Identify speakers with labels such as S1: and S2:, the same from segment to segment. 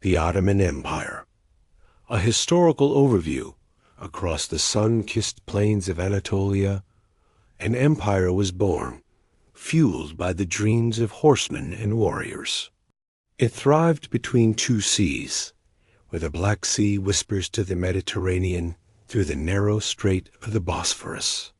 S1: The Ottoman Empire. A historical overview. Across the sun-kissed plains of Anatolia, an empire was born, fueled by the dreams of horsemen and warriors. It thrived between two seas, where the Black Sea whispers to the Mediterranean through the narrow strait of the Bosphorus.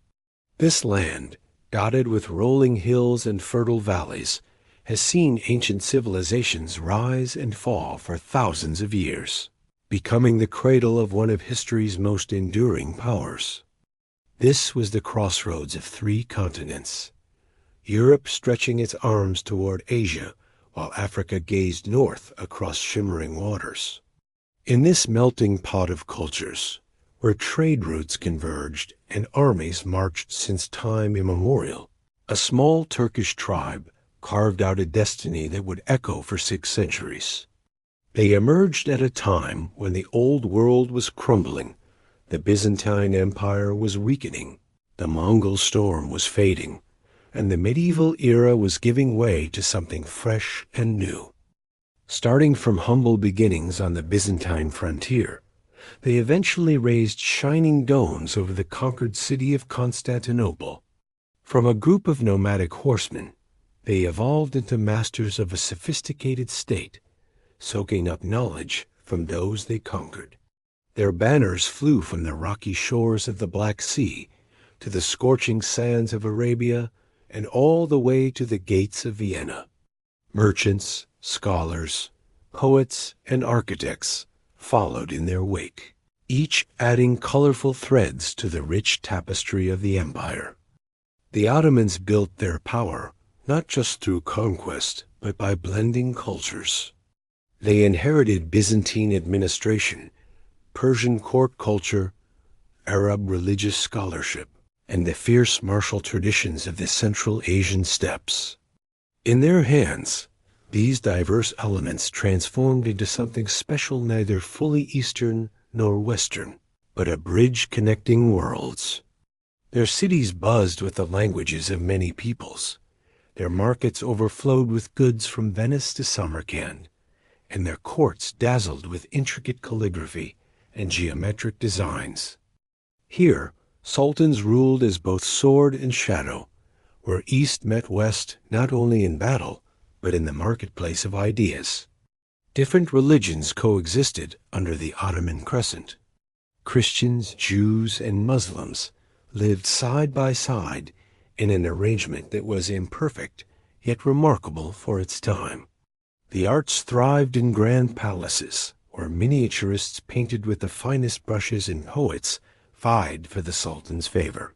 S1: This land, dotted with rolling hills and fertile valleys, has seen ancient civilizations rise and fall for thousands of years, becoming the cradle of one of history's most enduring powers. This was the crossroads of three continents, Europe stretching its arms toward Asia, while Africa gazed north across shimmering waters. In this melting pot of cultures, where trade routes converged and armies marched since time immemorial, a small Turkish tribe carved out a destiny that would echo for 6 centuries. They emerged at a time when the old world was crumbling, the Byzantine Empire was weakening, the Mongol storm was fading, and the medieval era was giving way to something fresh and new. Starting from humble beginnings on the Byzantine frontier, they eventually raised shining domes over the conquered city of Constantinople. From a group of nomadic horsemen, they evolved into masters of a sophisticated state, soaking up knowledge from those they conquered. Their banners flew from the rocky shores of the Black Sea to the scorching sands of Arabia and all the way to the gates of Vienna. Merchants, scholars, poets, and architects followed in their wake, each adding colorful threads to the rich tapestry of the empire. The Ottomans built their power not just through conquest, but by blending cultures. They inherited Byzantine administration, Persian court culture, Arab religious scholarship, and the fierce martial traditions of the Central Asian steppes. In their hands, these diverse elements transformed into something special, neither fully Eastern nor Western, but a bridge connecting worlds. Their cities buzzed with the languages of many peoples. Their markets overflowed with goods from Venice to Samarkand, and their courts dazzled with intricate calligraphy and geometric designs. Here, sultans ruled as both sword and shadow, where East met West not only in battle, but in the marketplace of ideas. Different religions coexisted under the Ottoman Crescent. Christians, Jews, and Muslims lived side by side in an arrangement that was imperfect, yet remarkable for its time. The arts thrived in grand palaces, where miniaturists painted with the finest brushes and poets vied for the sultan's favor.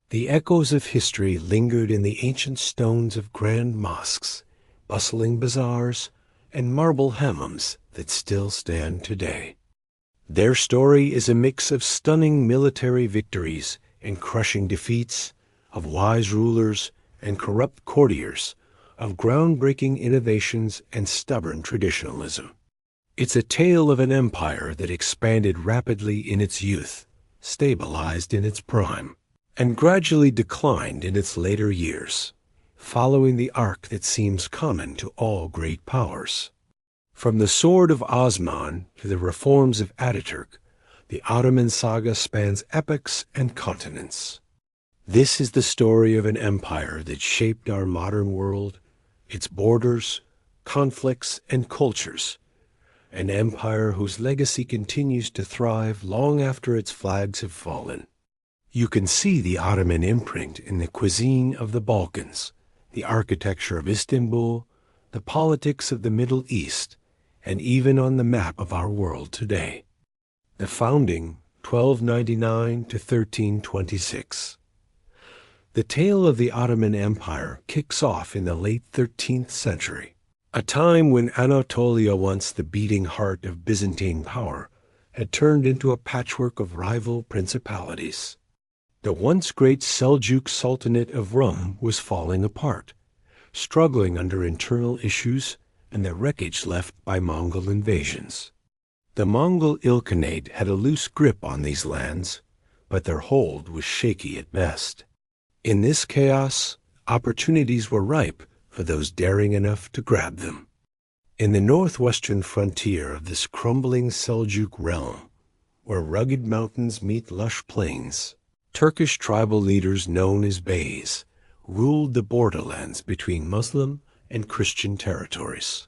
S1: The echoes of history lingered in the ancient stones of grand mosques, bustling bazaars, and marble hammams that still stand today. Their story is a mix of stunning military victories and crushing defeats, of wise rulers and corrupt courtiers, of groundbreaking innovations and stubborn traditionalism. It's a tale of an empire that expanded rapidly in its youth, stabilized in its prime, and gradually declined in its later years, following the arc that seems common to all great powers. From the sword of Osman to the reforms of Ataturk, the Ottoman saga spans epochs and continents. This is the story of an empire that shaped our modern world, its borders, conflicts, and cultures, an empire whose legacy continues to thrive long after its flags have fallen. You can see the Ottoman imprint in the cuisine of the Balkans, the architecture of Istanbul, the politics of the Middle East, and even on the map of our world today. The founding, 1299 to 1326. The tale of the Ottoman Empire kicks off in the late 13th century, a time when Anatolia, once the beating heart of Byzantine power, had turned into a patchwork of rival principalities. The once great Seljuk Sultanate of Rum was falling apart, struggling under internal issues and the wreckage left by Mongol invasions. The Mongol Ilkhanate had a loose grip on these lands, but their hold was shaky at best. In this chaos, opportunities were ripe for those daring enough to grab them. In the northwestern frontier of this crumbling Seljuk realm, where rugged mountains meet lush plains, Turkish tribal leaders known as Beys ruled the borderlands between Muslim and Christian territories.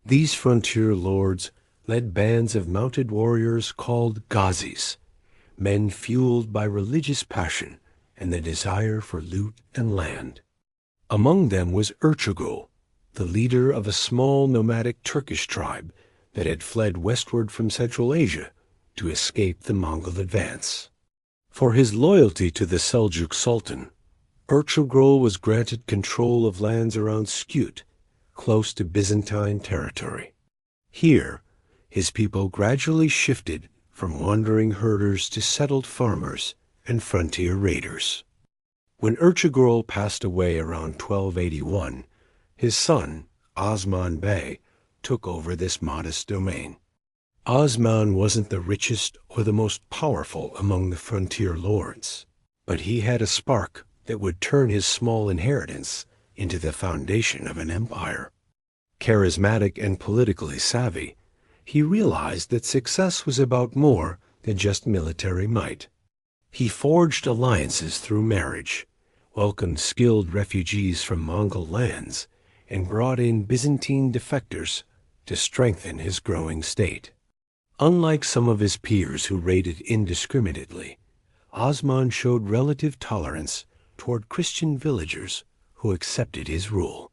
S1: These frontier lords led bands of mounted warriors called Ghazis, men fueled by religious passion and the desire for loot and land. Among them was Ertugrul, the leader of a small nomadic Turkish tribe that had fled westward from Central Asia to escape the Mongol advance. For his loyalty to the Seljuk Sultan, Ertugrul was granted control of lands around Skut, close to Byzantine territory. Here, his people gradually shifted from wandering herders to settled farmers and frontier raiders. When Ertugrul passed away around 1281, his son, Osman I, took over this modest domain. Osman wasn't the richest or the most powerful among the frontier lords, but he had a spark that would turn his small inheritance into the foundation of an empire. Charismatic and politically savvy, he realized that success was about more than just military might. He forged alliances through marriage, welcomed skilled refugees from Mongol lands, and brought in Byzantine defectors to strengthen his growing state. Unlike some of his peers who raided indiscriminately, Osman showed relative tolerance toward Christian villagers who accepted his rule.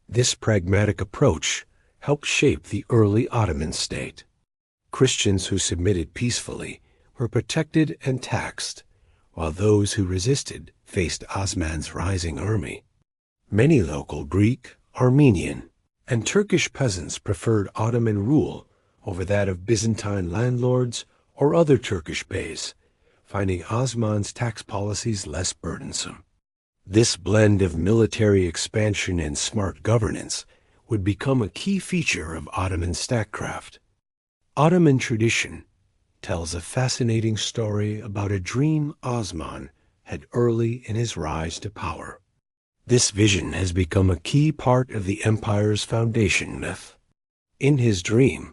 S1: This pragmatic approach helped shape the early Ottoman state. Christians who submitted peacefully were protected and taxed, while those who resisted faced Osman's rising army. Many local Greek, Armenian, and Turkish peasants preferred Ottoman rule over that of Byzantine landlords or other Turkish beys, finding Osman's tax policies less burdensome. This blend of military expansion and smart governance would become a key feature of Ottoman statecraft. Ottoman tradition tells a fascinating story about a dream Osman had early in his rise to power. This vision has become a key part of the empire's foundation myth. In his dream,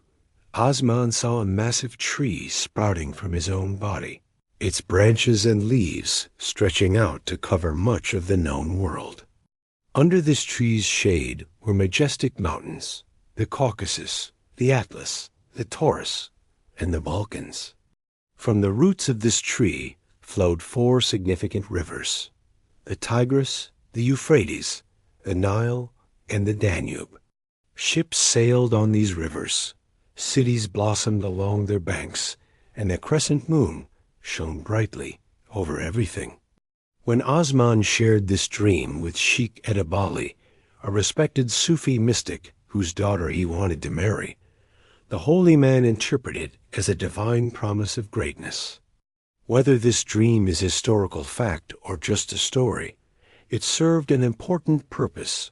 S1: Osman saw a massive tree sprouting from his own body, its branches and leaves stretching out to cover much of the known world. Under this tree's shade were majestic mountains, the Caucasus, the Atlas, the Taurus, and the Balkans. From the roots of this tree flowed 4 significant rivers: the Tigris, the Euphrates, the Nile, and the Danube. Ships sailed on these rivers, cities blossomed along their banks, and the crescent moon shone brightly over everything. When Osman shared this dream with Sheikh Edebali, a respected Sufi mystic whose daughter he wanted to marry, the holy man interpreted it as a divine promise of greatness. Whether this dream is historical fact or just a story, it served an important purpose.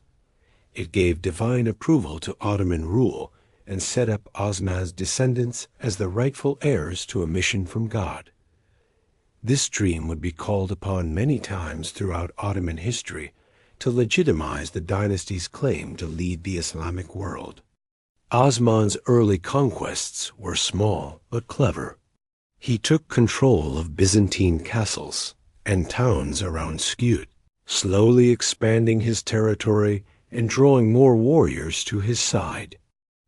S1: It gave divine approval to Ottoman rule and set up Osman's descendants as the rightful heirs to a mission from God. This dream would be called upon many times throughout Ottoman history to legitimize the dynasty's claim to lead the Islamic world. Osman's early conquests were small but clever. He took control of Byzantine castles and towns around Skut, slowly expanding his territory and drawing more warriors to his side.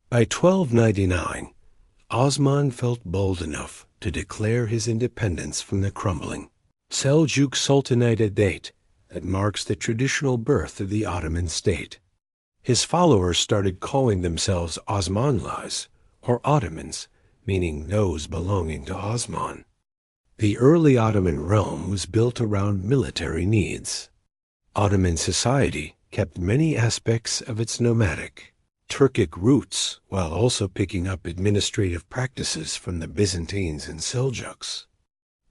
S1: By 1299, Osman felt bold enough to declare his independence from the crumbling Seljuk Sultanate date that marks the traditional birth of the Ottoman state. His followers started calling themselves Osmanlis, or Ottomans, meaning those belonging to Osman. The early Ottoman realm was built around military needs. Ottoman society kept many aspects of its nomadic, Turkic roots while also picking up administrative practices from the Byzantines and Seljuks.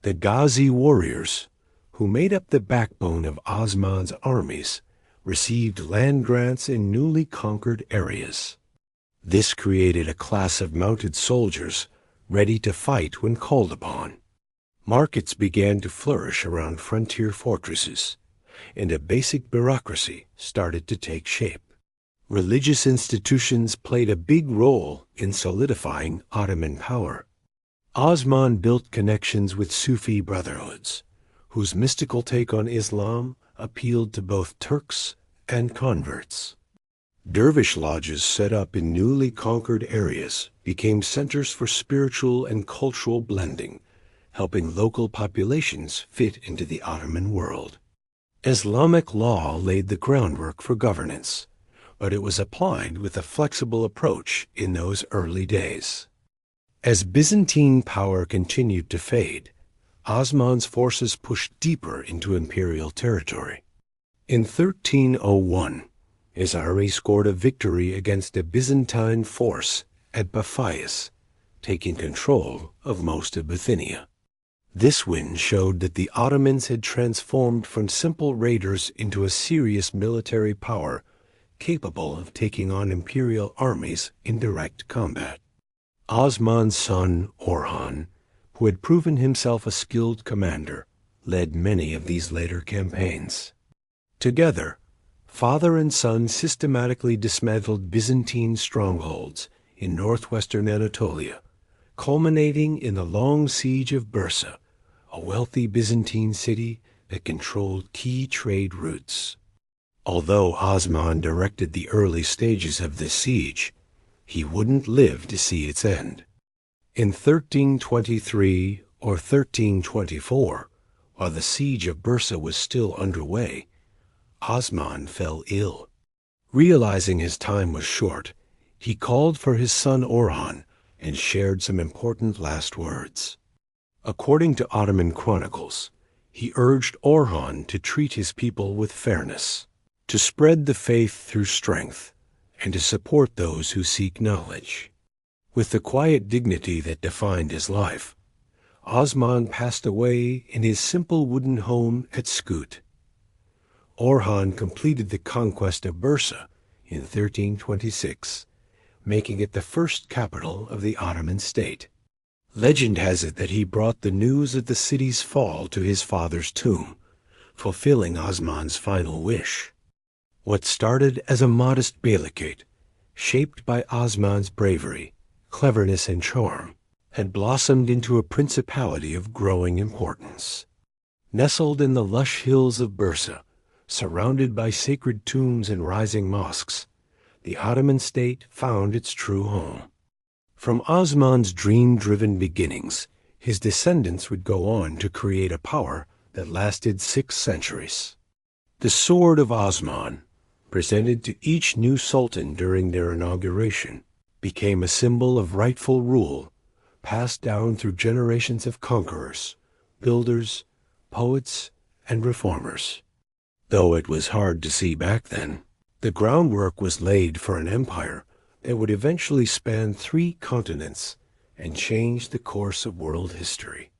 S1: The Ghazi warriors, who made up the backbone of Osman's armies, received land grants in newly conquered areas. This created a class of mounted soldiers ready to fight when called upon. Markets began to flourish around frontier fortresses, and a basic bureaucracy started to take shape. Religious institutions played a big role in solidifying Ottoman power. Osman built connections with Sufi brotherhoods, whose mystical take on Islam appealed to both Turks and converts. Dervish lodges set up in newly conquered areas became centers for spiritual and cultural blending, helping local populations fit into the Ottoman world. Islamic law laid the groundwork for governance, but it was applied with a flexible approach in those early days. As Byzantine power continued to fade, Osman's forces pushed deeper into imperial territory. In 1301, his army scored a victory against a Byzantine force at Baphias, taking control of most of Bithynia. This win showed that the Ottomans had transformed from simple raiders into a serious military power capable of taking on imperial armies in direct combat. Osman's son, Orhan, who had proven himself a skilled commander, led many of these later campaigns. Together, father and son systematically dismantled Byzantine strongholds in northwestern Anatolia, culminating in the long siege of Bursa, a wealthy Byzantine city that controlled key trade routes. Although Osman directed the early stages of this siege, he wouldn't live to see its end. In 1323 or 1324, while the siege of Bursa was still underway, Osman fell ill. Realizing his time was short, he called for his son Orhan and shared some important last words. According to Ottoman chronicles, he urged Orhan to treat his people with fairness, to spread the faith through strength, and to support those who seek knowledge. With the quiet dignity that defined his life, Osman passed away in his simple wooden home at Skut. Orhan completed the conquest of Bursa in 1326, making it the first capital of the Ottoman state. Legend has it that he brought the news of the city's fall to his father's tomb, fulfilling Osman's final wish. What started as a modest beylikate, shaped by Osman's bravery, cleverness, and charm, had blossomed into a principality of growing importance. Nestled in the lush hills of Bursa, surrounded by sacred tombs and rising mosques, the Ottoman state found its true home. From Osman's dream-driven beginnings, his descendants would go on to create a power that lasted 6 centuries. The sword of Osman, presented to each new sultan during their inauguration, became a symbol of rightful rule, passed down through generations of conquerors, builders, poets, and reformers. Though it was hard to see back then, the groundwork was laid for an empire that would eventually span 3 continents and change the course of world history.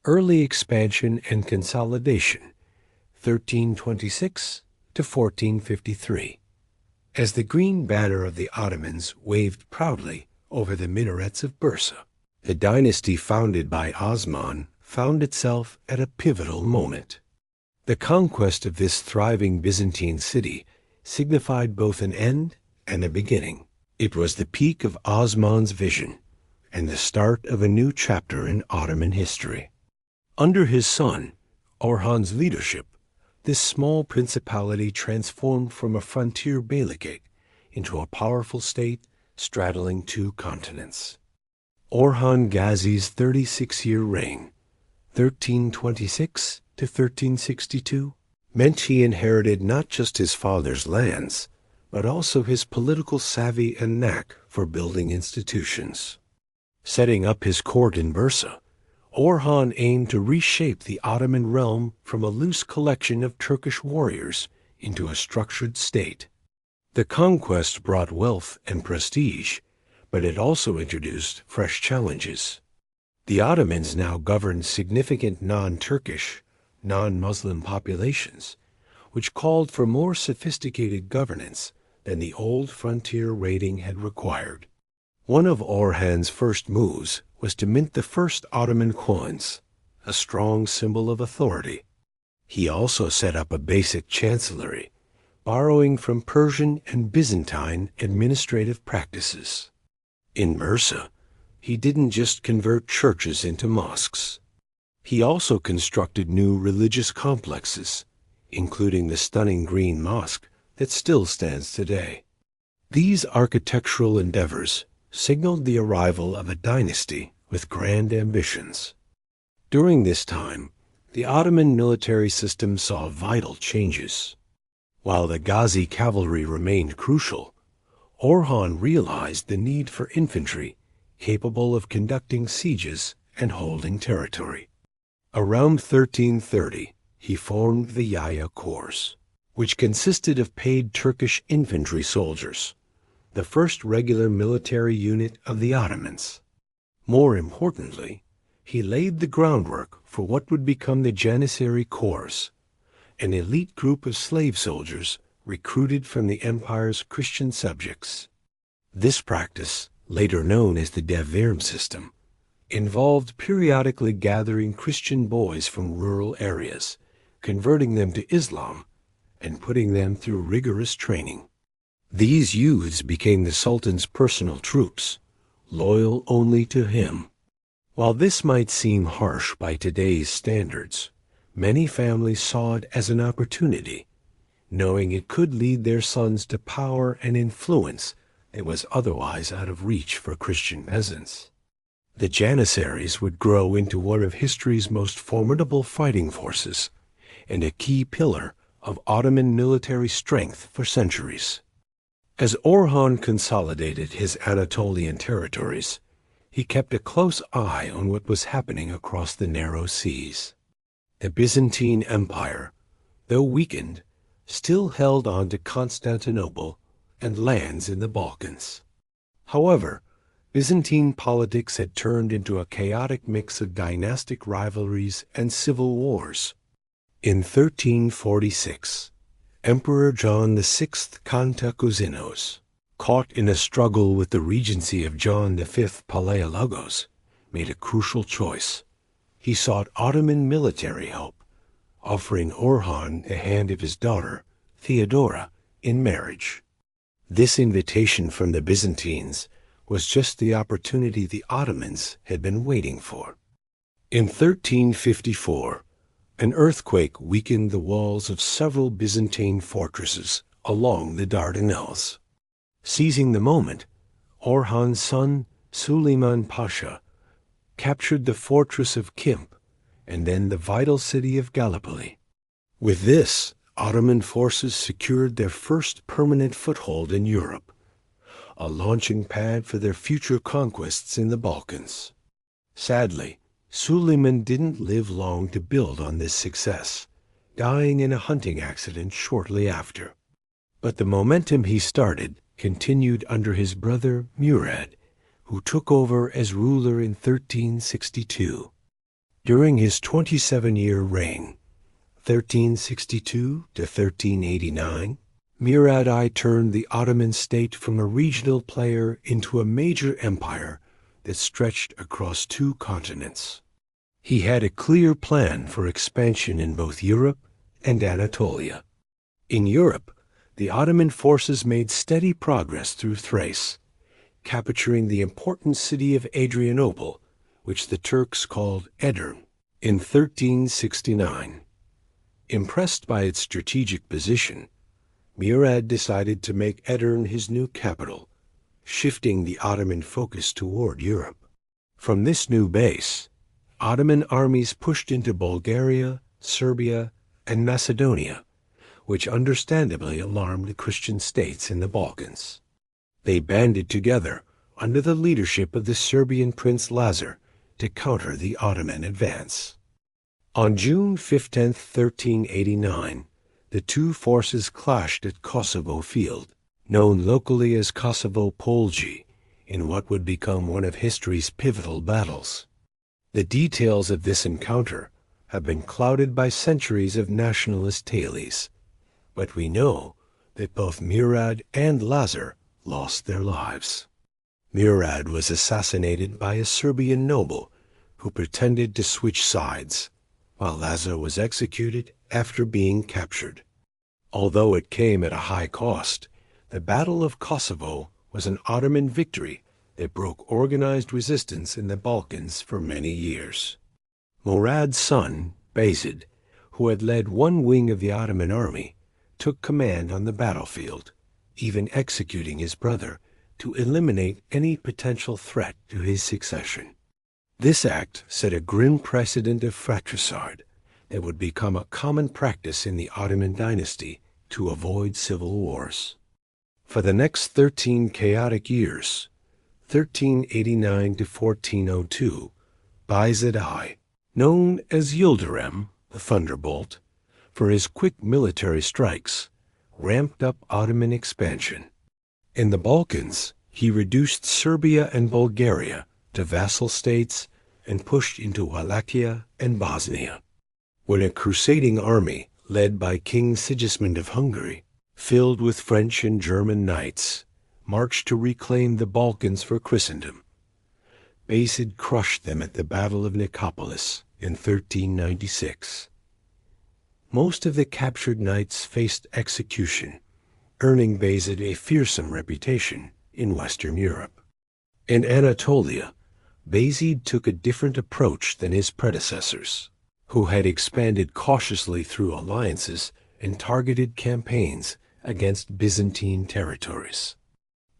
S1: Early expansion and consolidation, 1326 to 1453. As the green banner of the Ottomans waved proudly over the minarets of Bursa, the dynasty founded by Osman found itself at a pivotal moment. The conquest of this thriving Byzantine city signified both an end and a beginning. It was the peak of Osman's vision and the start of a new chapter in Ottoman history. Under his son, Orhan's leadership, this small principality transformed from a frontier beylikate into a powerful state straddling 2 continents. Orhan Ghazi's 36-year reign, 1326 to 1362, meant he inherited not just his father's lands, but also his political savvy and knack for building institutions. Setting up his court in Bursa, Orhan aimed to reshape the Ottoman realm from a loose collection of Turkish warriors into a structured state. The conquest brought wealth and prestige, but it also introduced fresh challenges. The Ottomans now governed significant non-Turkish, non-Muslim populations, which called for more sophisticated governance than the old frontier raiding had required. One of Orhan's first moves was to mint the first Ottoman coins, a strong symbol of authority. He also set up a basic chancellery, borrowing from Persian and Byzantine administrative practices. In Mersa, he didn't just convert churches into mosques. He also constructed new religious complexes, including the stunning Green Mosque that still stands today. These architectural endeavors signaled the arrival of a dynasty with grand ambitions. During this time, the Ottoman military system saw vital changes. While the Ghazi cavalry remained crucial, Orhan realized the need for infantry capable of conducting sieges and holding territory. Around 1330, he formed the Yaya Corps, which consisted of paid Turkish infantry soldiers, the first regular military unit of the Ottomans. More importantly, he laid the groundwork for what would become the Janissary Corps, an elite group of slave soldiers recruited from the empire's Christian subjects. This practice, later known as the Devrim system, involved periodically gathering Christian boys from rural areas, converting them to Islam, and putting them through rigorous training. These youths became the Sultan's personal troops, loyal only to him. While this might seem harsh by today's standards, many families saw it as an opportunity, knowing it could lead their sons to power and influence that was otherwise out of reach for Christian peasants. The Janissaries would grow into one of history's most formidable fighting forces and a key pillar of Ottoman military strength for centuries. As Orhan consolidated his Anatolian territories, he kept a close eye on what was happening across the narrow seas. The Byzantine Empire, though weakened, still held on to Constantinople and lands in the Balkans. However, Byzantine politics had turned into a chaotic mix of dynastic rivalries and civil wars. In 1346, Emperor John VI Kantakouzenos, caught in a struggle with the regency of John V Palaiologos, made a crucial choice. He sought Ottoman military help, offering Orhan the hand of his daughter, Theodora, in marriage. This invitation from the Byzantines was just the opportunity the Ottomans had been waiting for. In 1354, an earthquake weakened the walls of several Byzantine fortresses along the Dardanelles. Seizing the moment, Orhan's son, Suleiman Pasha, captured the fortress of Kimp and then the vital city of Gallipoli. With this, Ottoman forces secured their first permanent foothold in Europe, a launching pad for their future conquests in the Balkans. Sadly, Suleiman didn't live long to build on this success, dying in a hunting accident shortly after. But the momentum he started continued under his brother Murad, who took over as ruler in 1362. During his 27-year reign, 1362 to 1389, Murad I turned the Ottoman state from a regional player into a major empire that stretched across 2 continents. He had a clear plan for expansion in both Europe and Anatolia. In Europe, the Ottoman forces made steady progress through Thrace, capturing the important city of Adrianople, which the Turks called Edirne, in 1369. Impressed by its strategic position, Murad decided to make Edirne his new capital, shifting the Ottoman focus toward Europe. From this new base, Ottoman armies pushed into Bulgaria, Serbia, and Macedonia, which understandably alarmed the Christian states in the Balkans. They banded together under the leadership of the Serbian Prince Lazar to counter the Ottoman advance. On June 15, 1389, the 2 forces clashed at Kosovo Field, known locally as Kosovo Polje, in what would become one of history's pivotal battles. The details of this encounter have been clouded by centuries of nationalist tales, but we know that both Murad and Lazar lost their lives. Murad was assassinated by a Serbian noble who pretended to switch sides, while Lazar was executed after being captured. Although it came at a high cost, the Battle of Kosovo was an Ottoman victory that broke organized resistance in the Balkans for many years. Murad's son, Bayezid, who had led one wing of the Ottoman army, took command on the battlefield, even executing his brother to eliminate any potential threat to his succession. This act set a grim precedent of fratricide that would become a common practice in the Ottoman dynasty to avoid civil wars. For the next 13 chaotic years, 1389 to 1402, Bayezid I, known as Yildirim, the Thunderbolt, for his quick military strikes, ramped up Ottoman expansion. In the Balkans, he reduced Serbia and Bulgaria to vassal states and pushed into Wallachia and Bosnia. When a crusading army led by King Sigismund of Hungary, filled with French and German knights, marched to reclaim the Balkans for Christendom, Bayezid crushed them at the Battle of Nicopolis in 1396. Most of the captured knights faced execution, earning Bayezid a fearsome reputation in Western Europe. In Anatolia, Bayezid took a different approach than his predecessors, who had expanded cautiously through alliances and targeted campaigns against Byzantine territories.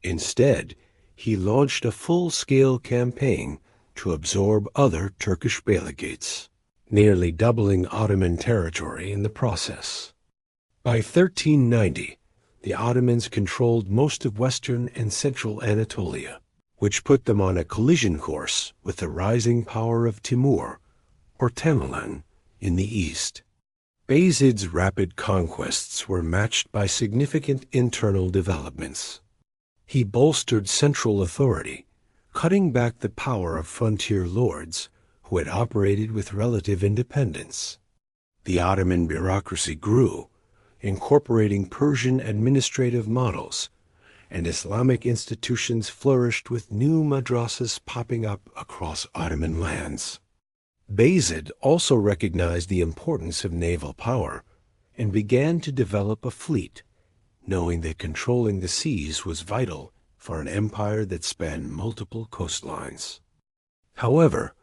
S1: Instead, he launched a full-scale campaign to absorb other Turkish beyligates, nearly doubling Ottoman territory in the process. By 1390, the Ottomans controlled most of western and central Anatolia, which put them on a collision course with the rising power of Timur, or Tamerlan, in the east. Bayezid's rapid conquests were matched by significant internal developments. He bolstered central authority, cutting back the power of frontier lords who had operated with relative independence. The Ottoman bureaucracy grew, incorporating Persian administrative models, and Islamic institutions flourished with new madrasas popping up across Ottoman lands. Bayezid also recognized the importance of naval power and began to develop a fleet, knowing that controlling the seas was vital for an empire that spanned multiple coastlines. However,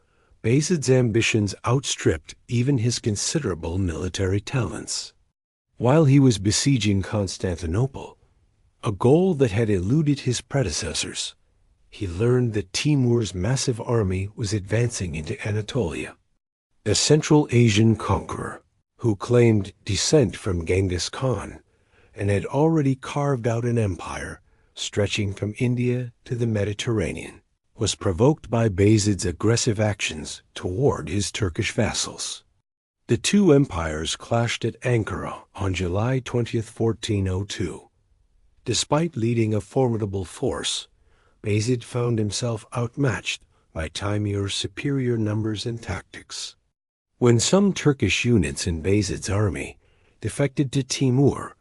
S1: Bayezid's ambitions outstripped even his considerable military talents. While he was besieging Constantinople, a goal that had eluded his predecessors, he learned that Timur's massive army was advancing into Anatolia. The Central Asian conqueror, who claimed descent from Genghis Khan and had already carved out an empire stretching from India to the Mediterranean, was provoked by Bayezid's aggressive actions toward his Turkish vassals. The two empires clashed at Ankara on July 20, 1402. Despite leading a formidable force, Bayezid found himself outmatched by Timur's superior numbers and tactics. When some Turkish units in Bayezid's army defected to Timur,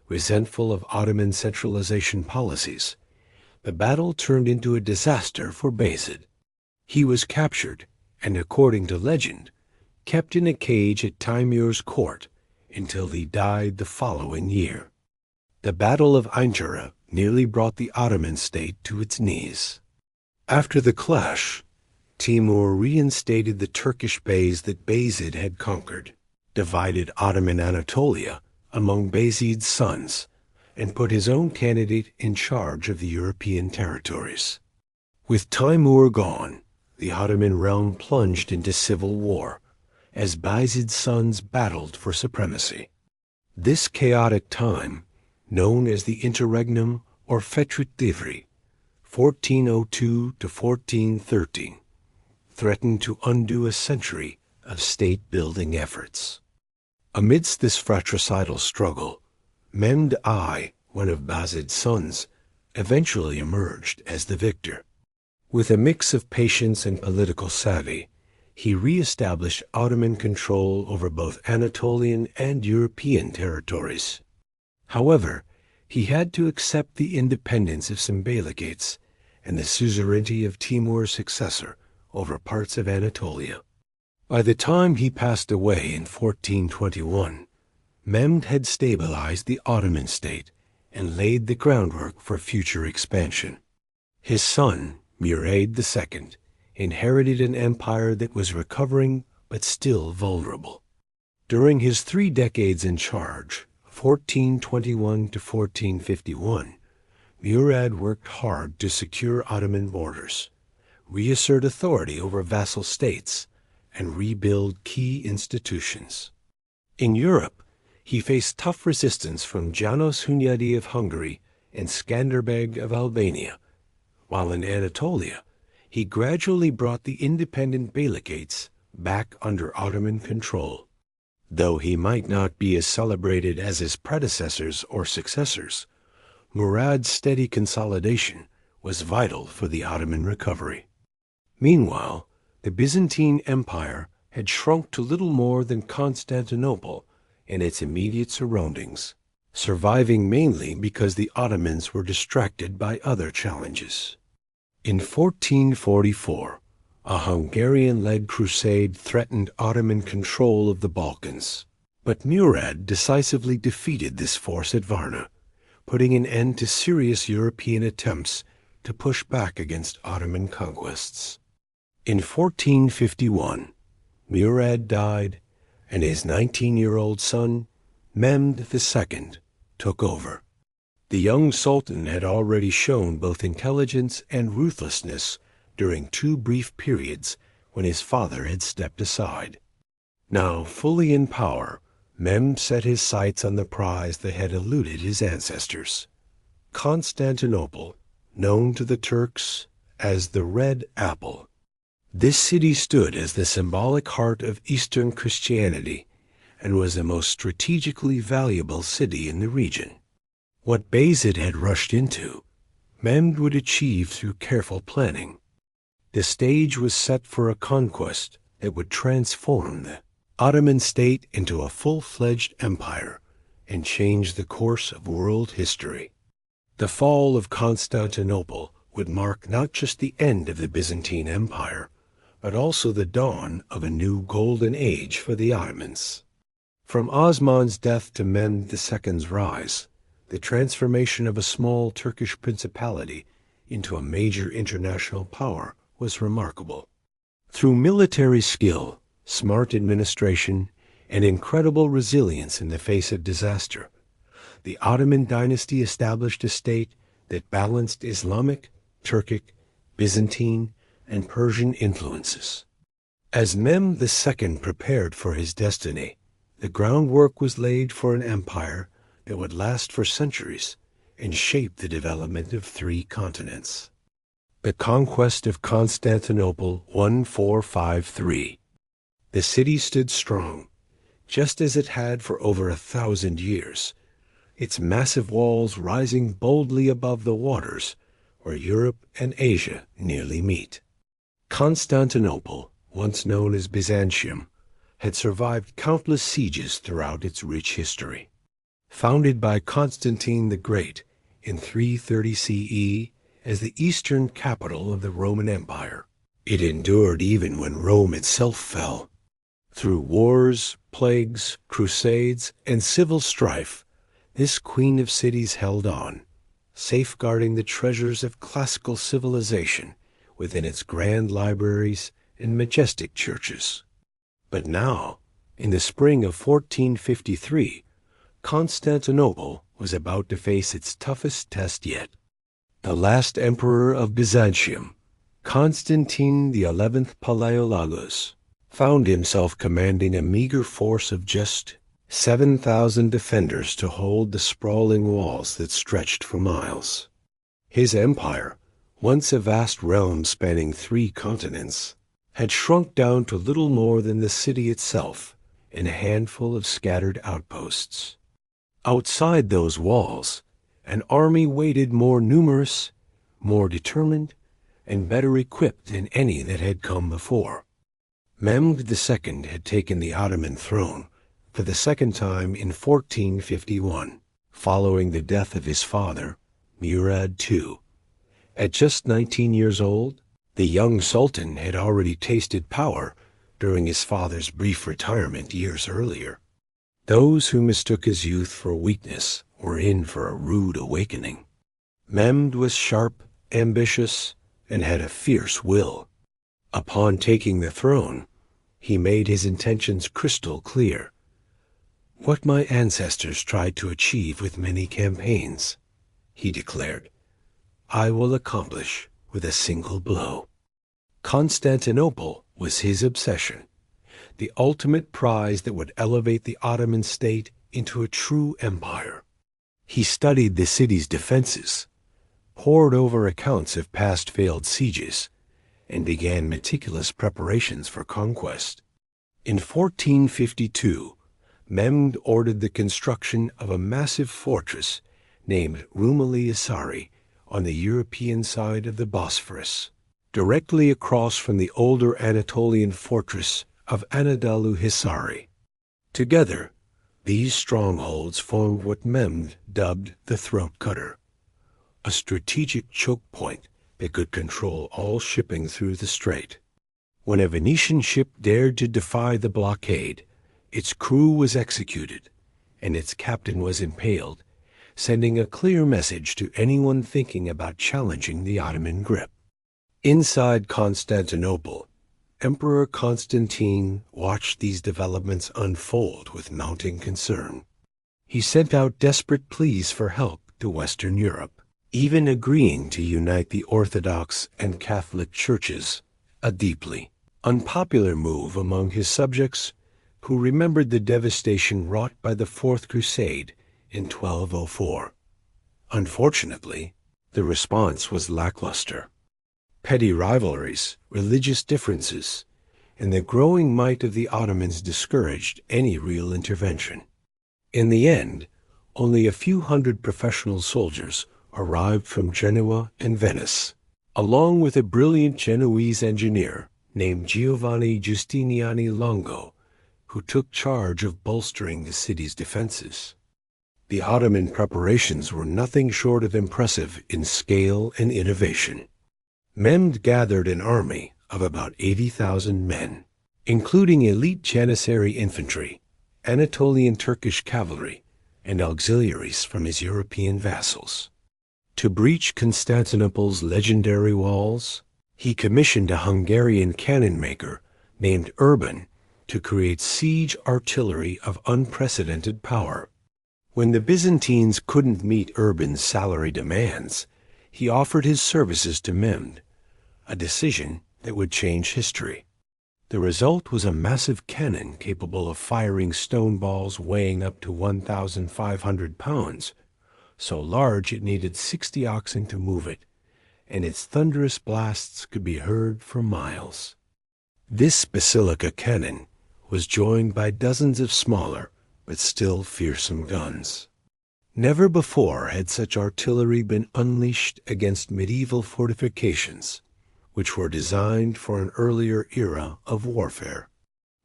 S1: resentful of Ottoman centralization policies, the battle turned into a disaster for Bayezid. He was captured and, according to legend, kept in a cage at Timur's court until he died the following year. The Battle of Ankara nearly brought the Ottoman state to its knees. After the clash, Timur reinstated the Turkish beys that Bayezid had conquered, divided Ottoman Anatolia among Bayezid's sons, and put his own candidate in charge of the European territories. With Timur gone, the Ottoman realm plunged into civil war, as Bayezid's sons battled for supremacy. This chaotic time, known as the Interregnum or Fetret Divri, 1402 to 1413, threatened to undo a century of state-building efforts. Amidst this fratricidal struggle, Mehmed I, one of Bayezid's sons, eventually emerged as the victor. With a mix of patience and political savvy, he re-established Ottoman control over both Anatolian and European territories. However, he had to accept the independence of some beyligates and the suzerainty of Timur's successor over parts of Anatolia. By the time he passed away in 1421, Mehmed had stabilized the Ottoman state and laid the groundwork for future expansion. His son, Murad II, inherited an empire that was recovering but still vulnerable. During his 3 decades in charge, 1421 to 1451, Murad worked hard to secure Ottoman borders, reassert authority over vassal states, and rebuild key institutions. In Europe, he faced tough resistance from Janos Hunyadi of Hungary and Skanderbeg of Albania, while in Anatolia, he gradually brought the independent Beylicates back under Ottoman control. Though he might not be as celebrated as his predecessors or successors, Murad's steady consolidation was vital for the Ottoman recovery. Meanwhile, the Byzantine Empire had shrunk to little more than Constantinople and its immediate surroundings, surviving mainly because the Ottomans were distracted by other challenges. In 1444, a Hungarian-led crusade threatened Ottoman control of the Balkans, but Murad decisively defeated this force at Varna, putting an end to serious European attempts to push back against Ottoman conquests. In 1451, Murad died, and his 19-year-old son, Mehmed II, took over. The young sultan had already shown both intelligence and ruthlessness during 2 brief periods when his father had stepped aside. Now, fully in power, Mehmed set his sights on the prize that had eluded his ancestors. Constantinople, known to the Turks as the Red Apple. This city stood as the symbolic heart of Eastern Christianity and was the most strategically valuable city in the region. What Bayezid had rushed into, Mehmed would achieve through careful planning. The stage was set for a conquest that would transform the Ottoman state into a full-fledged empire and change the course of world history. The fall of Constantinople would mark not just the end of the Byzantine Empire, but also the dawn of a new golden age for the Ottomans. From Osman's death to Mehmed II's rise, the transformation of a small Turkish principality into a major international power was remarkable. Through military skill, smart administration, and incredible resilience in the face of disaster, the Ottoman dynasty established a state that balanced Islamic, Turkic, Byzantine, and Persian influences. As Mehmed II prepared for his destiny, the groundwork was laid for an empire that would last for centuries and shape the development of 3 continents. The conquest of Constantinople 1453. The city stood strong, just as it had for over 1,000 years, its massive walls rising boldly above the waters where Europe and Asia nearly meet. Constantinople, once known as Byzantium, had survived countless sieges throughout its rich history. Founded by Constantine the Great in 330 CE as the eastern capital of the Roman Empire, it endured even when Rome itself fell. Through wars, plagues, crusades, and civil strife, this queen of cities held on, safeguarding the treasures of classical civilization within its grand libraries and majestic churches. But now, in the spring of 1453, Constantinople was about to face its toughest test yet. The last emperor of Byzantium, Constantine XI Palaiologos, found himself commanding a meager force of just 7,000 defenders to hold the sprawling walls that stretched for miles. His empire, once a vast realm spanning 3 continents, had shrunk down to little more than the city itself and a handful of scattered outposts. Outside those walls, an army waited more numerous, more determined, and better equipped than any that had come before. Mehmed II had taken the Ottoman throne for the second time in 1451, following the death of his father, Murad II. At just 19 years old, the young sultan had already tasted power during his father's brief retirement years earlier. Those who mistook his youth for weakness were in for a rude awakening. Mehmed was sharp, ambitious, and had a fierce will. Upon taking the throne, he made his intentions crystal clear. "What my ancestors tried to achieve with many campaigns," he declared, "I will accomplish with a single blow." Constantinople was his obsession, the ultimate prize that would elevate the Ottoman state into a true empire. He studied the city's defenses, pored over accounts of past failed sieges, and began meticulous preparations for conquest. In 1452, Mehmed ordered the construction of a massive fortress named Rumeli Hisari on the European side of the Bosphorus, directly across from the older Anatolian fortress of Anadolu Hisari. Together, these strongholds formed what Mehmed dubbed the throat cutter, a strategic choke point that could control all shipping through the strait. When a Venetian ship dared to defy the blockade, its crew was executed, and its captain was impaled, sending a clear message to anyone thinking about challenging the Ottoman grip. Inside Constantinople, Emperor Constantine watched these developments unfold with mounting concern. He sent out desperate pleas for help to Western Europe, even agreeing to unite the Orthodox and Catholic churches, a deeply unpopular move among his subjects who remembered the devastation wrought by the Fourth Crusade in 1204. Unfortunately, the response was lackluster. Petty rivalries, religious differences, and the growing might of the Ottomans discouraged any real intervention. In the end, only a few hundred professional soldiers arrived from Genoa and Venice, along with a brilliant Genoese engineer named Giovanni Giustiniani Longo, who took charge of bolstering the city's defenses. The Ottoman preparations were nothing short of impressive in scale and innovation. Mehmed gathered an army of about 80,000 men, including elite Janissary infantry, Anatolian Turkish cavalry, and auxiliaries from his European vassals. To breach Constantinople's legendary walls, he commissioned a Hungarian cannon maker named Urban to create siege artillery of unprecedented power. When the Byzantines couldn't meet Urban's salary demands, he offered his services to Mehmed, a decision that would change history. The result was a massive cannon capable of firing stone balls weighing up to 1,500 pounds, so large it needed 60 oxen to move it, and its thunderous blasts could be heard for miles. This basilica cannon was joined by dozens of smaller but still fearsome guns. Never before had such artillery been unleashed against medieval fortifications, which were designed for an earlier era of warfare.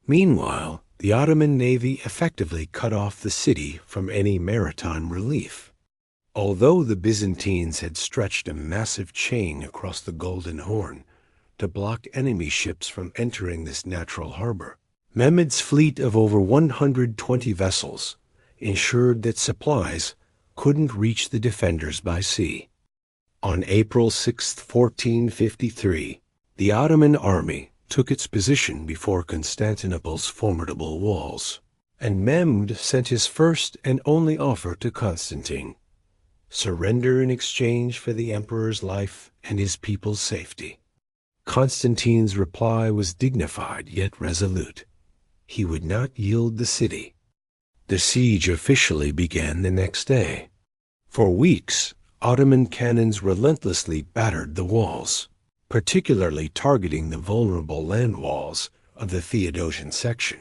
S1: Meanwhile, the Ottoman navy effectively cut off the city from any maritime relief. Although the Byzantines had stretched a massive chain across the Golden Horn to block enemy ships from entering this natural harbor, Mehmed's fleet of over 120 vessels ensured that supplies couldn't reach the defenders by sea. On April 6, 1453, the Ottoman army took its position before Constantinople's formidable walls, and Mehmed sent his first and only offer to Constantine: surrender in exchange for the emperor's life and his people's safety. Constantine's reply was dignified yet resolute. He would not yield the city. The siege officially began the next day. For weeks, Ottoman cannons relentlessly battered the walls, particularly targeting the vulnerable land walls of the Theodosian section.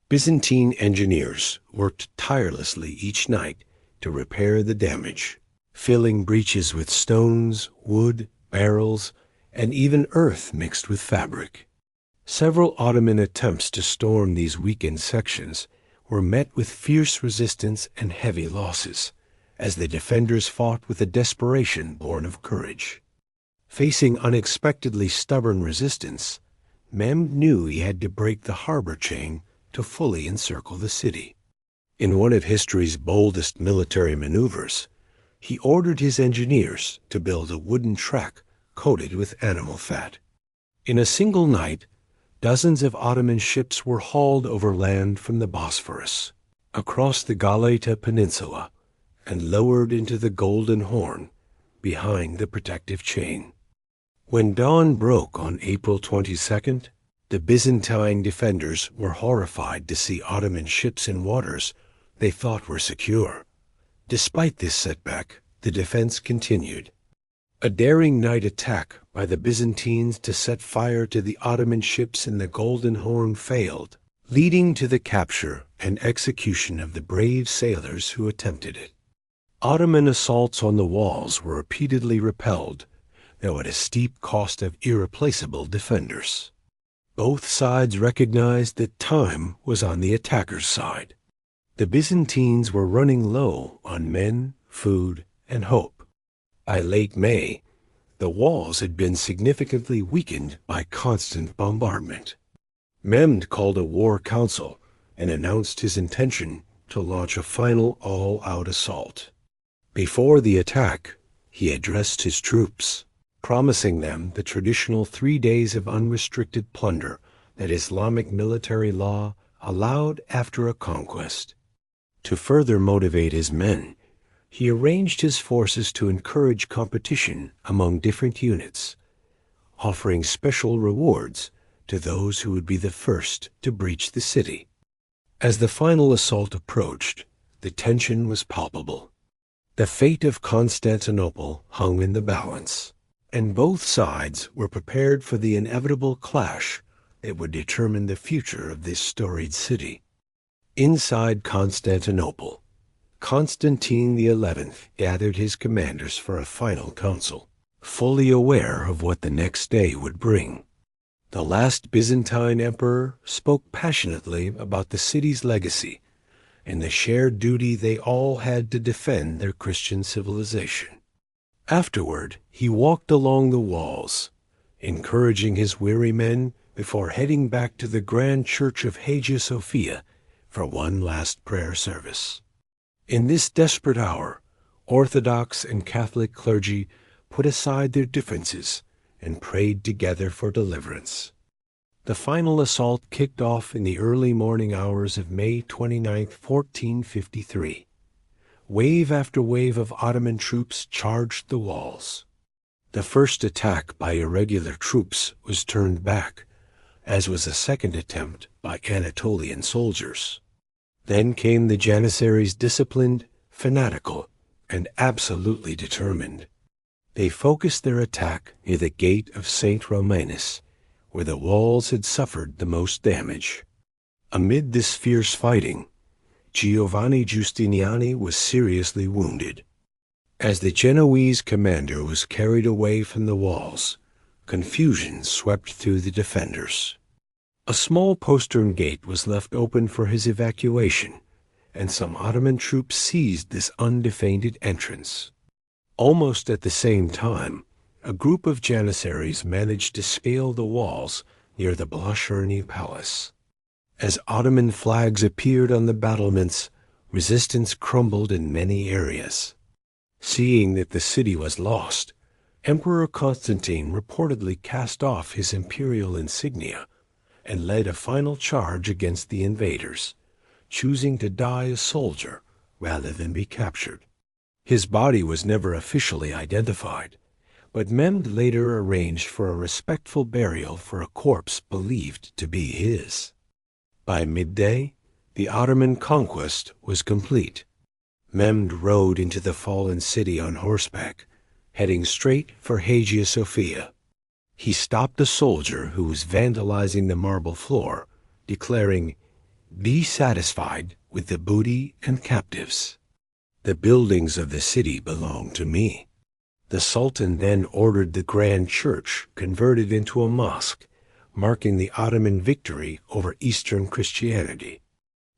S1: Byzantine engineers worked tirelessly each night to repair the damage, filling breaches with stones, wood, barrels, and even earth mixed with fabric. Several Ottoman attempts to storm these weakened sections were met with fierce resistance and heavy losses, as the defenders fought with a desperation born of courage. Facing unexpectedly stubborn resistance, Mehmed knew he had to break the harbor chain to fully encircle the city. In one of history's boldest military maneuvers, he ordered his engineers to build a wooden track coated with animal fat. In a single night, dozens of Ottoman ships were hauled over land from the Bosphorus, across the Galata Peninsula, and lowered into the Golden Horn, behind the protective chain. When dawn broke on April 22nd, the Byzantine defenders were horrified to see Ottoman ships in waters they thought were secure. Despite this setback, the defense continued. A daring night attack by the Byzantines to set fire to the Ottoman ships in the Golden Horn failed, leading to the capture and execution of the brave sailors who attempted it. Ottoman assaults on the walls were repeatedly repelled, though at a steep cost of irreplaceable defenders. Both sides recognized that time was on the attacker's side. The Byzantines were running low on men, food, and hope. By late May, the walls had been significantly weakened by constant bombardment. Mehmed called a war council and announced his intention to launch a final all-out assault. Before the attack, he addressed his troops, promising them the traditional 3 days of unrestricted plunder that Islamic military law allowed after a conquest. To further motivate his men, he arranged his forces to encourage competition among different units, offering special rewards to those who would be the first to breach the city. As the final assault approached, the tension was palpable. The fate of Constantinople hung in the balance, and both sides were prepared for the inevitable clash that would determine the future of this storied city. Inside Constantinople, Constantine XI gathered his commanders for a final council, fully aware of what the next day would bring. The last Byzantine emperor spoke passionately about the city's legacy and the shared duty they all had to defend their Christian civilization. Afterward, he walked along the walls, encouraging his weary men before heading back to the grand church of Hagia Sophia for one last prayer service. In this desperate hour, Orthodox and Catholic clergy put aside their differences and prayed together for deliverance. The final assault kicked off in the early morning hours of May 29, 1453. Wave after wave of Ottoman troops charged the walls. The first attack by irregular troops was turned back, as was a second attempt by Anatolian soldiers. Then came the Janissaries, disciplined, fanatical, and absolutely determined. They focused their attack near the gate of St. Romanus, where the walls had suffered the most damage. Amid this fierce fighting, Giovanni Giustiniani was seriously wounded. As the Genoese commander was carried away from the walls, confusion swept through the defenders. A small postern gate was left open for his evacuation, and some Ottoman troops seized this undefended entrance. Almost at the same time, a group of Janissaries managed to scale the walls near the Blascherny Palace. As Ottoman flags appeared on the battlements, resistance crumbled in many areas. Seeing that the city was lost, Emperor Constantine reportedly cast off his imperial insignia and led a final charge against the invaders, choosing to die a soldier rather than be captured. His body was never officially identified, but Mehmed later arranged for a respectful burial for a corpse believed to be his. By midday, the Ottoman conquest was complete. Mehmed rode into the fallen city on horseback, heading straight for Hagia Sophia. He stopped a soldier who was vandalizing the marble floor, declaring, "Be satisfied with the booty and captives. The buildings of the city belong to me." The Sultan then ordered the grand church converted into a mosque, marking the Ottoman victory over Eastern Christianity.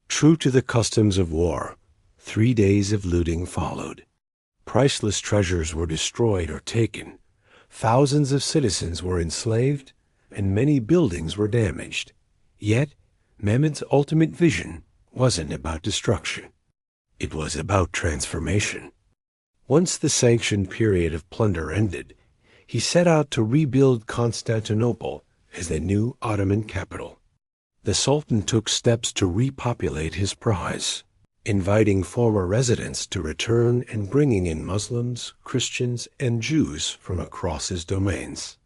S1: True to the customs of war, 3 days of looting followed. Priceless treasures were destroyed or taken, thousands of citizens were enslaved, and many buildings were damaged. Yet, Mehmed's ultimate vision wasn't about destruction. It was about transformation. Once the sanctioned period of plunder ended, he set out to rebuild Constantinople as the new Ottoman capital. The Sultan took steps to repopulate his prize, inviting former residents to return and bringing in Muslims, Christians, and Jews from across his domains.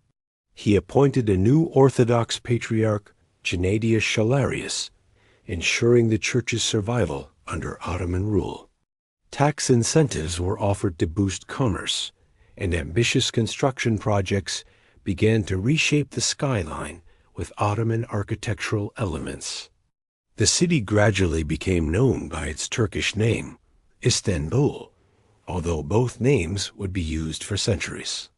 S1: He appointed a new Orthodox patriarch, Gennadius Scholarius, ensuring the church's survival under Ottoman rule. Tax incentives were offered to boost commerce, and ambitious construction projects began to reshape the skyline with Ottoman architectural elements. The city gradually became known by its Turkish name, Istanbul, although both names would be used for centuries.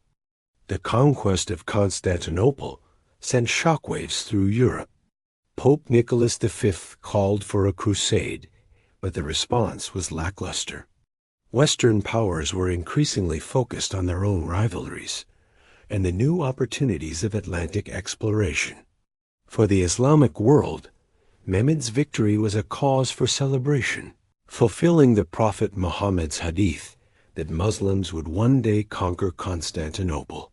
S1: The conquest of Constantinople sent shockwaves through Europe. Pope Nicholas V called for a crusade, but the response was lackluster. Western powers were increasingly focused on their own rivalries and the new opportunities of Atlantic exploration. For the Islamic world, Mehmed's victory was a cause for celebration, fulfilling the Prophet Muhammad's hadith that Muslims would one day conquer Constantinople.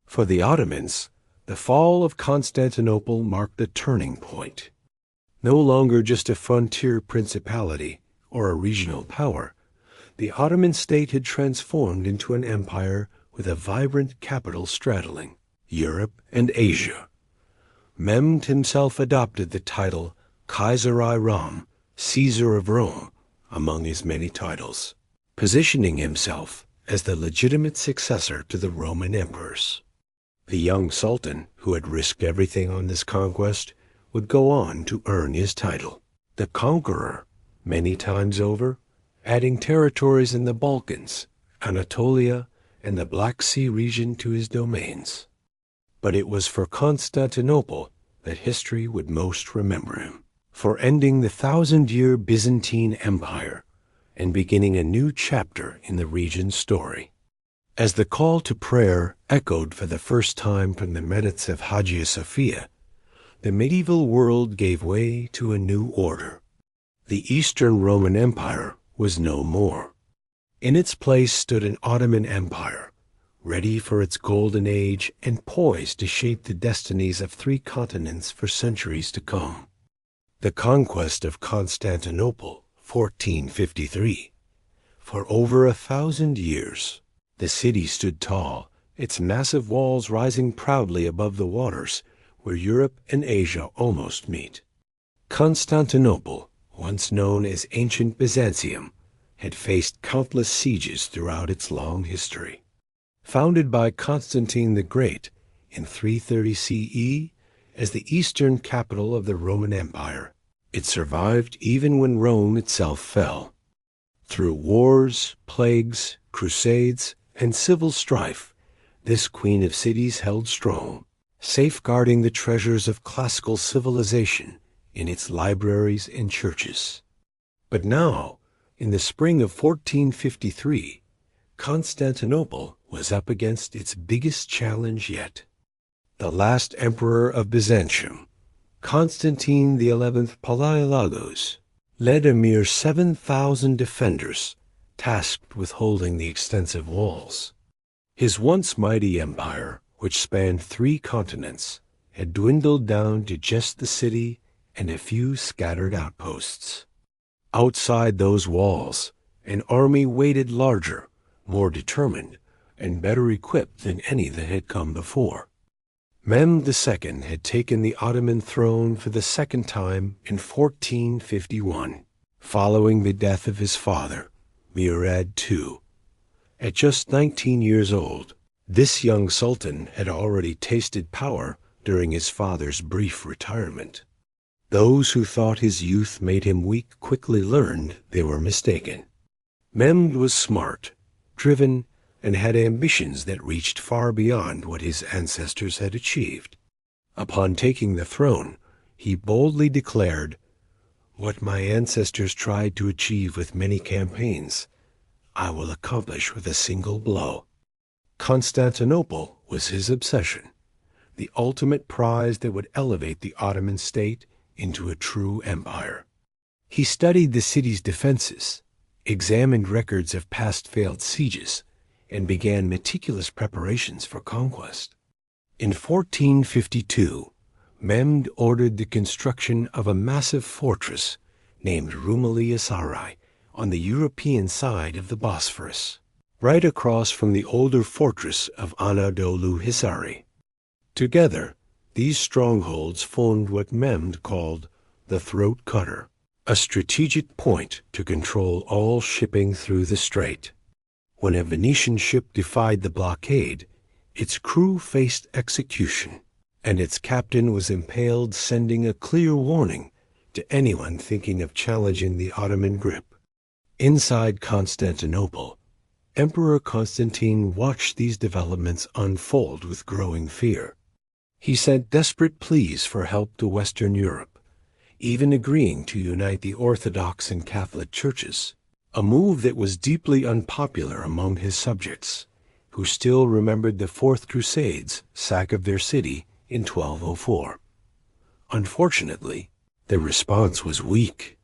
S1: For the Ottomans, the fall of Constantinople marked a turning point. No longer just a frontier principality or a regional power, the Ottoman state had transformed into an empire with a vibrant capital straddling Europe and Asia. Mehmed himself adopted the title Kaiser-i-Ram, Caesar of Rome, among his many titles, positioning himself as the legitimate successor to the Roman emperors. The young sultan, who had risked everything on this conquest, would go on to earn his title, the conqueror, many times over, adding territories in the Balkans, Anatolia, and the Black Sea region to his domains. But it was for Constantinople that history would most remember him, for ending the 1,000-year Byzantine Empire and beginning a new chapter in the region's story. As the call to prayer echoed for the first time from the minarets of Hagia Sophia, the medieval world gave way to a new order. The Eastern Roman Empire was no more. In its place stood an Ottoman Empire, ready for its golden age and poised to shape the destinies of 3 continents for centuries to come. The conquest of Constantinople, 1453. For over 1,000 years, the city stood tall, its massive walls rising proudly above the waters where Europe and Asia almost meet. Constantinople, once known as ancient Byzantium, had faced countless sieges throughout its long history. Founded by Constantine the Great in 330 CE as the eastern capital of the Roman Empire, it survived even when Rome itself fell. Through wars, plagues, crusades, and civil strife, this queen of cities held strong, safeguarding the treasures of classical civilization in its libraries and churches. But now, in the spring of 1453, Constantinople was up against its biggest challenge yet. The last emperor of Byzantium, Constantine XI Palaiologos, led a mere 7,000 defenders tasked with holding the extensive walls. His once mighty empire, which spanned 3 continents, had dwindled down to just the city and a few scattered outposts. Outside those walls, an army waited larger, more determined, and better equipped than any that had come before. Mehmed II had taken the Ottoman throne for the second time in 1451, following the death of his father, Murad II. At just 19 years old, this young sultan had already tasted power during his father's brief retirement. Those who thought his youth made him weak quickly learned they were mistaken. Mehmed was smart, driven, and had ambitions that reached far beyond what his ancestors had achieved. Upon taking the throne, he boldly declared, "What my ancestors tried to achieve with many campaigns, I will accomplish with a single blow." Constantinople was his obsession, the ultimate prize that would elevate the Ottoman state into a true empire. He studied the city's defenses, examined records of past failed sieges, and began meticulous preparations for conquest. In 1452, Mehmed ordered the construction of a massive fortress named Rumeli Sarai on the European side of the Bosphorus, right across from the older fortress of Anadolu Hisari. Together, these strongholds formed what Mehmed called the Throat Cutter, a strategic point to control all shipping through the strait. When a Venetian ship defied the blockade, its crew faced execution, and its captain was impaled, sending a clear warning to anyone thinking of challenging the Ottoman grip. Inside Constantinople, Emperor Constantine watched these developments unfold with growing fear. He sent desperate pleas for help to Western Europe, even agreeing to unite the Orthodox and Catholic churches, a move that was deeply unpopular among his subjects, who still remembered the Fourth Crusade's sack of their city in 1204. Unfortunately, the response was weak.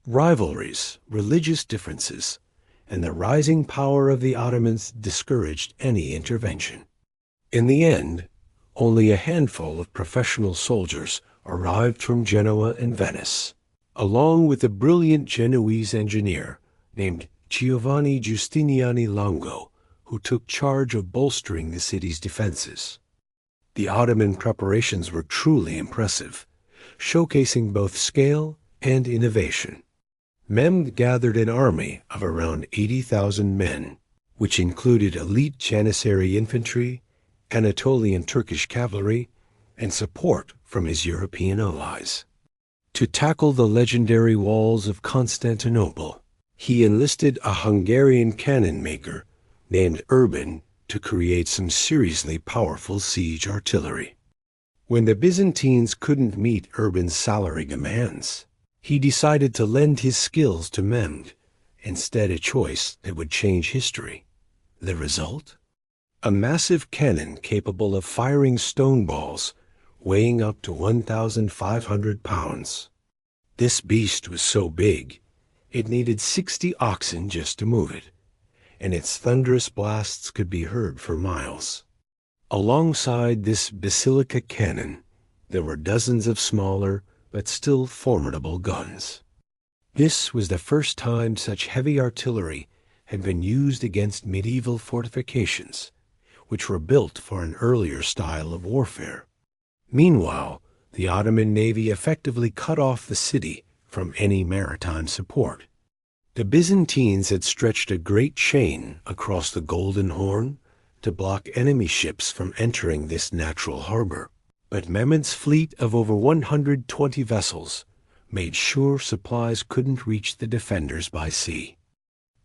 S1: Rivalries, religious differences, and the rising power of the Ottomans discouraged any intervention. In the end, only a handful of professional soldiers arrived from Genoa and Venice, along with a brilliant Genoese engineer named Giovanni Giustiniani Longo, who took charge of bolstering the city's defenses. The Ottoman preparations were truly impressive, showcasing both scale and innovation. Mehmed gathered an army of around 80,000 men, which included elite Janissary infantry, Anatolian Turkish cavalry, and support from his European allies. To tackle the legendary walls of Constantinople, he enlisted a Hungarian cannon maker named Urban to create some seriously powerful siege artillery. When the Byzantines couldn't meet Urban's salary demands, he decided to lend his skills to Mehmed, instead a choice that would change history. The result? A massive cannon capable of firing stone balls weighing up to 1,500 pounds. This beast was so big, it needed 60 oxen just to move it, and its thunderous blasts could be heard for miles. Alongside this basilica cannon, there were dozens of smaller but still formidable guns. This was the first time such heavy artillery had been used against medieval fortifications, which were built for an earlier style of warfare. Meanwhile, the Ottoman navy effectively cut off the city from any maritime support. The Byzantines had stretched a great chain across the Golden Horn to block enemy ships from entering this natural harbor, but Mehmed's fleet of over 120 vessels made sure supplies couldn't reach the defenders by sea.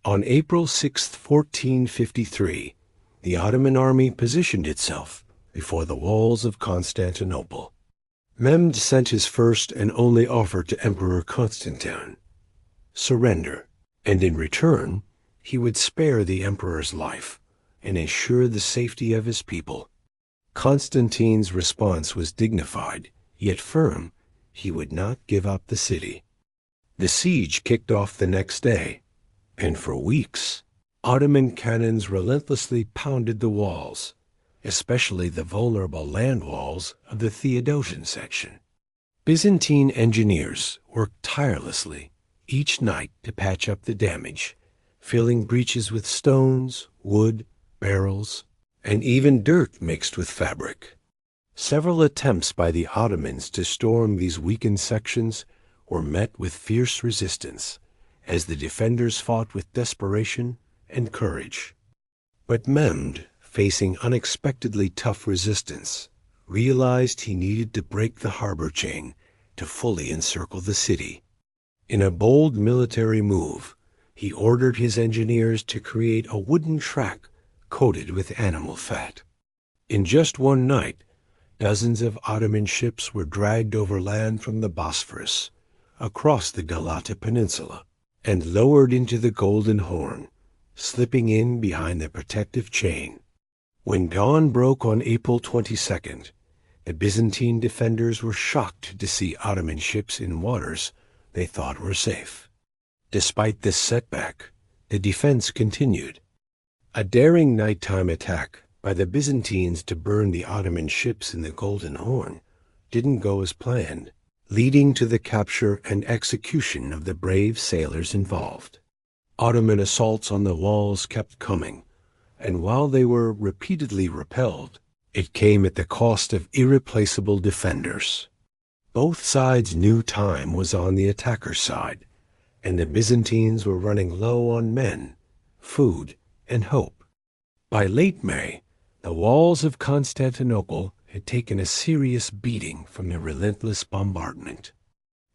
S1: On April 6, 1453, the Ottoman army positioned itself before the walls of Constantinople. Mehmed sent his first and only offer to Emperor Constantine: surrender, and in return, he would spare the emperor's life and ensure the safety of his people. Constantine's response was dignified, yet firm. He would not give up the city. The siege kicked off the next day, and for weeks, Ottoman cannons relentlessly pounded the walls, especially the vulnerable land walls of the Theodosian section. Byzantine engineers worked tirelessly each night to patch up the damage, filling breaches with stones, wood, barrels, and even dirt mixed with fabric. Several attempts by the Ottomans to storm these weakened sections were met with fierce resistance, as the defenders fought with desperation and courage. But Mehmed, facing unexpectedly tough resistance, realized he needed to break the harbor chain to fully encircle the city. In a bold military move, he ordered his engineers to create a wooden track coated with animal fat. In just one night, dozens of Ottoman ships were dragged over land from the Bosphorus, across the Galata Peninsula, and lowered into the Golden Horn, slipping in behind the protective chain. When dawn broke on April 22nd, the Byzantine defenders were shocked to see Ottoman ships in waters they thought were safe. Despite this setback, the defense continued. A daring nighttime attack by the Byzantines to burn the Ottoman ships in the Golden Horn didn't go as planned, leading to the capture and execution of the brave sailors involved. Ottoman assaults on the walls kept coming, and while they were repeatedly repelled, it came at the cost of irreplaceable defenders. Both sides knew time was on the attacker's side, and the Byzantines were running low on men, food, and hope. By late May, the walls of Constantinople had taken a serious beating from the relentless bombardment.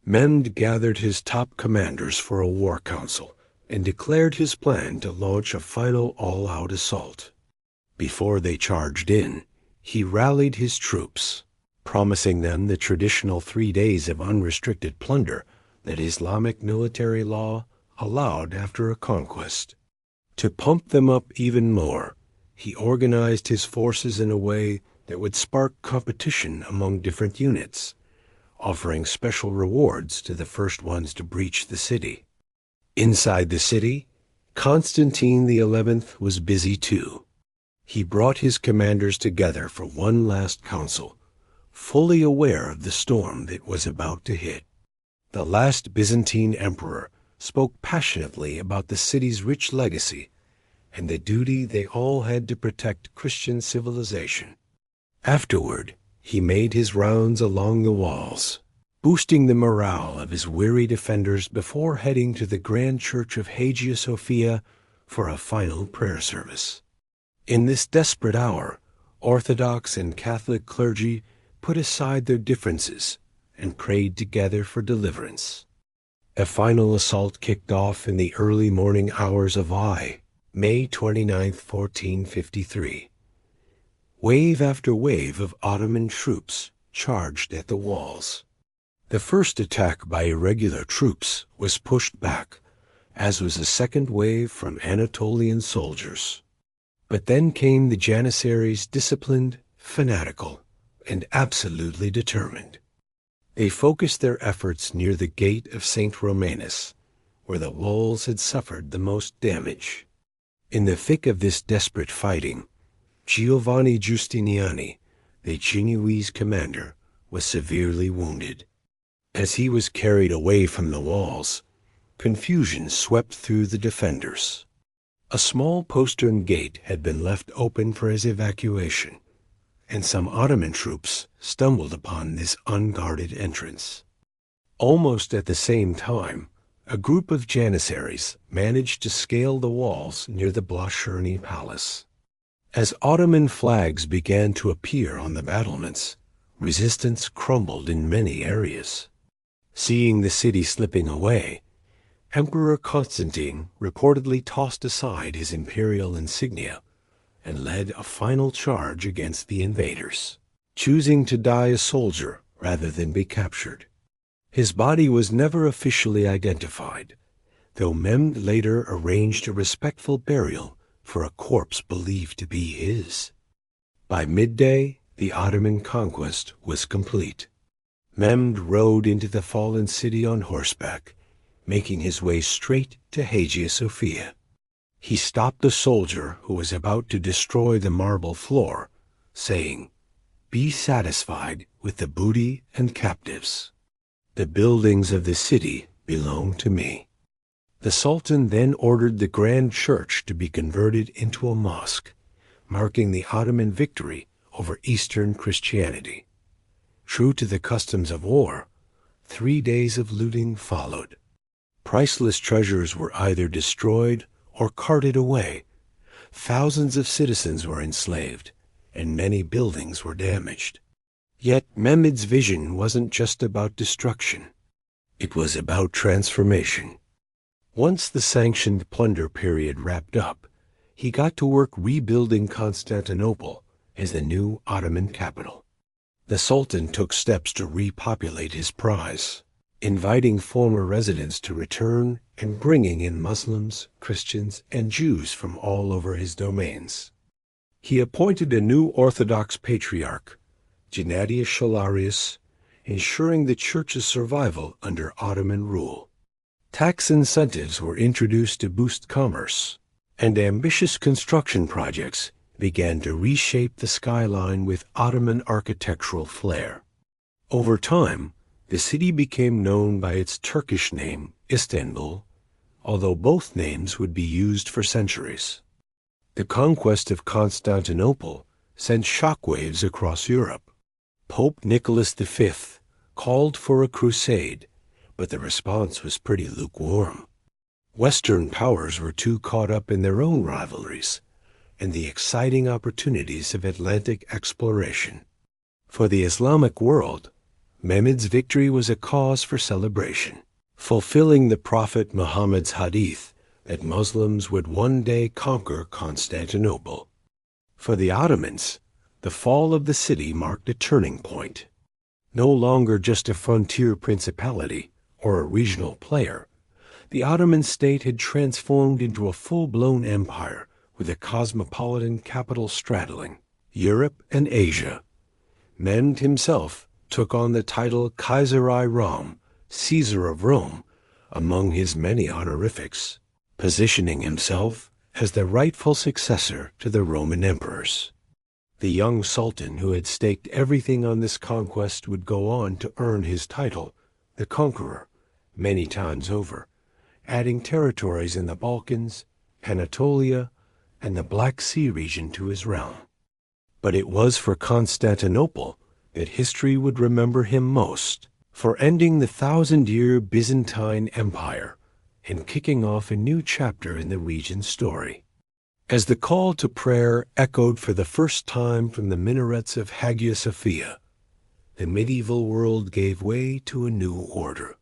S1: Mehmed gathered his top commanders for a war council and declared his plan to launch a final all-out assault. Before they charged in, he rallied his troops, promising them the traditional 3 days of unrestricted plunder that Islamic military law allowed after a conquest. To pump them up even more, he organized his forces in a way that would spark competition among different units, offering special rewards to the first ones to breach the city. Inside the city, Constantine XI was busy too. He brought his commanders together for one last council, fully aware of the storm that was about to hit. The last Byzantine emperor spoke passionately about the city's rich legacy and the duty they all had to protect Christian civilization. Afterward, he made his rounds along the walls, boosting the morale of his weary defenders before heading to the Grand Church of Hagia Sophia for a final prayer service. In this desperate hour, Orthodox and Catholic clergy put aside their differences and prayed together for deliverance. A final assault kicked off in the early morning hours of May 29, 1453. Wave after wave of Ottoman troops charged at the walls. The first attack by irregular troops was pushed back, as was a second wave from Anatolian soldiers. But then came the Janissaries, disciplined, fanatical, and absolutely determined. They focused their efforts near the gate of St. Romanus, where the walls had suffered the most damage. In the thick of this desperate fighting, Giovanni Giustiniani, the Genoese commander, was severely wounded. As he was carried away from the walls, confusion swept through the defenders. A small postern gate had been left open for his evacuation, and some Ottoman troops stumbled upon this unguarded entrance. Almost at the same time, a group of Janissaries managed to scale the walls near the Blascherni Palace. As Ottoman flags began to appear on the battlements, resistance crumbled in many areas. Seeing the city slipping away, Emperor Constantine reportedly tossed aside his imperial insignia and led a final charge against the invaders, choosing to die a soldier rather than be captured. His body was never officially identified, though Mehmed later arranged a respectful burial for a corpse believed to be his. By midday, the Ottoman conquest was complete. Mehmed rode into the fallen city on horseback, making his way straight to Hagia Sophia. He stopped the soldier who was about to destroy the marble floor, saying, "Be satisfied with the booty and captives. The buildings of the city belong to me." The Sultan then ordered the Grand Church to be converted into a mosque, marking the Ottoman victory over Eastern Christianity. True to the customs of war, 3 days of looting followed. Priceless treasures were either destroyed or carted away. Thousands of citizens were enslaved, and many buildings were damaged. Yet Mehmed's vision wasn't just about destruction. It was about transformation. Once the sanctioned plunder period wrapped up, he got to work rebuilding Constantinople as the new Ottoman capital. The Sultan took steps to repopulate his prize, inviting former residents to return and bringing in Muslims, Christians, and Jews from all over his domains. He appointed a new Orthodox patriarch, Gennadius Scholarius, ensuring the church's survival under Ottoman rule. Tax incentives were introduced to boost commerce, and ambitious construction projects began to reshape the skyline with Ottoman architectural flair. Over time, the city became known by its Turkish name, Istanbul, although both names would be used for centuries. The conquest of Constantinople sent shockwaves across Europe. Pope Nicholas V called for a crusade, but the response was pretty lukewarm. Western powers were too caught up in their own rivalries and the exciting opportunities of Atlantic exploration. For the Islamic world, Mehmed's victory was a cause for celebration, fulfilling the Prophet Muhammad's hadith that Muslims would one day conquer Constantinople. For the Ottomans, the fall of the city marked a turning point. No longer just a frontier principality or a regional player, the Ottoman state had transformed into a full-blown empire with a cosmopolitan capital straddling Europe and Asia. Mehmed himself took on the title Kaiser-i Rom, Caesar of Rome, among his many honorifics, positioning himself as the rightful successor to the Roman emperors. The young sultan who had staked everything on this conquest would go on to earn his title, the Conqueror, many times over, adding territories in the Balkans, Anatolia, and the Black Sea region to his realm. But it was for Constantinople that history would remember him most, for ending the 1,000-year Byzantine Empire and kicking off a new chapter in the region's story. As the call to prayer echoed for the first time from the minarets of Hagia Sophia, the medieval world gave way to a new order.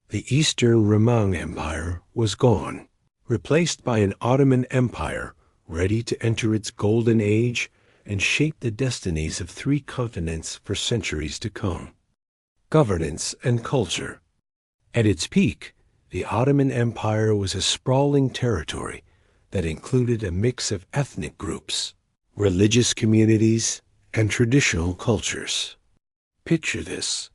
S1: The Eastern Roman Empire was gone, replaced by an Ottoman Empire ready to enter its golden age and shape the destinies of 3 continents for centuries to come. Governance and culture. At its peak, the Ottoman Empire was a sprawling territory that included a mix of ethnic groups, religious communities, and traditional cultures. Picture this: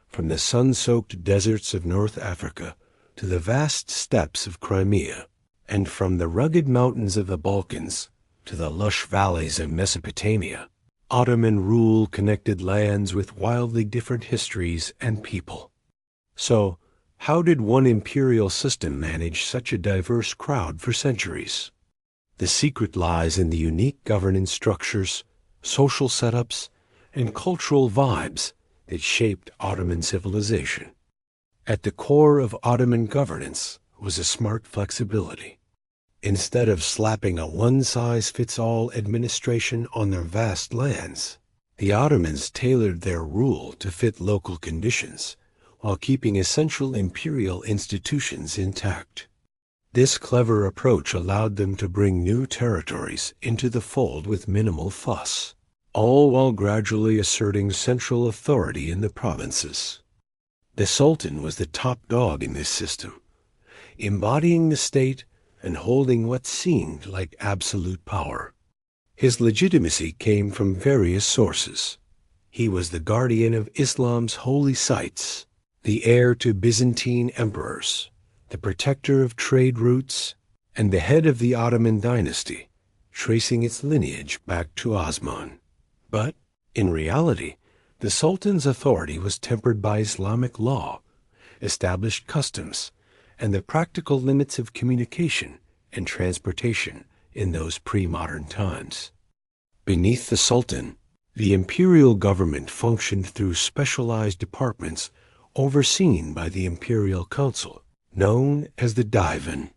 S1: from the sun-soaked deserts of North Africa to the vast steppes of Crimea, and from the rugged mountains of the Balkans to the lush valleys of Mesopotamia, Ottoman rule connected lands with wildly different histories and people. So, how did one imperial system manage such a diverse crowd for centuries? The secret lies in the unique governance structures, social setups, and cultural vibes that shaped Ottoman civilization. At the core of Ottoman governance was a smart flexibility. Instead of slapping a one-size-fits-all administration on their vast lands, the Ottomans tailored their rule to fit local conditions, while keeping essential imperial institutions intact. This clever approach allowed them to bring new territories into the fold with minimal fuss, all while gradually asserting central authority in the provinces. The Sultan was the top dog in this system, embodying the state and holding what seemed like absolute power. His legitimacy came from various sources. He was the guardian of Islam's holy sites, the heir to Byzantine emperors, the protector of trade routes, and the head of the Ottoman dynasty, tracing its lineage back to Osman. But, in reality, the Sultan's authority was tempered by Islamic law, established customs, and the practical limits of communication and transportation in those pre-modern times. Beneath the Sultan, the imperial government functioned through specialized departments overseen by the imperial council, known as the Divan.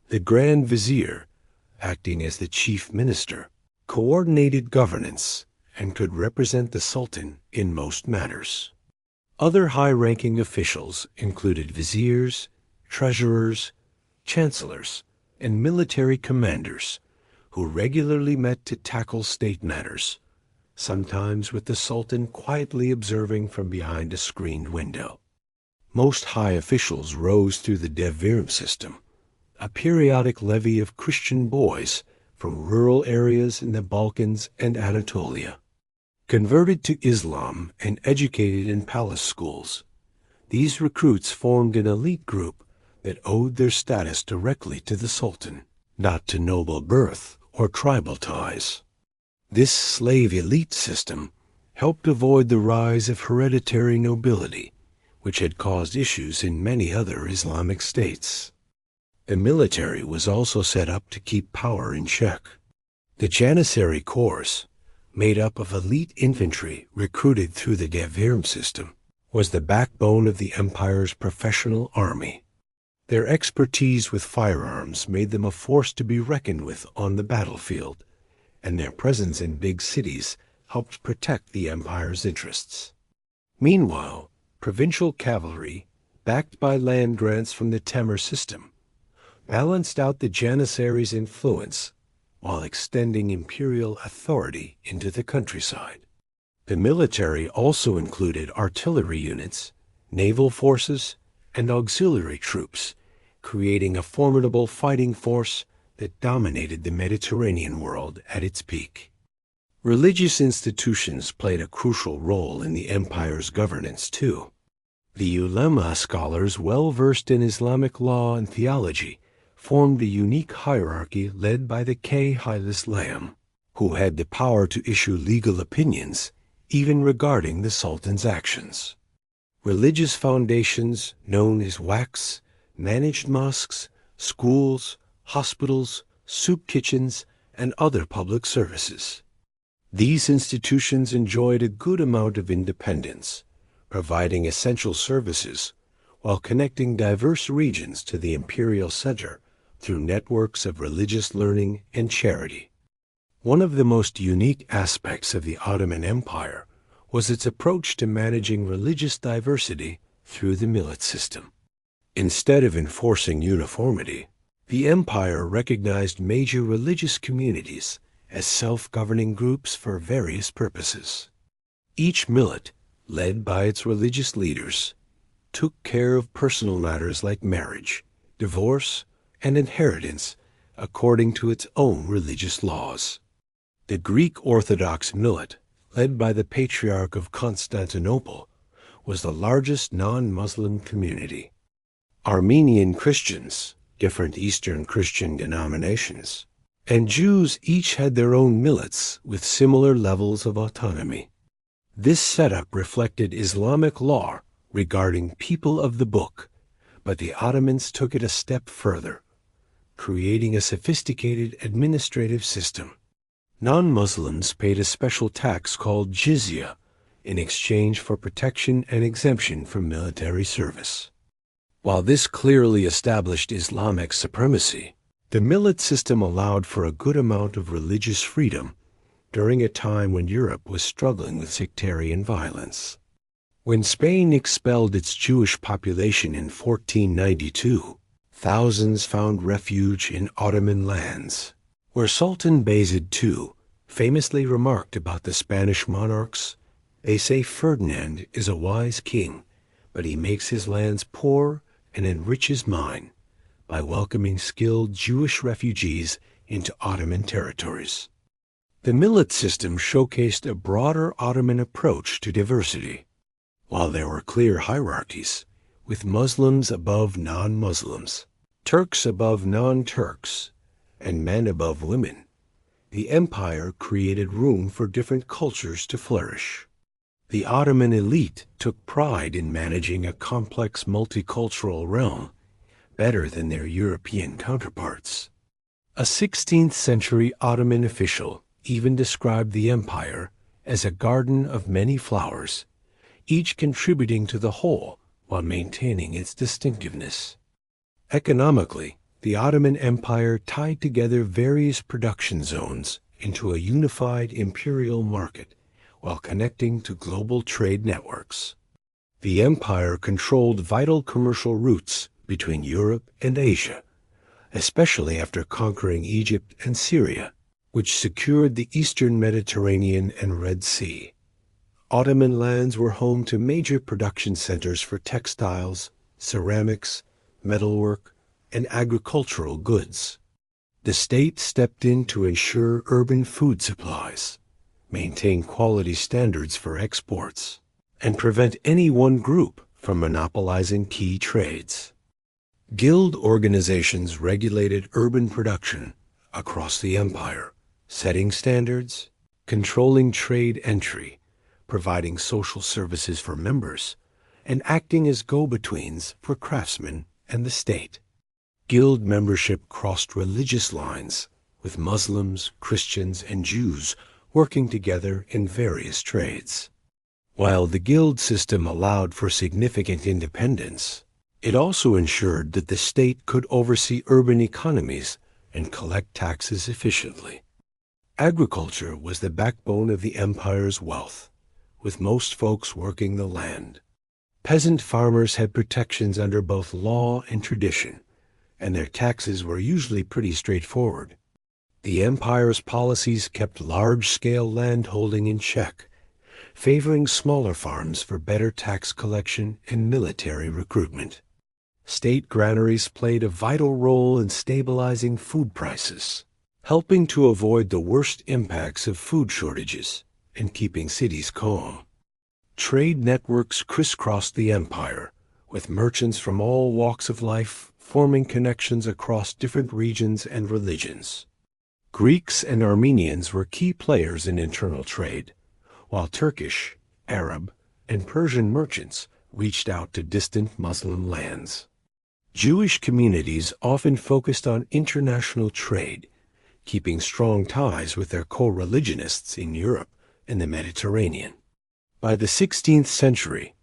S1: The Grand Vizier, acting as the chief minister, coordinated governance and could represent the Sultan in most matters. Other high-ranking officials included viziers, treasurers, chancellors, and military commanders who regularly met to tackle state matters, sometimes with the Sultan quietly observing from behind a screened window. Most high officials rose through the devrim system, a periodic levy of Christian boys from rural areas in the Balkans and Anatolia. Converted to Islam and educated in palace schools, these recruits formed an elite group that owed their status directly to the Sultan, not to noble birth or tribal ties. This slave elite system helped avoid the rise of hereditary nobility, which had caused issues in many other Islamic states. The military was also set up to keep power in check. The Janissary Corps, made up of elite infantry recruited through the Devrim system, was the backbone of the empire's professional army. Their expertise with firearms made them a force to be reckoned with on the battlefield, and their presence in big cities helped protect the empire's interests. Meanwhile, provincial cavalry, backed by land grants from the Temur system, balanced out the Janissaries' influence while extending imperial authority into the countryside. The military also included artillery units, naval forces, and auxiliary troops, creating a formidable fighting force that dominated the Mediterranean world at its peak. Religious institutions played a crucial role in the empire's governance, too. The ulema scholars well versed in Islamic law and theology formed a unique hierarchy led by the Islam, who had the power to issue legal opinions even regarding the Sultan's actions. Religious foundations, known as waqfs, managed mosques, schools, hospitals, soup kitchens, and other public services. These institutions enjoyed a good amount of independence, providing essential services while connecting diverse regions to the imperial center through networks of religious learning and charity. One of the most unique aspects of the Ottoman Empire was its approach to managing religious diversity through the millet system. Instead of enforcing uniformity, the empire recognized major religious communities as self-governing groups for various purposes. Each millet, led by its religious leaders, took care of personal matters like marriage, divorce, and inheritance according to its own religious laws. The Greek Orthodox millet, led by the Patriarch of Constantinople, was the largest non-Muslim community. Armenian Christians, different Eastern Christian denominations, and Jews each had their own millets with similar levels of autonomy. This setup reflected Islamic law regarding people of the book, but the Ottomans took it a step further, creating a sophisticated administrative system. Non-Muslims paid a special tax called jizya in exchange for protection and exemption from military service. While this clearly established Islamic supremacy, the millet system allowed for a good amount of religious freedom during a time when Europe was struggling with sectarian violence. When Spain expelled its Jewish population in 1492, thousands found refuge in Ottoman lands, where Sultan Bayezid II famously remarked about the Spanish monarchs, "They say Ferdinand is a wise king, but he makes his lands poor and enriches mine by welcoming skilled Jewish refugees into Ottoman territories." The millet system showcased a broader Ottoman approach to diversity. While there were clear hierarchies, with Muslims above non-Muslims, Turks above non-Turks, and men above women, the empire created room for different cultures to flourish. The Ottoman elite took pride in managing a complex multicultural realm better than their European counterparts. A 16th century Ottoman official even described the empire as a garden of many flowers, each contributing to the whole while maintaining its distinctiveness. Economically, the Ottoman Empire tied together various production zones into a unified imperial market while connecting to global trade networks. The empire controlled vital commercial routes between Europe and Asia, especially after conquering Egypt and Syria, which secured the eastern Mediterranean and Red Sea. Ottoman lands were home to major production centers for textiles, ceramics, metalwork, and agricultural goods. The state stepped in to ensure urban food supplies, maintain quality standards for exports, and prevent any one group from monopolizing key trades. Guild organizations regulated urban production across the empire, setting standards, controlling trade entry, providing social services for members, and acting as go-betweens for craftsmen and the state. Guild membership crossed religious lines, with Muslims, Christians, and Jews working together in various trades. While the guild system allowed for significant independence, it also ensured that the state could oversee urban economies and collect taxes efficiently. Agriculture was the backbone of the empire's wealth, with most folks working the land. Peasant farmers had protections under both law and tradition, and their taxes were usually pretty straightforward. The empire's policies kept large-scale landholding in check, favoring smaller farms for better tax collection and military recruitment. State granaries played a vital role in stabilizing food prices, helping to avoid the worst impacts of food shortages and keeping cities calm. Trade networks crisscrossed the empire, with merchants from all walks of life forming connections across different regions and religions. Greeks and Armenians were key players in internal trade, while Turkish, Arab, and Persian merchants reached out to distant Muslim lands. Jewish communities often focused on international trade, keeping strong ties with their co-religionists in Europe and the Mediterranean. By the 16th century,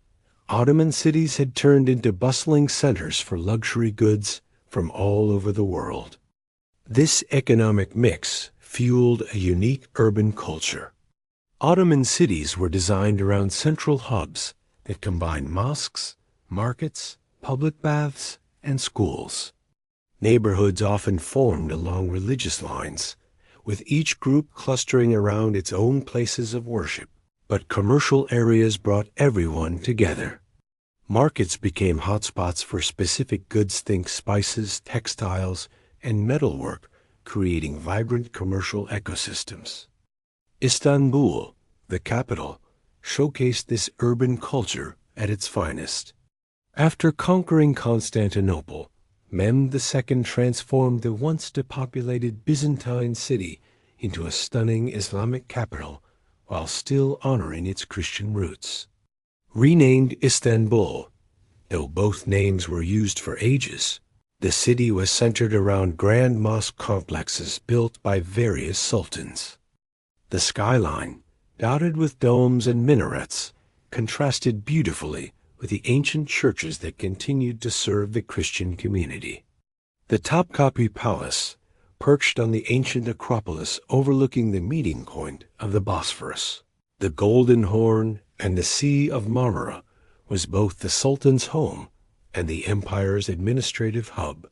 S1: Ottoman cities had turned into bustling centers for luxury goods from all over the world. This economic mix fueled a unique urban culture. Ottoman cities were designed around central hubs that combined mosques, markets, public baths, and schools. Neighborhoods often formed along religious lines, with each group clustering around its own places of worship. But commercial areas brought everyone together. Markets became hotspots for specific goods, think spices, textiles, and metalwork, creating vibrant commercial ecosystems. Istanbul, the capital, showcased this urban culture at its finest. After conquering Constantinople, Mehmed II transformed the once depopulated Byzantine city into a stunning Islamic capital while still honoring its Christian roots. Renamed Istanbul, though both names were used for ages, the city was centered around grand mosque complexes built by various sultans. The skyline, dotted with domes and minarets, contrasted beautifully with the ancient churches that continued to serve the Christian community. The Topkapi Palace, perched on the ancient Acropolis overlooking the meeting point of the Bosphorus, the Golden Horn, and the Sea of Marmara, was both the Sultan's home and the empire's administrative hub.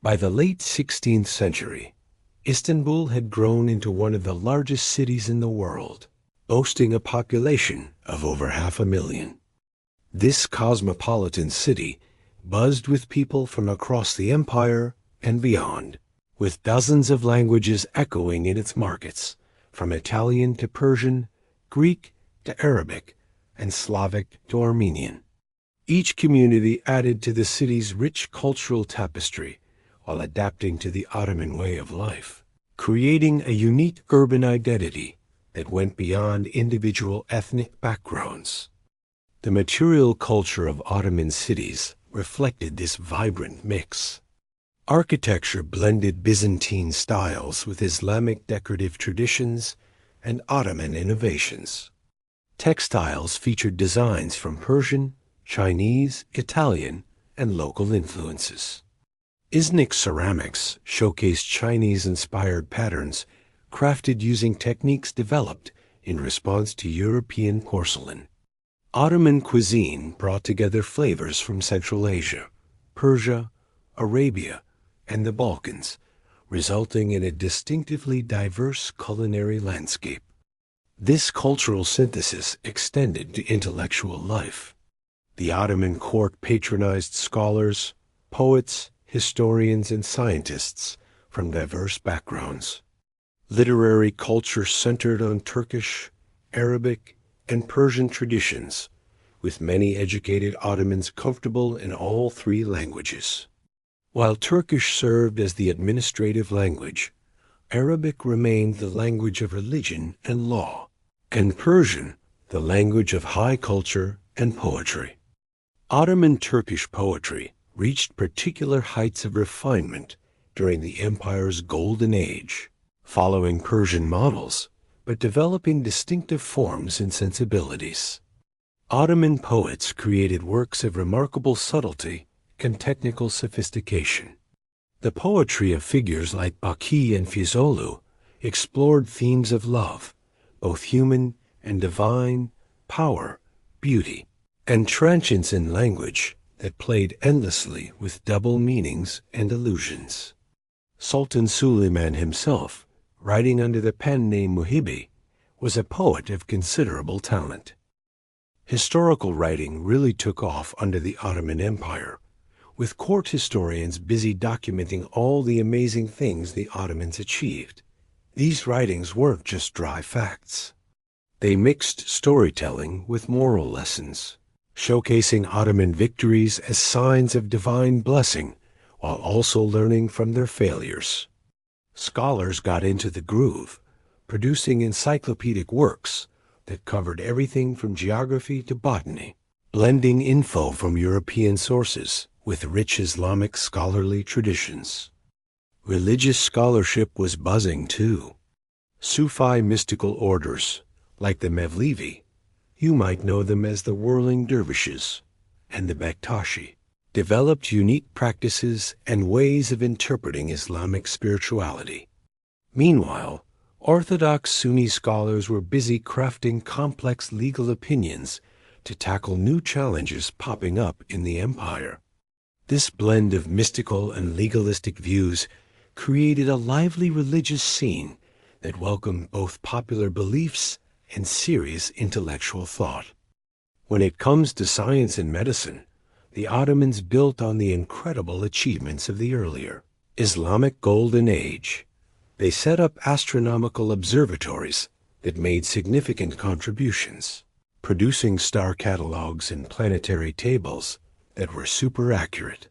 S1: By the late 16th century, Istanbul had grown into one of the largest cities in the world, boasting a population of over 500,000. This cosmopolitan city buzzed with people from across the empire and beyond, with dozens of languages echoing in its markets, from Italian to Persian, Greek to Arabic, and Slavic to Armenian. Each community added to the city's rich cultural tapestry while adapting to the Ottoman way of life, creating a unique urban identity that went beyond individual ethnic backgrounds. The material culture of Ottoman cities reflected this vibrant mix. Architecture blended Byzantine styles with Islamic decorative traditions and Ottoman innovations. Textiles featured designs from Persian, Chinese, Italian, and local influences. Iznik ceramics showcased Chinese-inspired patterns crafted using techniques developed in response to European porcelain. Ottoman cuisine brought together flavors from Central Asia, Persia, Arabia, and the Balkans, resulting in a distinctively diverse culinary landscape. This cultural synthesis extended to intellectual life. The Ottoman court patronized scholars, poets, historians, and scientists from diverse backgrounds. Literary culture centered on Turkish, Arabic, and Persian traditions, with many educated Ottomans comfortable in all three languages. While Turkish served as the administrative language, Arabic remained the language of religion and law, and Persian the language of high culture and poetry. Ottoman Turkish poetry reached particular heights of refinement during the empire's golden age, following Persian models, but developing distinctive forms and sensibilities. Ottoman poets created works of remarkable subtlety and technical sophistication. The poetry of figures like Baki and Fizolu explored themes of love, both human and divine, power, beauty, and transience in language that played endlessly with double meanings and allusions. Sultan Suleiman himself, writing under the pen name Muhibi, was a poet of considerable talent. Historical writing really took off under the Ottoman Empire, with court historians busy documenting all the amazing things the Ottomans achieved. These writings weren't just dry facts. They mixed storytelling with moral lessons, showcasing Ottoman victories as signs of divine blessing, while also learning from their failures. Scholars got into the groove, producing encyclopedic works that covered everything from geography to botany, blending info from European sources with rich Islamic scholarly traditions. Religious scholarship was buzzing too. Sufi mystical orders, like the Mevlevi, you might know them as the whirling dervishes, and the Bektashi, developed unique practices and ways of interpreting Islamic spirituality. Meanwhile, Orthodox Sunni scholars were busy crafting complex legal opinions to tackle new challenges popping up in the empire. This blend of mystical and legalistic views created a lively religious scene that welcomed both popular beliefs and serious intellectual thought. When it comes to science and medicine, the Ottomans built on the incredible achievements of the earlier Islamic Golden Age. They set up astronomical observatories that made significant contributions, producing star catalogs and planetary tables that were super accurate.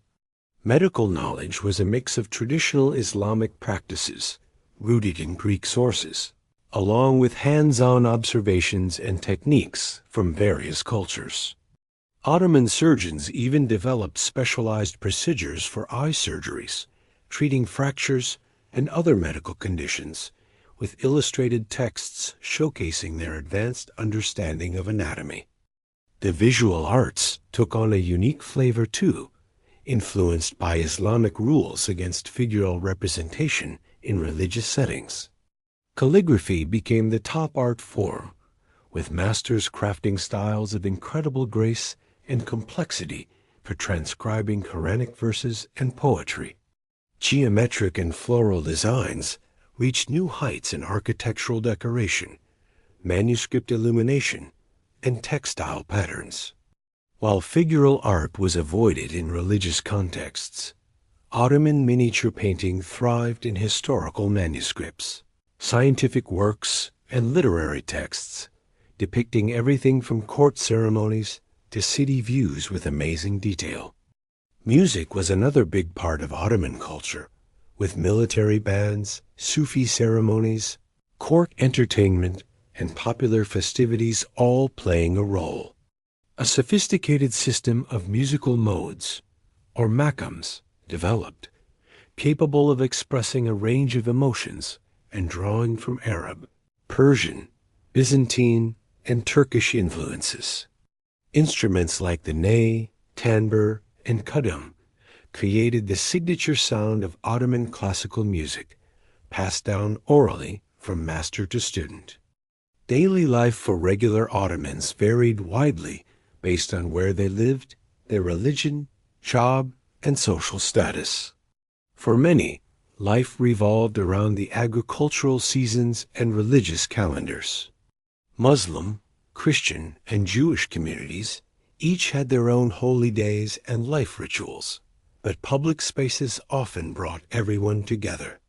S1: Medical knowledge was a mix of traditional Islamic practices, rooted in Greek sources, along with hands-on observations and techniques from various cultures. Ottoman surgeons even developed specialized procedures for eye surgeries, treating fractures and other medical conditions, with illustrated texts showcasing their advanced understanding of anatomy. The visual arts took on a unique flavor too, influenced by Islamic rules against figural representation in religious settings. Calligraphy became the top art form, with masters crafting styles of incredible grace and complexity for transcribing Quranic verses and poetry. Geometric and floral designs reached new heights in architectural decoration, manuscript illumination, and textile patterns. While figural art was avoided in religious contexts, Ottoman miniature painting thrived in historical manuscripts, scientific works, and literary texts, depicting everything from court ceremonies to city views with amazing detail. Music was another big part of Ottoman culture, with military bands, Sufi ceremonies, court entertainment, and popular festivities all playing a role. A sophisticated system of musical modes, or makams, developed, capable of expressing a range of emotions and drawing from Arab, Persian, Byzantine, and Turkish influences. Instruments like the ney, tanbur, and kadam created the signature sound of Ottoman classical music, passed down orally from master to student. Daily life for regular Ottomans varied widely based on where they lived, their religion, job, and social status. For many, life revolved around the agricultural seasons and religious calendars. Muslim, Christian, and Jewish communities each had their own holy days and life rituals, but public spaces often brought everyone together.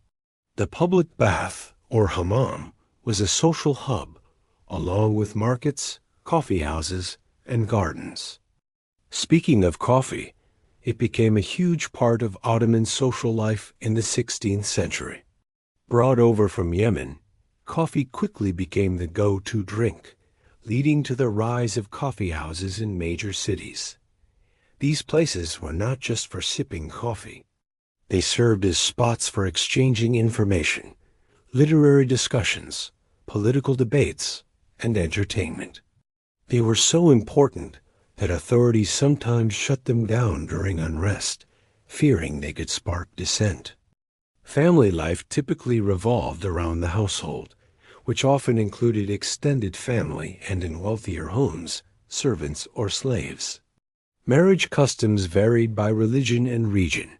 S1: The public bath, or hammam, was a social hub, along with markets, coffee houses, and gardens. Speaking of coffee, it became a huge part of Ottoman social life in the 16th century. Brought over from Yemen, coffee quickly became the go-to drink, leading to the rise of coffee houses in major cities. These places were not just for sipping coffee. They served as spots for exchanging information, literary discussions, political debates, and entertainment. They were so important that authorities sometimes shut them down during unrest, fearing they could spark dissent. Family life typically revolved around the household, which often included extended family and, in wealthier homes, servants or slaves. Marriage customs varied by religion and region,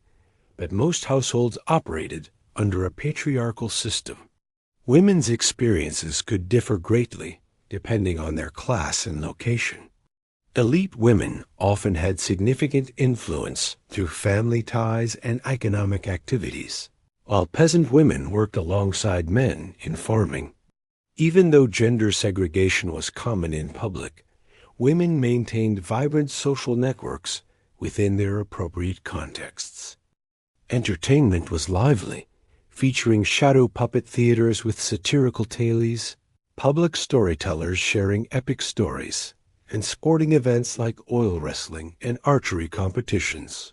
S1: but most households operated under a patriarchal system. Women's experiences could differ greatly depending on their class and location. Elite women often had significant influence through family ties and economic activities, while peasant women worked alongside men in farming. Even though gender segregation was common in public, women maintained vibrant social networks within their appropriate contexts. Entertainment was lively, featuring shadow puppet theaters with satirical tales, public storytellers sharing epic stories, and sporting events like oil wrestling and archery competitions.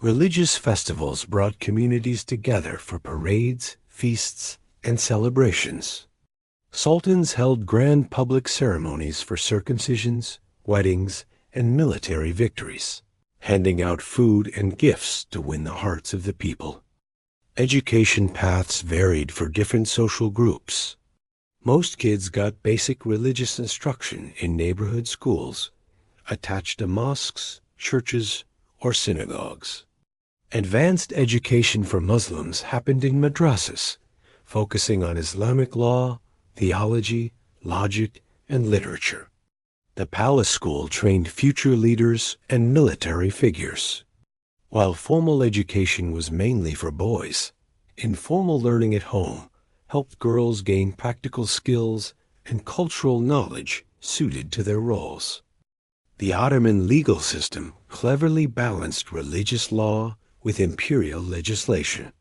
S1: Religious festivals brought communities together for parades, feasts, and celebrations. Sultans held grand public ceremonies for circumcisions, weddings, and military victories, handing out food and gifts to win the hearts of the people. Education paths varied for different social groups. Most kids got basic religious instruction in neighborhood schools, attached to mosques, churches, or synagogues. Advanced education for Muslims happened in madrasas, focusing on Islamic law, theology, logic, and literature. The palace school trained future leaders and military figures. While formal education was mainly for boys, informal learning at home helped girls gain practical skills and cultural knowledge suited to their roles. The Ottoman legal system cleverly balanced religious law with imperial legislation.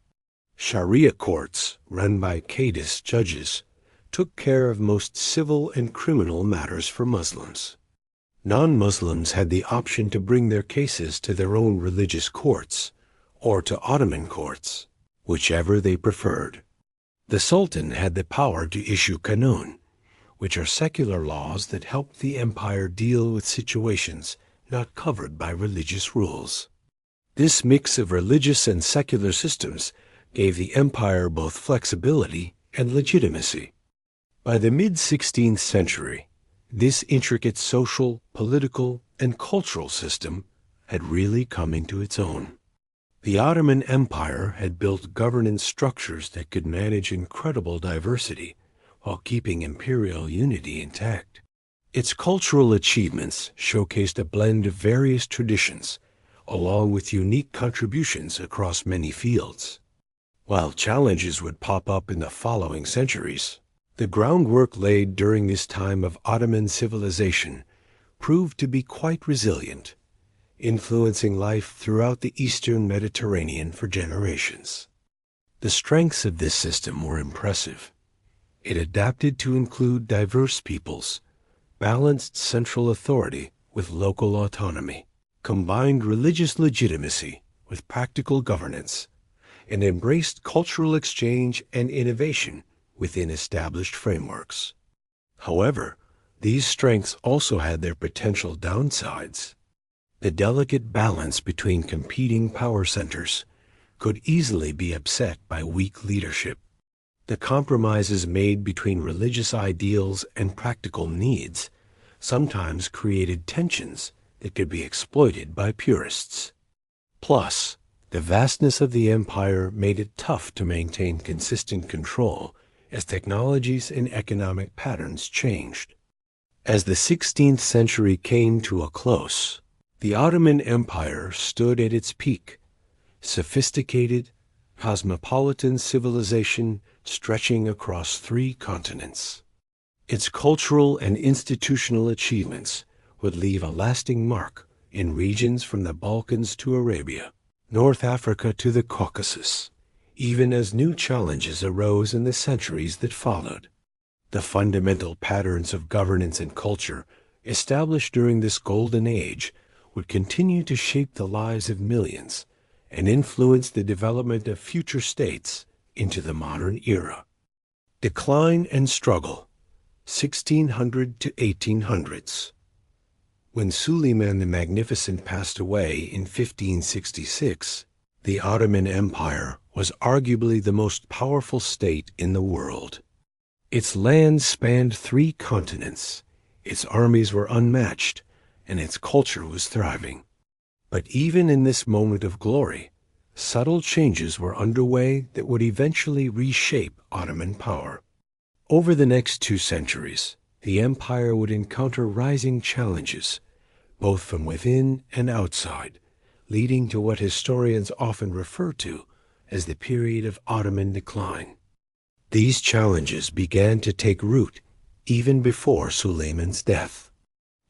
S1: Sharia courts, run by Qadis judges, took care of most civil and criminal matters for Muslims. Non-Muslims had the option to bring their cases to their own religious courts or to Ottoman courts, whichever they preferred. The Sultan had the power to issue qanun, which are secular laws that helped the empire deal with situations not covered by religious rules. This mix of religious and secular systems gave the empire both flexibility and legitimacy. By the mid-16th century, this intricate social, political, and cultural system had really come into its own. The Ottoman Empire had built governance structures that could manage incredible diversity while keeping imperial unity intact. Its cultural achievements showcased a blend of various traditions, along with unique contributions across many fields. While challenges would pop up in the following centuries, the groundwork laid during this time of Ottoman civilization proved to be quite resilient, influencing life throughout the Eastern Mediterranean for generations. The strengths of this system were impressive. It adapted to include diverse peoples, balanced central authority with local autonomy, combined religious legitimacy with practical governance, and embraced cultural exchange and innovation within established frameworks. However, these strengths also had their potential downsides. The delicate balance between competing power centers could easily be upset by weak leadership. The compromises made between religious ideals and practical needs sometimes created tensions that could be exploited by purists. Plus, the vastness of the empire made it tough to maintain consistent control as technologies and economic patterns changed. As the 16th century came to a close, the Ottoman Empire stood at its peak, sophisticated, cosmopolitan civilization stretching across 3 continents. Its cultural and institutional achievements would leave a lasting mark in regions from the Balkans to Arabia, North Africa to the Caucasus, even as new challenges arose in the centuries that followed. The fundamental patterns of governance and culture established during this golden age would continue to shape the lives of millions and influence the development of future states into the modern era. Decline and struggle, 1600 to 1800s. When Suleiman the Magnificent passed away in 1566, the Ottoman Empire was arguably the most powerful state in the world. Its land spanned 3 continents, its armies were unmatched, and its culture was thriving. But even in this moment of glory, subtle changes were underway that would eventually reshape Ottoman power. Over the next 2 centuries, the empire would encounter rising challenges, both from within and outside, leading to what historians often refer to as the period of Ottoman decline. These challenges began to take root even before Suleiman's death.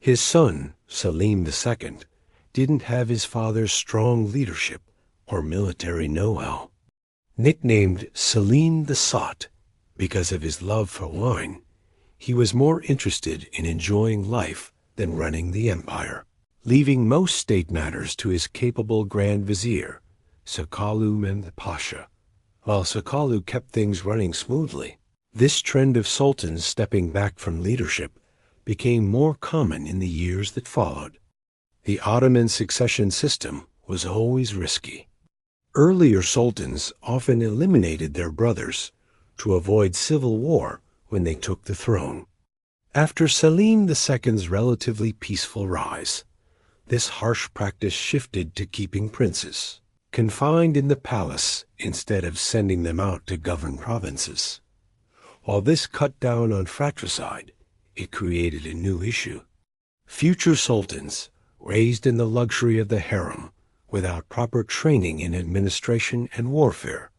S1: His son, Selim II, didn't have his father's strong leadership or military know-how. Nicknamed Selim the Sot because of his love for wine, he was more interested in enjoying life than running the empire, leaving most state matters to his capable Grand Vizier, Suleiman the Pasha. While Suleiman kept things running smoothly, this trend of sultans stepping back from leadership became more common in the years that followed. The Ottoman succession system was always risky. Earlier sultans often eliminated their brothers to avoid civil war when they took the throne. After Selim II's relatively peaceful rise, this harsh practice shifted to keeping princes confined in the palace instead of sending them out to govern provinces. While this cut down on fratricide, it created a new issue. Future sultans, raised in the luxury of the harem without proper training in administration and warfare,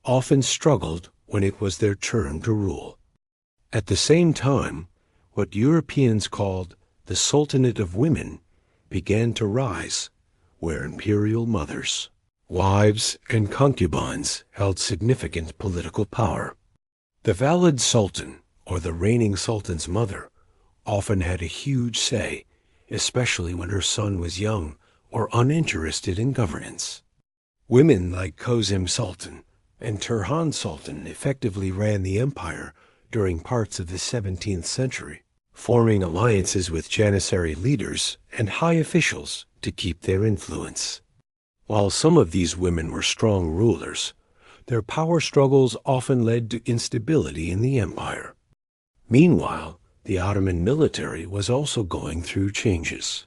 S1: often struggled when it was their turn to rule. At the same time, what Europeans called the Sultanate of Women began to rise, where imperial mothers, wives, and concubines held significant political power. The valid sultan, or the reigning sultan's mother, often had a huge say, especially when her son was young or uninterested in governance. Women like Kozim Sultan and Turhan Sultan effectively ran the empire during parts of the 17th century, forming alliances with Janissary leaders and high officials to keep their influence. While some of these women were strong rulers, their power struggles often led to instability in the empire. Meanwhile, the Ottoman military was also going through changes.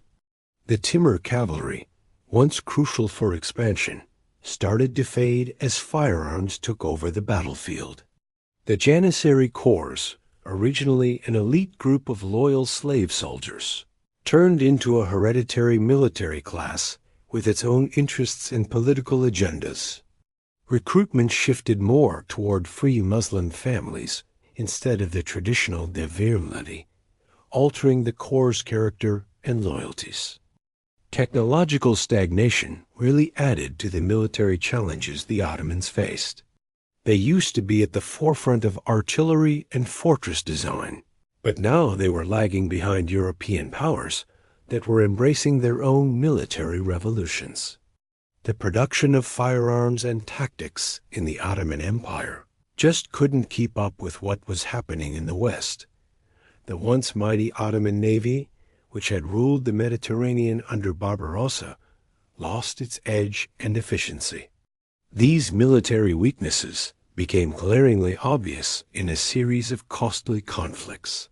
S1: The Timur cavalry, once crucial for expansion, started to fade as firearms took over the battlefield. The Janissary corps, originally an elite group of loyal slave soldiers, turned into a hereditary military class with its own interests and political agendas. Recruitment shifted more toward free Muslim families instead of the traditional devir-mladi, altering the corps' character and loyalties. Technological stagnation really added to the military challenges the Ottomans faced. They used to be at the forefront of artillery and fortress design, but now they were lagging behind European powers that were embracing their own military revolutions. The production of firearms and tactics in the Ottoman Empire just couldn't keep up with what was happening in the West. The once mighty Ottoman navy, which had ruled the Mediterranean under Barbarossa, lost its edge and efficiency. These military weaknesses became glaringly obvious in a series of costly conflicts.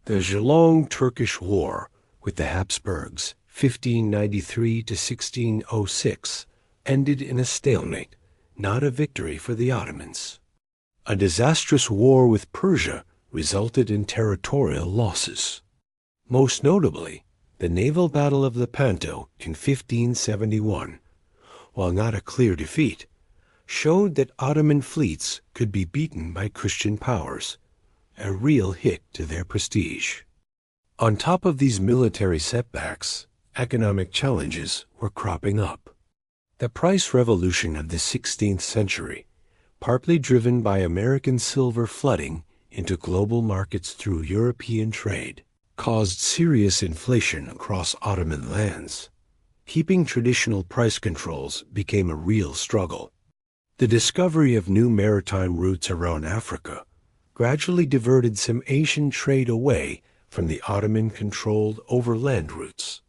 S1: The long Turkish War with the Habsburgs, 1593 to 1606, ended in a stalemate, not a victory for the Ottomans. A disastrous war with Persia resulted in territorial losses. Most notably, the naval battle of Lepanto in 1571, while not a clear defeat, showed that Ottoman fleets could be beaten by Christian powers, a real hit to their prestige. On top of these military setbacks, economic challenges were cropping up. The price revolution of the 16th century, partly driven by American silver flooding into global markets through European trade, caused serious inflation across Ottoman lands. Keeping traditional price controls became a real struggle. The discovery of new maritime routes around Africa gradually diverted some Asian trade away from the Ottoman-controlled overland routes.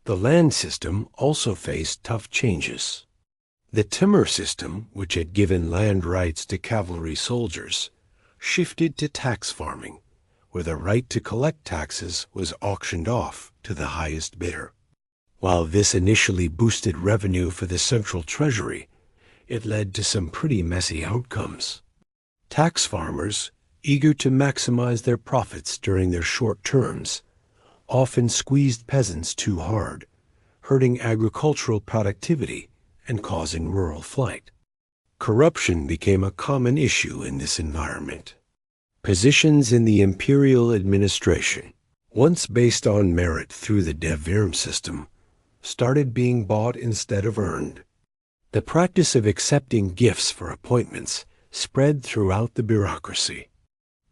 S1: The land system also faced tough changes. The timur system, which had given land rights to cavalry soldiers, shifted to tax farming, where the right to collect taxes was auctioned off to the highest bidder. While this initially boosted revenue for the central treasury, it led to some pretty messy outcomes. Tax farmers, eager to maximize their profits during their short terms, often squeezed peasants too hard, hurting agricultural productivity and causing rural flight. Corruption became a common issue in this environment. Positions in the imperial administration, once based on merit through the devrim system, started being bought instead of earned. The practice of accepting gifts for appointments spread throughout the bureaucracy.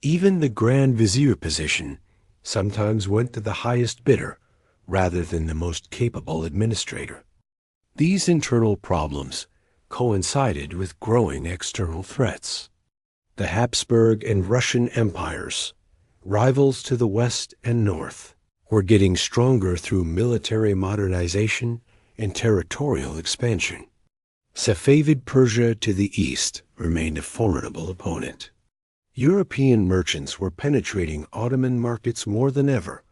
S1: Even the Grand Vizier position sometimes went to the highest bidder rather than the most capable administrator. These internal problems coincided with growing external threats. The Habsburg and Russian empires, rivals to the west and north, were getting stronger through military modernization and territorial expansion. Safavid Persia to the east remained a formidable opponent. European merchants were penetrating Ottoman markets more than ever,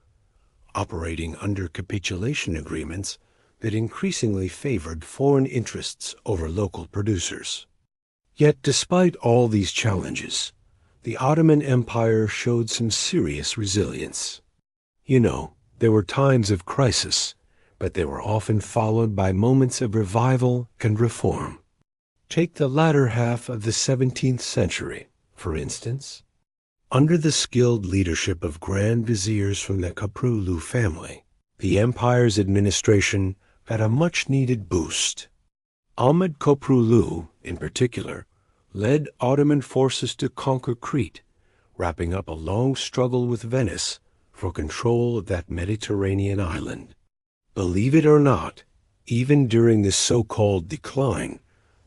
S1: operating under capitulation agreements that increasingly favored foreign interests over local producers. Yet despite all these challenges, the Ottoman Empire showed some serious resilience. There were times of crisis, but they were often followed by moments of revival and reform. Take the latter half of the 17th century, for instance. Under the skilled leadership of Grand Viziers from the Köprülü family, the empire's administration got a much-needed boost. Ahmed Köprülü, in particular, led Ottoman forces to conquer Crete, wrapping up a long struggle with Venice for control of that Mediterranean island. Believe it or not, even during this so-called decline,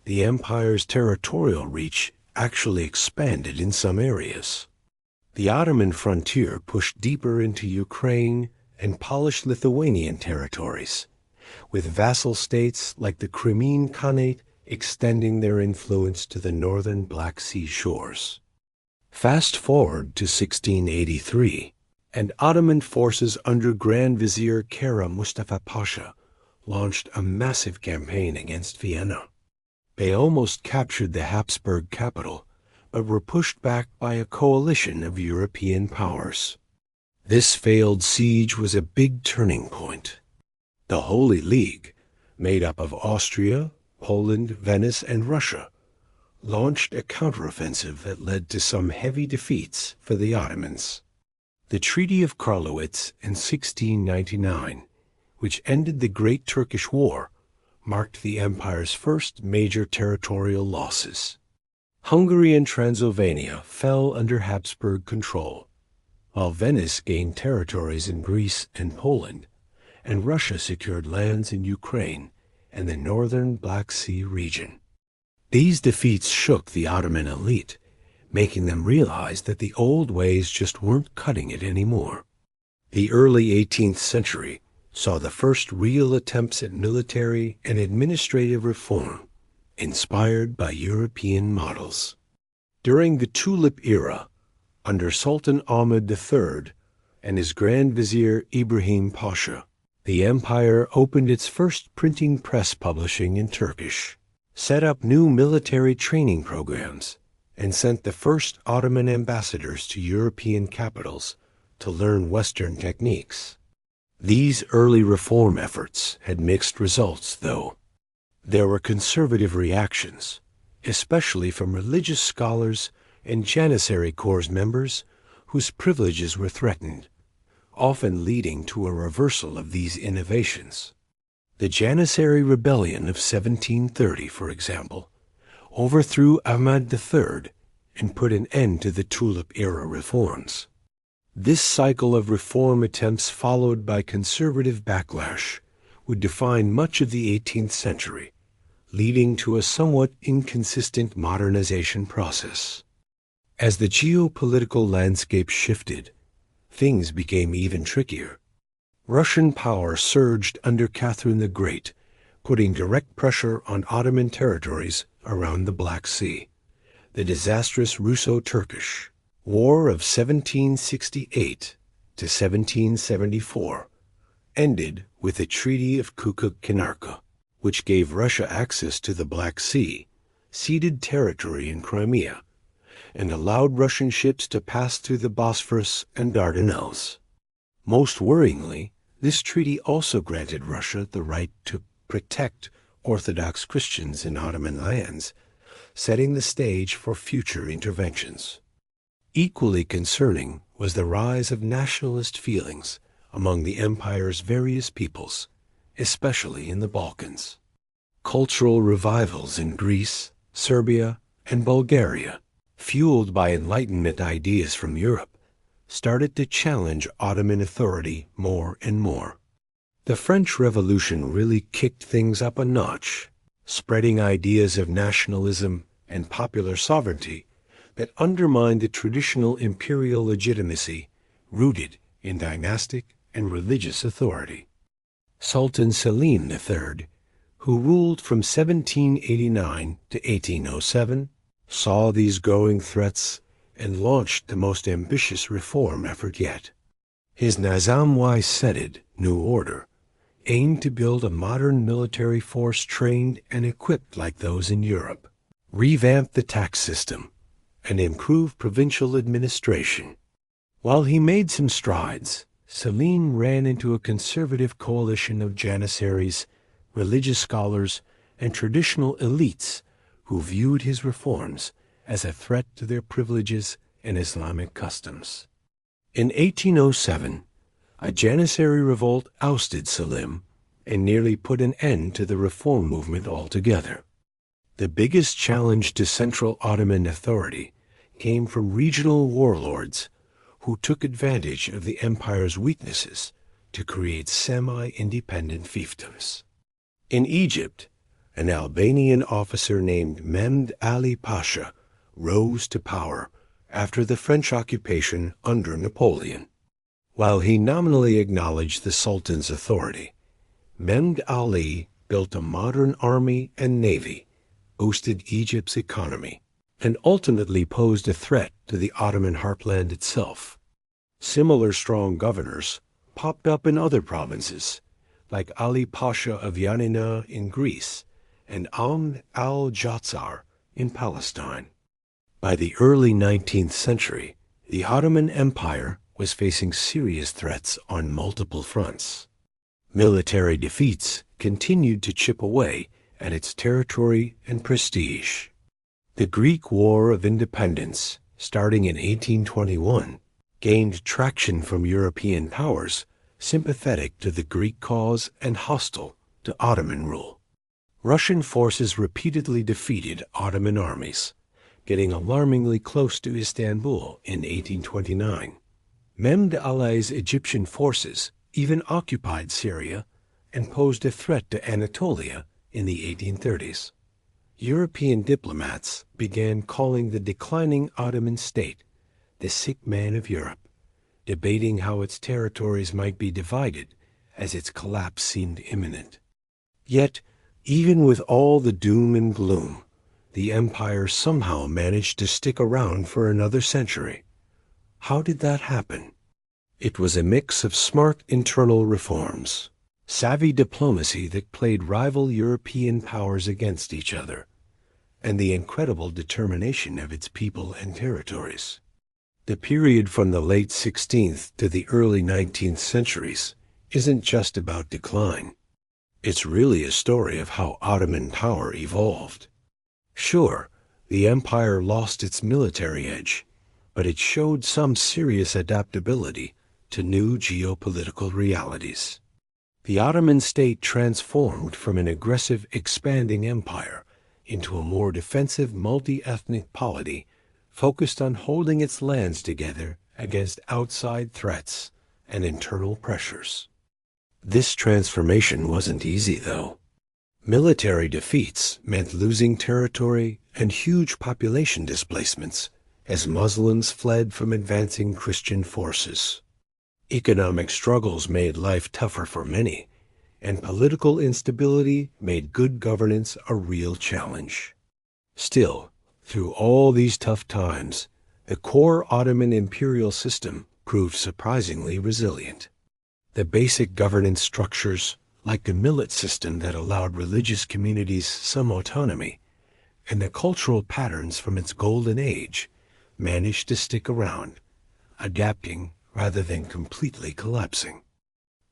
S1: the empire's territorial reach actually expanded in some areas. The Ottoman frontier pushed deeper into Ukraine and Polish Lithuanian territories, with vassal states like the Crimean Khanate extending their influence to the northern Black Sea shores. Fast forward to 1683, and Ottoman forces under Grand Vizier Kara Mustafa Pasha launched a massive campaign against Vienna. They almost captured the Habsburg capital, but were pushed back by a coalition of European powers. This failed siege was a big turning point. The Holy League, made up of Austria, Poland, Venice, and Russia, launched a counteroffensive that led to some heavy defeats for the Ottomans. The Treaty of Karlowitz in 1699, which ended the Great Turkish War, marked the empire's first major territorial losses. Hungary and Transylvania fell under Habsburg control, while Venice gained territories in Greece and Poland, and Russia secured lands in Ukraine and the northern Black Sea region. These defeats shook the Ottoman elite, making them realize that the old ways just weren't cutting it anymore. The early 18th century saw the first real attempts at military and administrative reform, inspired by European models. During the Tulip era, under Sultan Ahmed III and his Grand Vizier Ibrahim Pasha, the empire opened its first printing press publishing in Turkish, set up new military training programs, and sent the first Ottoman ambassadors to European capitals to learn Western techniques. These early reform efforts had mixed results, though. There were conservative reactions, especially from religious scholars and Janissary Corps members whose privileges were threatened, often leading to a reversal of these innovations. The Janissary Rebellion of 1730, for example, overthrew Ahmad III and put an end to the Tulip-era reforms. This cycle of reform attempts, followed by conservative backlash, would define much of the 18th century, leading to a somewhat inconsistent modernization process. As the geopolitical landscape shifted, things became even trickier. Russian power surged under Catherine the Great, putting direct pressure on Ottoman territories around the Black Sea. The disastrous Russo-Turkish War of 1768 to 1774 ended with the Treaty of Kukuk-Kinarka, which gave Russia access to the Black Sea, ceded territory in Crimea, and allowed Russian ships to pass through the Bosphorus and Dardanelles. Most worryingly, this treaty also granted Russia the right to protect Orthodox Christians in Ottoman lands, setting the stage for future interventions. Equally concerning was the rise of nationalist feelings among the empire's various peoples, especially in the Balkans. Cultural revivals in Greece, Serbia, and Bulgaria, fueled by Enlightenment ideas from Europe, started to challenge Ottoman authority more and more. The French Revolution really kicked things up a notch, spreading ideas of nationalism and popular sovereignty that undermined the traditional imperial legitimacy rooted in dynastic and religious authority. Sultan Selim III, who ruled from 1789 to 1807, saw these growing threats and launched the most ambitious reform effort yet. His Nizam-Sedded New Order aimed to build a modern military force trained and equipped like those in Europe, revamp the tax system, and improve provincial administration. While he made some strides, Selim ran into a conservative coalition of janissaries, religious scholars, and traditional elites who viewed his reforms as a threat to their privileges and Islamic customs. In 1807, a janissary revolt ousted Selim and nearly put an end to the reform movement altogether. The biggest challenge to central Ottoman authority came from regional warlords who took advantage of the empire's weaknesses to create semi-independent fiefdoms. In Egypt, an Albanian officer named Mehmed Ali Pasha rose to power after the French occupation under Napoleon. While he nominally acknowledged the Sultan's authority, Mehmed Ali built a modern army and navy, boosted Egypt's economy, and ultimately posed a threat to the Ottoman heartland itself. Similar strong governors popped up in other provinces, like Ali Pasha of Yanina in Greece and Amr al-Jazzar in Palestine. By the early 19th century, the Ottoman Empire was facing serious threats on multiple fronts. Military defeats continued to chip away at its territory and prestige. The Greek War of Independence, starting in 1821, gained traction from European powers sympathetic to the Greek cause and hostile to Ottoman rule. Russian forces repeatedly defeated Ottoman armies, getting alarmingly close to Istanbul in 1829. Mehmed Ali's Egyptian forces even occupied Syria and posed a threat to Anatolia in the 1830s. European diplomats began calling the declining Ottoman state the sick man of Europe, debating how its territories might be divided as its collapse seemed imminent. Yet, even with all the doom and gloom, the empire somehow managed to stick around for another century. How did that happen? It was a mix of smart internal reforms, savvy diplomacy that played rival European powers against each other, and the incredible determination of its people and territories. The period from the late 16th to the early 19th centuries isn't just about decline. It's really a story of how Ottoman power evolved. Sure, The empire lost its military edge, but it showed some serious adaptability to new geopolitical realities. The Ottoman state transformed from an aggressive, expanding empire into a more defensive, multi-ethnic polity focused on holding its lands together against outside threats and internal pressures. This transformation wasn't easy, though. Military defeats meant losing territory and huge population displacements as Muslims fled from advancing Christian forces. Economic struggles made life tougher for many, and political instability made good governance a real challenge. Still, through all these tough times, the core Ottoman imperial system proved surprisingly resilient. The basic governance structures, like the millet system that allowed religious communities some autonomy, and the cultural patterns from its golden age, managed to stick around, adapting rather than completely collapsing.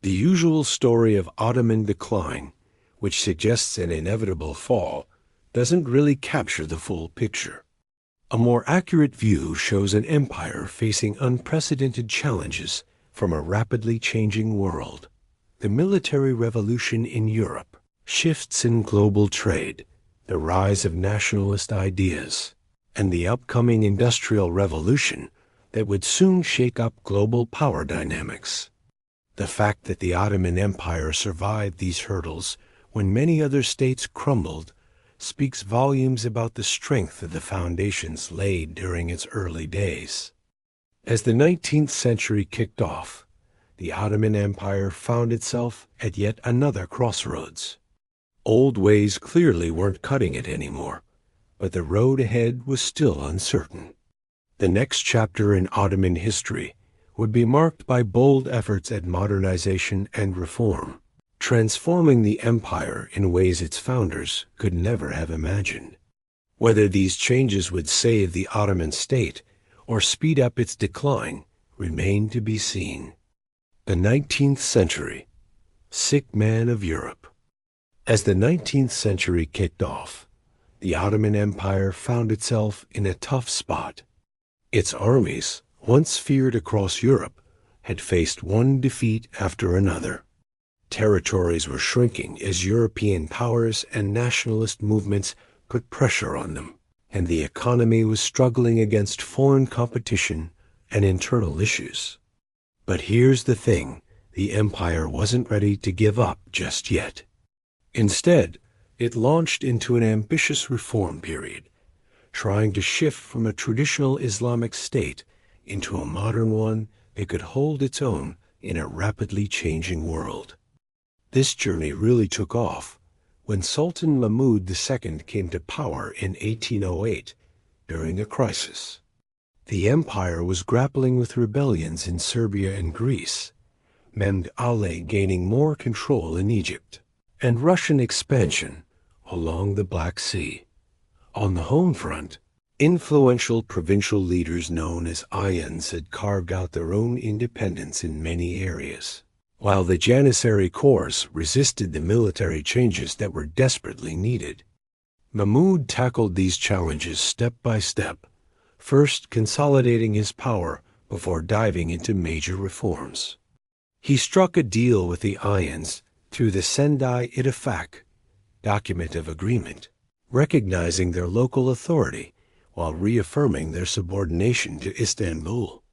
S1: The usual story of Ottoman decline, which suggests an inevitable fall, doesn't really capture the full picture. A more accurate view shows an empire facing unprecedented challenges from a rapidly changing world. The military revolution in Europe, shifts in global trade, the rise of nationalist ideas, and the upcoming industrial revolution that would soon shake up global power dynamics. The fact that the Ottoman Empire survived these hurdles when many other states crumbled speaks volumes about the strength of the foundations laid during its early days. As the 19th century kicked off, the Ottoman Empire found itself at yet another crossroads. Old ways clearly weren't cutting it anymore, but the road ahead was still uncertain. The next chapter in Ottoman history would be marked by bold efforts at modernization and reform, transforming the empire in ways its founders could never have imagined. Whether these changes would save the Ottoman state or speed up its decline remained to be seen. The 19th century, sick man of Europe. As the 19th century kicked off, the Ottoman Empire found itself in a tough spot. Its armies, once feared across Europe, had faced one defeat after another. Territories were shrinking as European powers and nationalist movements put pressure on them, and the economy was struggling against foreign competition and internal issues. But here's the thing, the empire wasn't ready to give up just yet. Instead, it launched into an ambitious reform period, trying to shift from a traditional Islamic state into a modern one that could hold its own in a rapidly changing world. This journey really took off when Sultan Mahmud II came to power in 1808 during a crisis. The empire was grappling with rebellions in Serbia and Greece, Mehmed Ali gaining more control in Egypt, and Russian expansion along the Black Sea. On the home front, influential provincial leaders known as Ayans had carved out their own independence in many areas, while the Janissary corps resisted the military changes that were desperately needed. Mahmud tackled these challenges step by step, first consolidating his power before diving into major reforms. He struck a deal with the Ayans through the Sendai Ittifaq document of agreement, recognizing their local authority while reaffirming their subordination to Istanbul.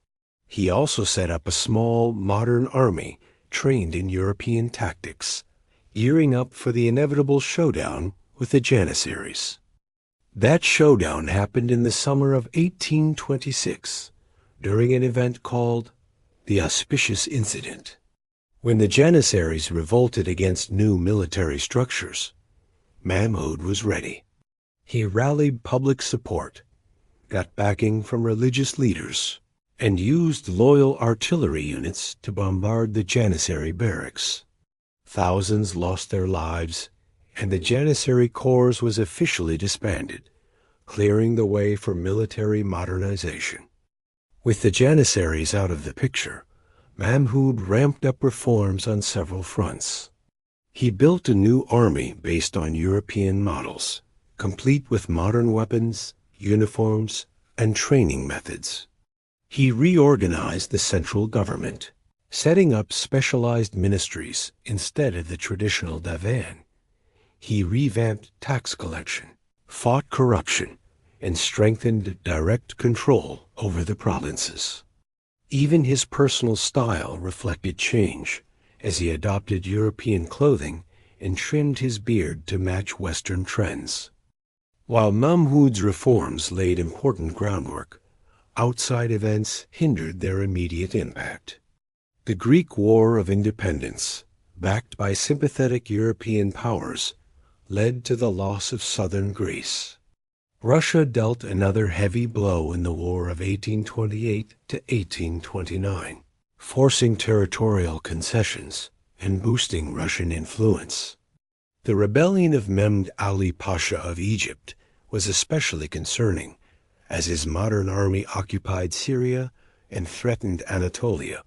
S1: He also set up a small, modern army trained in European tactics, gearing up for the inevitable showdown with the Janissaries. That showdown happened in the summer of 1826, during an event called the Auspicious Incident. When the Janissaries revolted against new military structures, Mahmud was ready. He rallied public support, got backing from religious leaders, and used loyal artillery units to bombard the Janissary barracks. Thousands lost their lives, and the Janissary corps was officially disbanded, clearing the way for military modernization. With the Janissaries out of the picture, Mahmud ramped up reforms on several fronts. He built a new army based on European models, complete with modern weapons, uniforms, and training methods. He reorganized the central government, setting up specialized ministries instead of the traditional divan. He revamped tax collection, fought corruption, and strengthened direct control over the provinces. Even his personal style reflected change, as he adopted European clothing and trimmed his beard to match Western trends. While Mahmud's reforms laid important groundwork, outside events hindered their immediate impact. The Greek War of Independence, backed by sympathetic European powers, led to the loss of southern Greece. Russia dealt another heavy blow in the War of 1828 to 1829, forcing territorial concessions and boosting Russian influence. The rebellion of Mehmed Ali Pasha of Egypt was especially concerning, as his modern army occupied Syria and threatened Anatolia,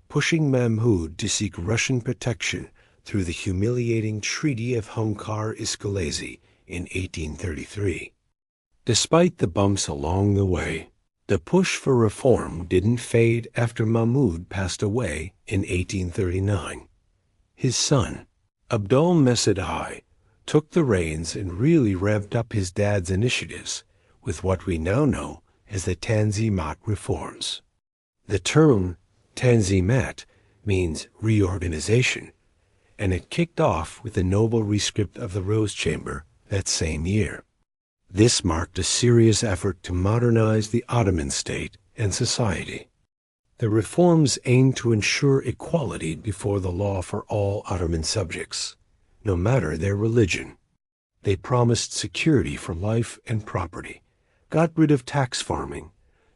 S1: pushing Mahmud to seek Russian protection through the humiliating Treaty of Hunkar-Iskelezi in 1833. Despite the bumps along the way, the push for reform didn't fade after Mahmud passed away in 1839. His son, Abdülmecid I, took the reins and really ramped up his dad's initiatives with what we now know as the Tanzimat reforms. The term Tanzimat means reorganization, and it kicked off with the noble rescript of the Rose Chamber that same year. This marked a serious effort to modernize the Ottoman state and society. The reforms aimed to ensure equality before the law for all Ottoman subjects, no matter their religion. They promised security for life and property, got rid of tax farming,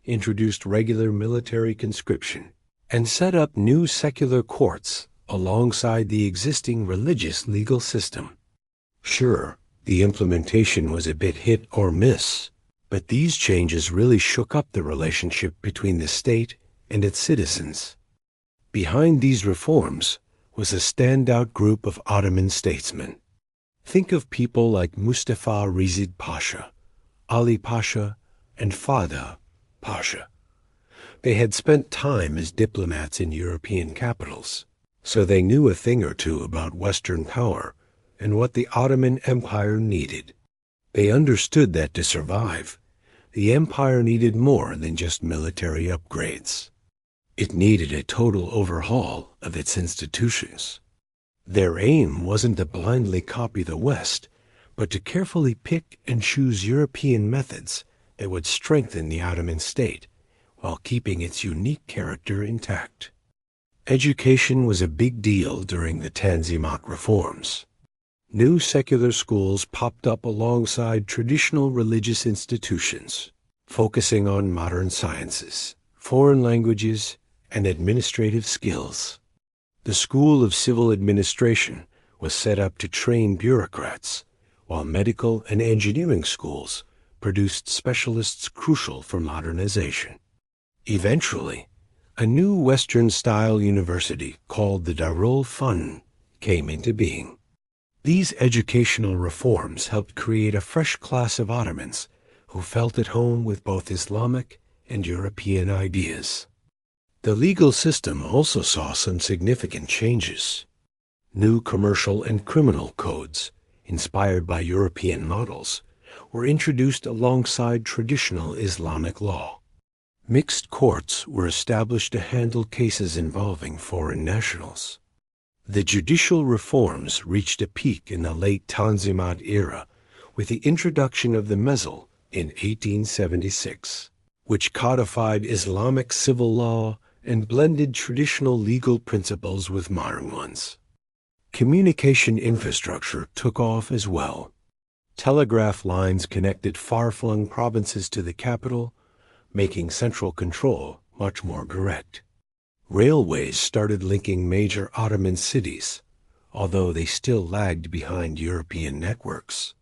S1: introduced regular military conscription, and set up new secular courts alongside the existing religious legal system. Sure, the implementation was a bit hit or miss, but these changes really shook up the relationship between the state and its citizens. Behind these reforms was a standout group of Ottoman statesmen. Think of people like Mustafa Rezid Pasha, Ali Pasha, and Fada Pasha. They had spent time as diplomats in European capitals, so they knew a thing or two about Western power and what the Ottoman Empire needed. They understood that to survive, the empire needed more than just military upgrades. It needed a total overhaul of its institutions. Their aim wasn't to blindly copy the West, but to carefully pick and choose European methods that would strengthen the Ottoman state while keeping its unique character intact. Education was a big deal during the Tanzimat reforms. New secular schools popped up alongside traditional religious institutions, focusing on modern sciences, foreign languages, and administrative skills. The School of Civil Administration was set up to train bureaucrats, while medical and engineering schools produced specialists crucial for modernization. Eventually, a new Western-style university called the Darul Fun came into being. These educational reforms helped create a fresh class of Ottomans who felt at home with both Islamic and European ideas. The legal system also saw some significant changes. New commercial and criminal codes, inspired by European models, were introduced alongside traditional Islamic law. Mixed courts were established to handle cases involving foreign nationals. The judicial reforms reached a peak in the late Tanzimat era with the introduction of the Mezhel in 1876, which codified Islamic civil law and blended traditional legal principles with modern ones. Communication infrastructure took off as well. Telegraph lines connected far-flung provinces to the capital, making central control much more direct. Railways started linking major Ottoman cities, although they still lagged behind European networks.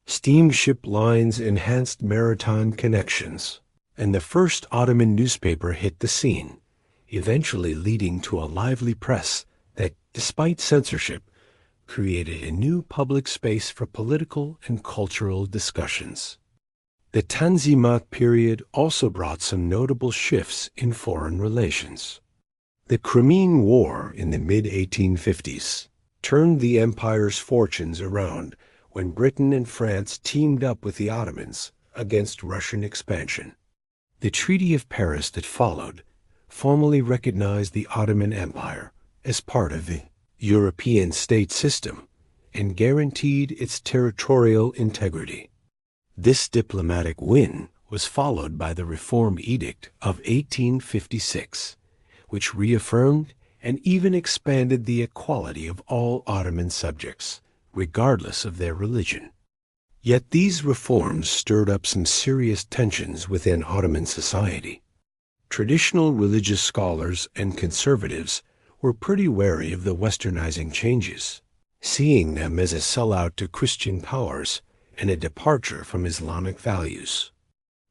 S1: Steamship lines enhanced maritime connections, and the first Ottoman newspaper hit the scene, eventually leading to a lively press that, despite censorship, created a new public space for political and cultural discussions. The Tanzimat period also brought some notable shifts in foreign relations. The Crimean War in the mid-1850s turned the empire's fortunes around when Britain and France teamed up with the Ottomans against Russian expansion. The Treaty of Paris that followed formally recognized the Ottoman Empire as part of the European state system and guaranteed its territorial integrity. This diplomatic win was followed by the Reform Edict of 1856, which reaffirmed and even expanded the equality of all Ottoman subjects, regardless of their religion. Yet these reforms stirred up some serious tensions within Ottoman society. Traditional religious scholars and conservatives were pretty wary of the westernizing changes, seeing them as a sellout to Christian powers and a departure from Islamic values.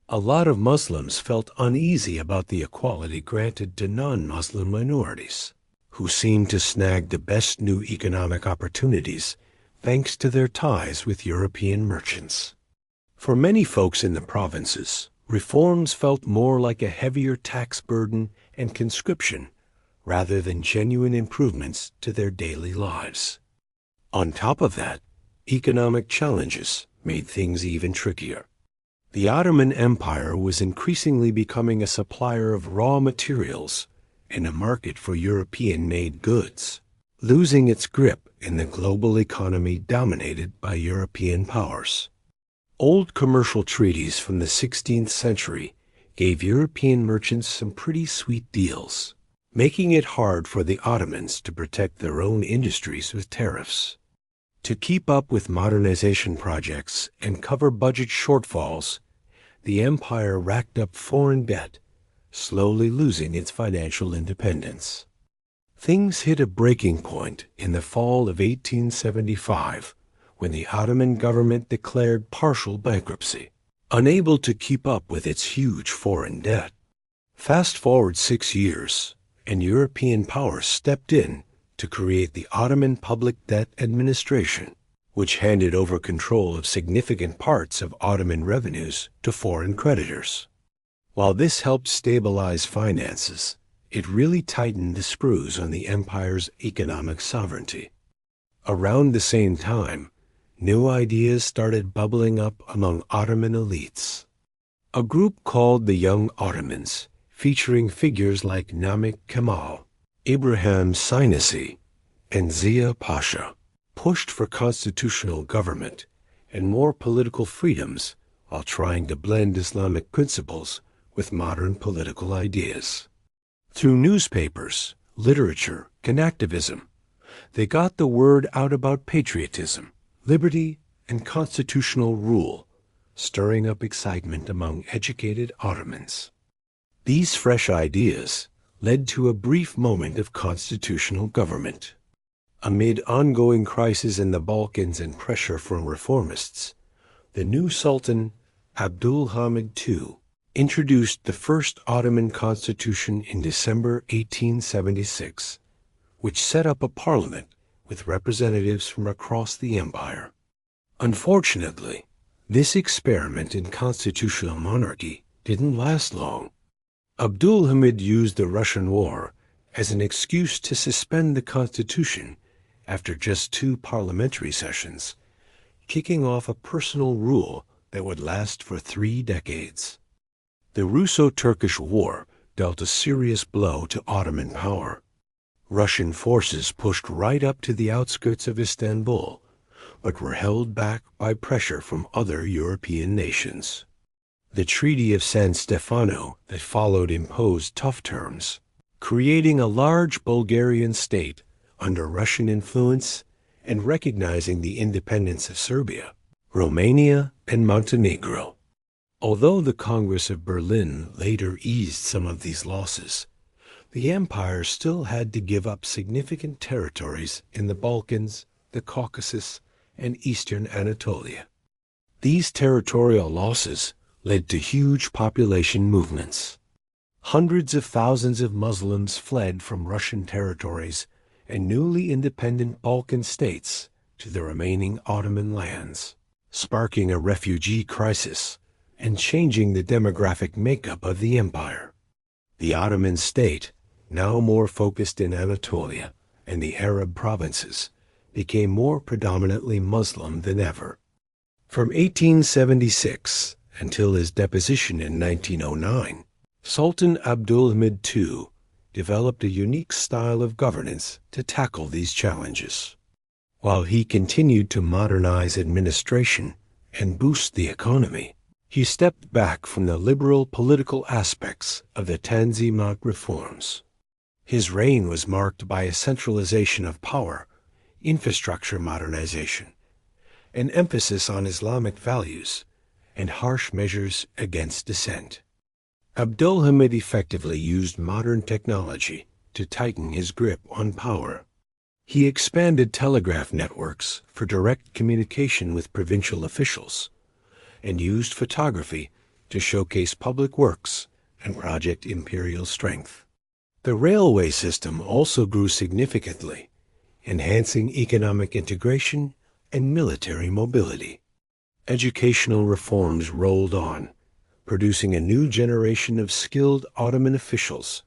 S1: A lot of Muslims felt uneasy about the equality granted to non-Muslim minorities, who seemed to snag the best new economic opportunities thanks to their ties with European merchants. For many folks in the provinces, reforms felt more like a heavier tax burden and conscription rather than genuine improvements to their daily lives. On top of that, economic challenges made things even trickier. The Ottoman Empire was increasingly becoming a supplier of raw materials and a market for European-made goods, losing its grip in the global economy dominated by European powers. Old commercial treaties from the 16th century gave European merchants some pretty sweet deals, making it hard for the Ottomans to protect their own industries with tariffs. To keep up with modernization projects and cover budget shortfalls, the empire racked up foreign debt, slowly losing its financial independence. Things hit a breaking point in the fall of 1875 when the Ottoman government declared partial bankruptcy, unable to keep up with its huge foreign debt. Fast forward 6 years, and European powers stepped in to create the Ottoman Public Debt Administration, which handed over control of significant parts of Ottoman revenues to foreign creditors. While this helped stabilize finances, it really tightened the screws on the empire's economic sovereignty. Around the same time, new ideas started bubbling up among Ottoman elites. A group called the Young Ottomans, featuring figures like Namik Kemal, Ibrahim Sinasi, and Zia Pasha, pushed for constitutional government and more political freedoms while trying to blend Islamic principles with modern political ideas. Through newspapers, literature, and activism, they got the word out about patriotism, liberty, and constitutional rule, stirring up excitement among educated Ottomans. These fresh ideas led to a brief moment of constitutional government. Amid ongoing crises in the Balkans and pressure from reformists, the new Sultan, Abdul Hamid II, introduced the first Ottoman constitution in December 1876, which set up a parliament with representatives from across the empire. Unfortunately, this experiment in constitutional monarchy didn't last long. Abdul Hamid used the Russian War as an excuse to suspend the constitution after just 2 parliamentary sessions, kicking off a personal rule that would last for 3 decades. The Russo-Turkish War dealt a serious blow to Ottoman power. Russian forces pushed right up to the outskirts of Istanbul, but were held back by pressure from other European nations. The Treaty of San Stefano that followed imposed tough terms, creating a large Bulgarian state under Russian influence and recognizing the independence of Serbia, Romania, and Montenegro. Although the Congress of Berlin later eased some of these losses, the empire still had to give up significant territories in the Balkans, the Caucasus, and eastern Anatolia. These territorial losses led to huge population movements. Hundreds of thousands of Muslims fled from Russian territories and newly independent Balkan states to the remaining Ottoman lands, sparking a refugee crisis and changing the demographic makeup of the empire. The Ottoman state, now more focused in Anatolia and the Arab provinces, became more predominantly Muslim than ever. From 1876 until his deposition in 1909, Sultan Abdulhamid II developed a unique style of governance to tackle these challenges. While he continued to modernize administration and boost the economy, he stepped back from the liberal political aspects of the Tanzimat reforms. His reign was marked by a centralization of power, infrastructure modernization, an emphasis on Islamic values, and harsh measures against dissent. Abdulhamid effectively used modern technology to tighten his grip on power. He expanded telegraph networks for direct communication with provincial officials and used photography to showcase public works and project imperial strength. The railway system also grew significantly, enhancing economic integration and military mobility. Educational reforms rolled on, producing a new generation of skilled Ottoman officials,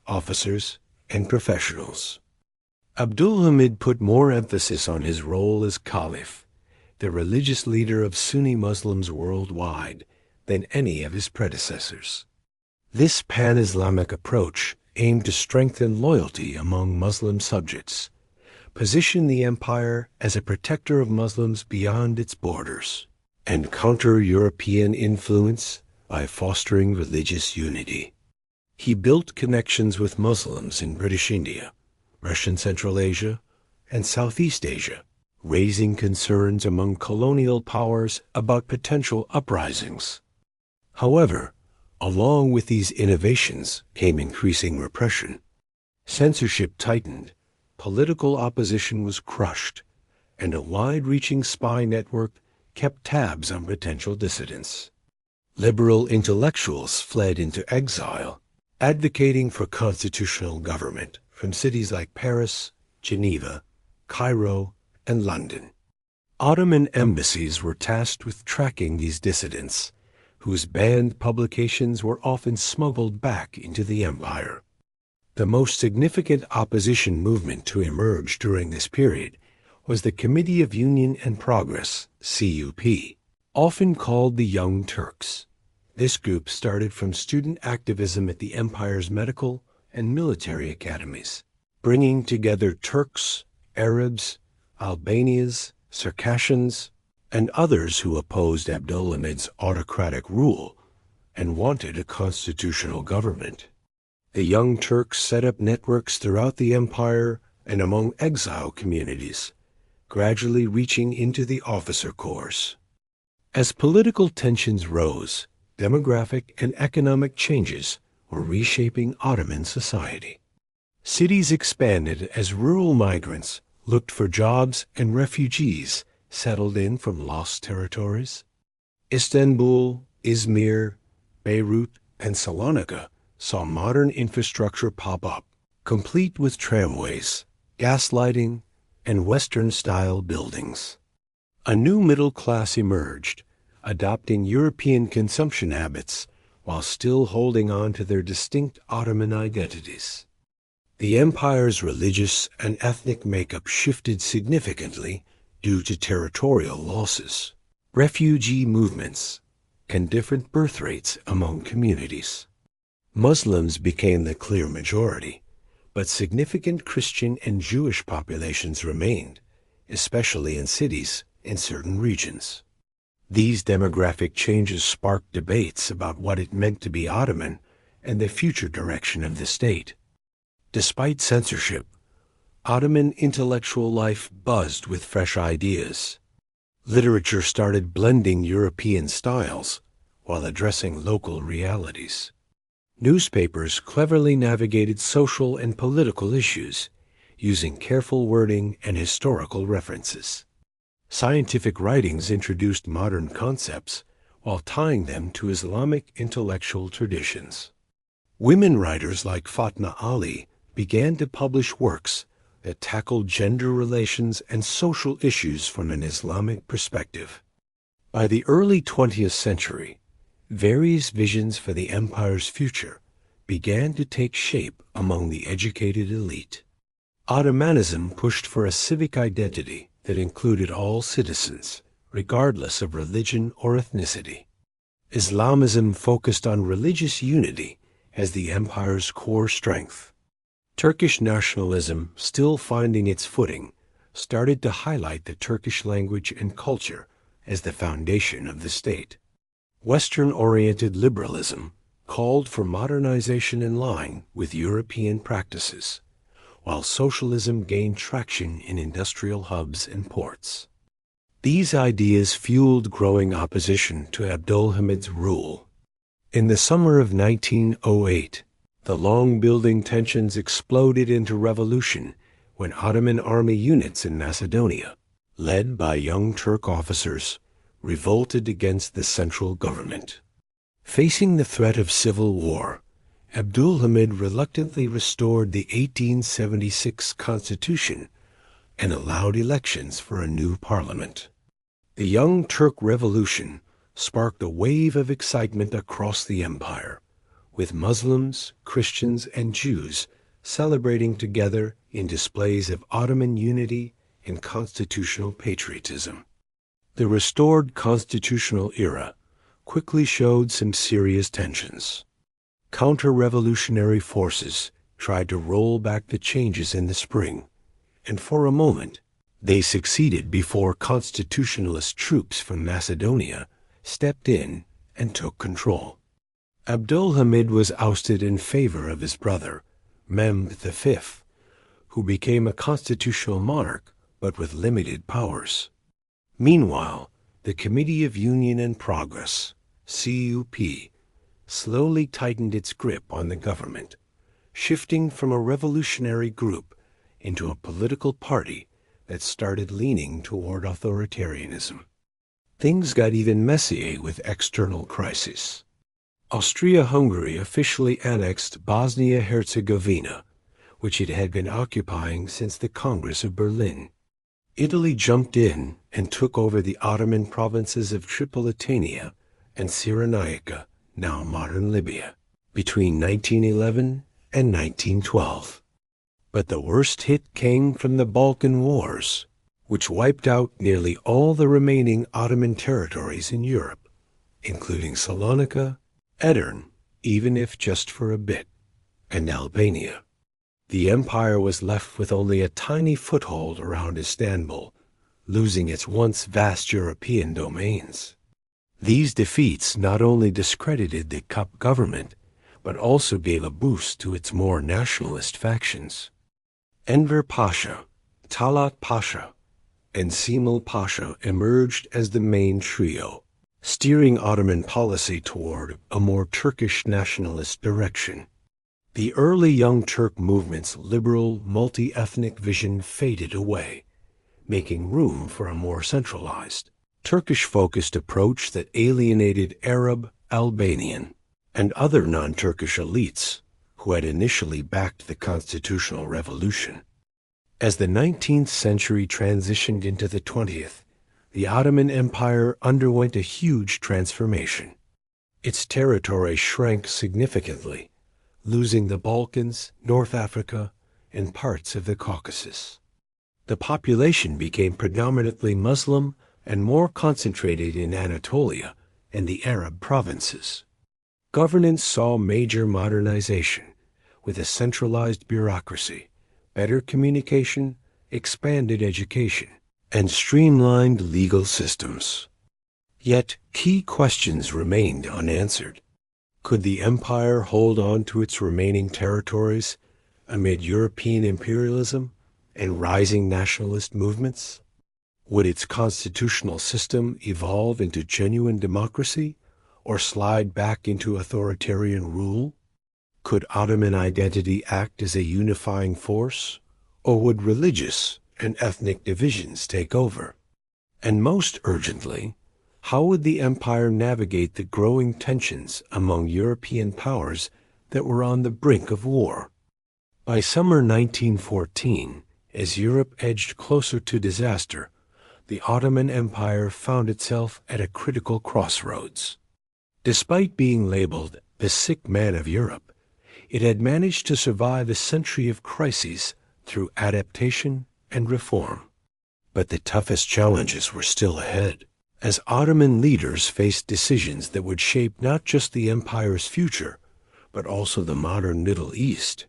S1: officers, and professionals. Abdulhamid put more emphasis on his role as caliph, the religious leader of Sunni Muslims worldwide, than any of his predecessors. This pan-Islamic approach aimed to strengthen loyalty among Muslim subjects, position the empire as a protector of Muslims beyond its borders, and counter European influence by fostering religious unity. He built connections with Muslims in British India, Russian Central Asia, and Southeast Asia, raising concerns among colonial powers about potential uprisings. However, along with these innovations came increasing repression. Censorship tightened, political opposition was crushed, and a wide-reaching spy network kept tabs on potential dissidents. Liberal intellectuals fled into exile, advocating for constitutional government from cities like Paris, Geneva, Cairo, and London. Ottoman embassies were tasked with tracking these dissidents, whose banned publications were often smuggled back into the empire. The most significant opposition movement to emerge during this period was the Committee of Union and Progress, CUP, often called the Young Turks. This group started from student activism at the empire's medical and military academies, bringing together Turks, Arabs, Albanians, Circassians, and others who opposed Abdulhamid's autocratic rule and wanted a constitutional government. The Young Turks set up networks throughout the empire and among exile communities, gradually reaching into the officer corps. As political tensions rose, demographic and economic changes were reshaping Ottoman society. Cities expanded as rural migrants looked for jobs and refugees settled in from lost territories. Istanbul, Izmir, Beirut, and Salonika saw modern infrastructure pop up, complete with tramways, gas lighting, and Western-style buildings. A new middle class emerged, adopting European consumption habits while still holding on to their distinct Ottoman identities. The empire's religious and ethnic makeup shifted significantly due to territorial losses, refugee movements, and different birth rates among communities. Muslims became the clear majority, but significant Christian and Jewish populations remained, especially in cities in certain regions. These demographic changes sparked debates about what it meant to be Ottoman and the future direction of the state. Despite censorship, Ottoman intellectual life buzzed with fresh ideas. Literature started blending European styles while addressing local realities. Newspapers cleverly navigated social and political issues, using careful wording and historical references. Scientific writings introduced modern concepts while tying them to Islamic intellectual traditions. Women writers like Fatna Ali began to publish works that tackled gender relations and social issues from an Islamic perspective. By the early 20th century, various visions for the empire's future began to take shape among the educated elite. Ottomanism pushed for a civic identity that included all citizens, regardless of religion or ethnicity. Islamism focused on religious unity as the empire's core strength. Turkish nationalism, still finding its footing, started to highlight the Turkish language and culture as the foundation of the state. Western-oriented liberalism called for modernization in line with European practices, while socialism gained traction in industrial hubs and ports. These ideas fueled growing opposition to Abdülhamid's rule. In the summer of 1908, the long-building tensions exploded into revolution when Ottoman army units in Macedonia, led by young Turk officers, revolted against the central government. Facing the threat of civil war, Abdülhamid reluctantly restored the 1876 constitution and allowed elections for a new parliament. The Young Turk Revolution sparked a wave of excitement across the empire, with Muslims, Christians, and Jews celebrating together in displays of Ottoman unity and constitutional patriotism. The restored constitutional era quickly showed some serious tensions. Counter-revolutionary forces tried to roll back the changes in the spring, and for a moment, they succeeded before constitutionalist troops from Macedonia stepped in and took control. Abdülhamid was ousted in favor of his brother, Mehmed V, who became a constitutional monarch but with limited powers. Meanwhile, the Committee of Union and Progress, CUP, slowly tightened its grip on the government, shifting from a revolutionary group into a political party that started leaning toward authoritarianism. Things got even messier with external crises. Austria-Hungary officially annexed Bosnia-Herzegovina, which it had been occupying since the Congress of Berlin. Italy jumped in and took over the Ottoman provinces of Tripolitania and Cyrenaica, now modern Libya, between 1911 and 1912. But the worst hit came from the Balkan Wars, which wiped out nearly all the remaining Ottoman territories in Europe, including Salonika, Edirne, even if just for a bit, and Albania. The empire was left with only a tiny foothold around Istanbul, losing its once vast European domains. These defeats not only discredited the Cup government, but also gave a boost to its more nationalist factions. Enver Pasha, Talat Pasha, and Cemal Pasha emerged as the main trio, steering Ottoman policy toward a more Turkish nationalist direction. The early Young Turk movement's liberal, multi-ethnic vision faded away, making room for a more centralized, Turkish-focused approach that alienated Arab, Albanian, and other non-Turkish elites who had initially backed the constitutional revolution. As the 19th century transitioned into the 20th, the Ottoman Empire underwent a huge transformation. Its territory shrank significantly, losing the Balkans, North Africa, and parts of the Caucasus. The population became predominantly Muslim and more concentrated in Anatolia and the Arab provinces. Governance saw major modernization, with a centralized bureaucracy, better communication, expanded education, and streamlined legal systems. Yet key questions remained unanswered. Could the empire hold on to its remaining territories amid European imperialism and rising nationalist movements? Would its constitutional system evolve into genuine democracy or slide back into authoritarian rule? Could Ottoman identity act as a unifying force, or would religious and ethnic divisions take over? And most urgently, how would the empire navigate the growing tensions among European powers that were on the brink of war? By summer 1914, as Europe edged closer to disaster, the Ottoman Empire found itself at a critical crossroads. Despite being labeled the sick man of Europe, it had managed to survive a century of crises through adaptation and reform. But the toughest challenges were still ahead, as Ottoman leaders faced decisions that would shape not just the empire's future, but also the modern Middle East.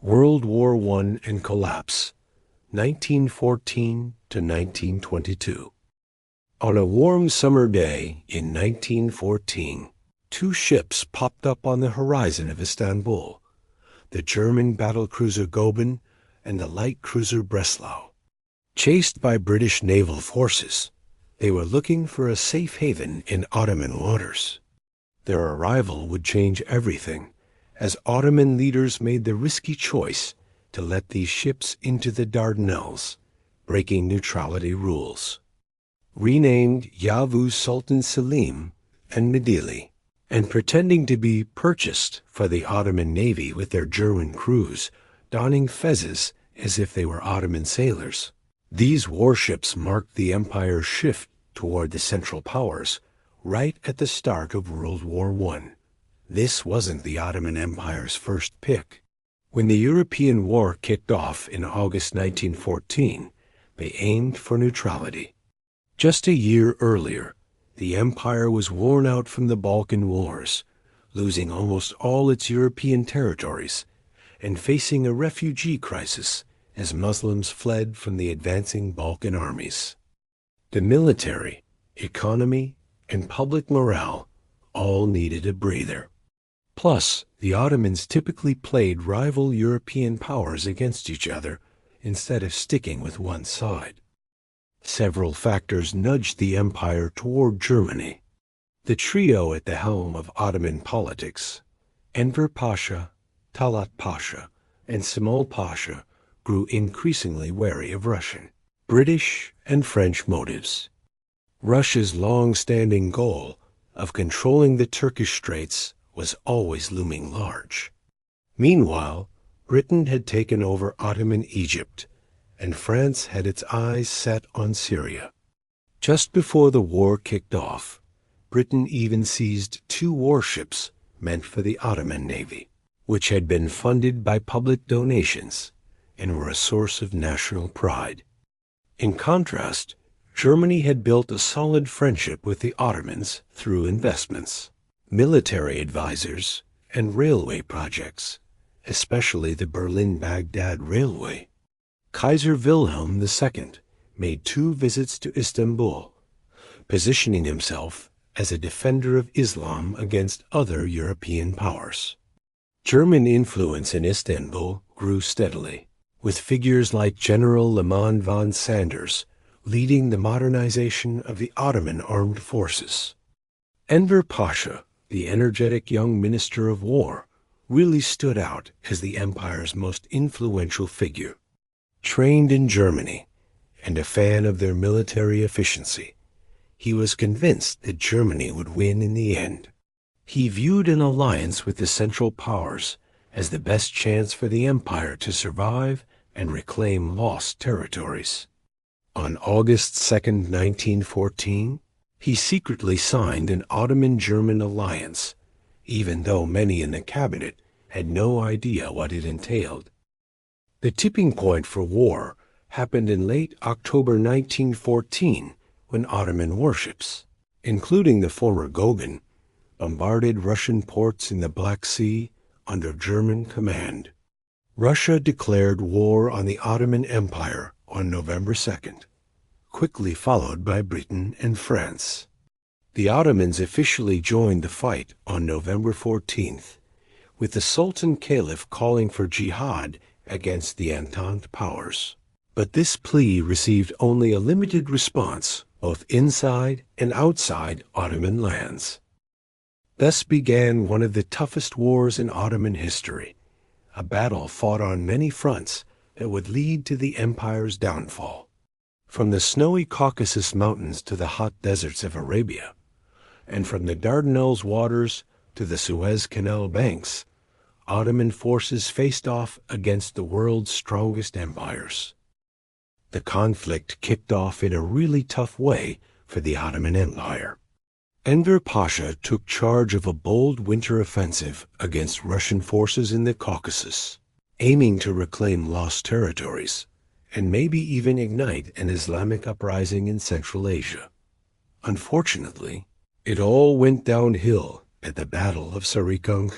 S1: World War I and collapse, 1914 to 1922. On a warm summer day in 1914, two ships popped up on the horizon of Istanbul, the German battlecruiser Goeben and the light cruiser Breslau. Chased by British naval forces, they were looking for a safe haven in Ottoman waters. Their arrival would change everything, as Ottoman leaders made the risky choice to let these ships into the Dardanelles, breaking neutrality rules. Renamed Yavuz Sultan Selim and Midili, and pretending to be purchased for the Ottoman Navy with their German crews, donning fezzes as if they were Ottoman sailors. These warships marked the empire's shift toward the Central Powers right at the start of World War I. This wasn't the Ottoman Empire's first pick. When the European War kicked off in August 1914, they aimed for neutrality. Just a year earlier, the empire was worn out from the Balkan Wars, losing almost all its European territories and facing a refugee crisis as Muslims fled from the advancing Balkan armies. The military, economy, and public morale all needed a breather. Plus, the Ottomans typically played rival European powers against each other instead of sticking with one side. Several factors nudged the empire toward Germany. The trio at the helm of Ottoman politics, Enver Pasha, Talat Pasha, and Cemal Pasha, grew increasingly wary of Russian, British, and French motives. Russia's long-standing goal of controlling the Turkish Straits was always looming large. Meanwhile, Britain had taken over Ottoman Egypt, and France had its eyes set on Syria. Just before the war kicked off, Britain even seized two warships meant for the Ottoman Navy, which had been funded by public donations and were a source of national pride. In contrast, Germany had built a solid friendship with the Ottomans through investments, military advisors, and railway projects, especially the Berlin-Baghdad Railway. Kaiser Wilhelm II made 2 visits to Istanbul, positioning himself as a defender of Islam against other European powers. German influence in Istanbul grew steadily, with figures like General Lehmann von Sanders leading the modernization of the Ottoman armed forces. Enver Pasha, the energetic young minister of war, really stood out as the empire's most influential figure. Trained in Germany and a fan of their military efficiency, he was convinced that Germany would win in the end. He viewed an alliance with the Central Powers as the best chance for the empire to survive and reclaim lost territories. On August 2, 1914, he secretly signed an Ottoman-German alliance, even though many in the cabinet had no idea what it entailed. The tipping point for war happened in late October 1914 when Ottoman warships, including the former Goeben, bombarded Russian ports in the Black Sea under German command. Russia declared war on the Ottoman Empire on November 2nd, quickly followed by Britain and France. The Ottomans officially joined the fight on November 14th, with the Sultan Caliph calling for jihad against the Entente powers. But this plea received only a limited response, both inside and outside Ottoman lands. Thus began one of the toughest wars in Ottoman history, a battle fought on many fronts that would lead to the empire's downfall. From the snowy Caucasus Mountains to the hot deserts of Arabia, and from the Dardanelles waters to the Suez Canal banks, Ottoman forces faced off against the world's strongest empires. The conflict kicked off in a really tough way for the Ottoman Empire. Enver Pasha took charge of a bold winter offensive against Russian forces in the Caucasus, aiming to reclaim lost territories and maybe even ignite an Islamic uprising in Central Asia. Unfortunately, it all went downhill at the Battle of Sarikung.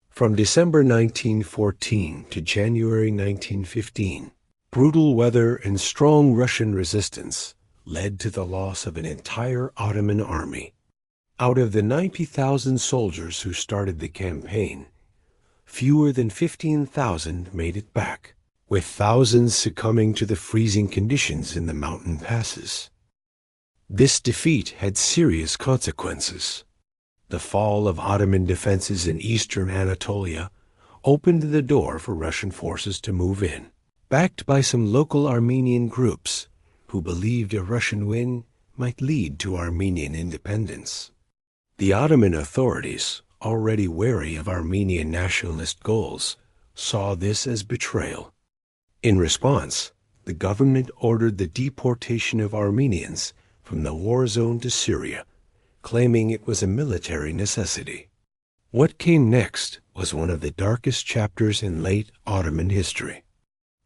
S1: From December 1914 to January 1915, brutal weather and strong Russian resistance led to the loss of an entire Ottoman army. Out of the 90,000 soldiers who started the campaign, fewer than 15,000 made it back, with thousands succumbing to the freezing conditions in the mountain passes. This defeat had serious consequences. The fall of Ottoman defenses in eastern Anatolia opened the door for Russian forces to move in, backed by some local Armenian groups who believed a Russian win might lead to Armenian independence. The Ottoman authorities, already wary of Armenian nationalist goals, saw this as betrayal. In response, the government ordered the deportation of Armenians from the war zone to Syria, claiming it was a military necessity. What came next was one of the darkest chapters in late Ottoman history.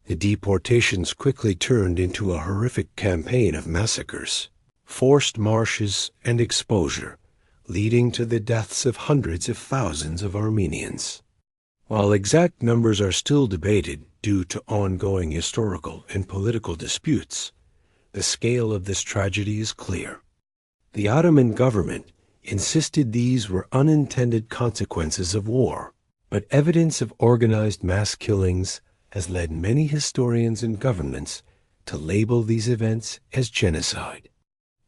S1: The deportations quickly turned into a horrific campaign of massacres, forced marches, and exposure, leading to the deaths of hundreds of thousands of Armenians. While exact numbers are still debated due to ongoing historical and political disputes, the scale of this tragedy is clear. The Ottoman government insisted these were unintended consequences of war, but evidence of organized mass killings has led many historians and governments to label these events as genocide.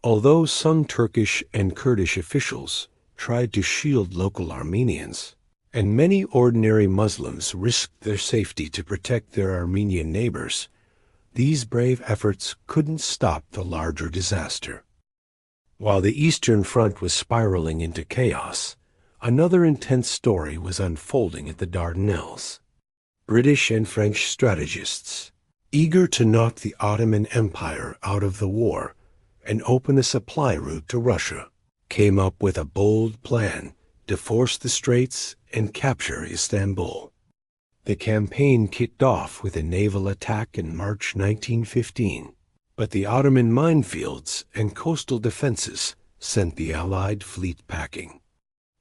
S1: Although some Turkish and Kurdish officials tried to shield local Armenians, and many ordinary Muslims risked their safety to protect their Armenian neighbors, these brave efforts couldn't stop the larger disaster. While the Eastern Front was spiraling into chaos, another intense story was unfolding at the Dardanelles. British and French strategists, eager to knock the Ottoman Empire out of the war and open a supply route to Russia, came up with a bold plan to force the straits and capture Istanbul. The campaign kicked off with a naval attack in March 1915, but the Ottoman minefields and coastal defenses sent the Allied fleet packing.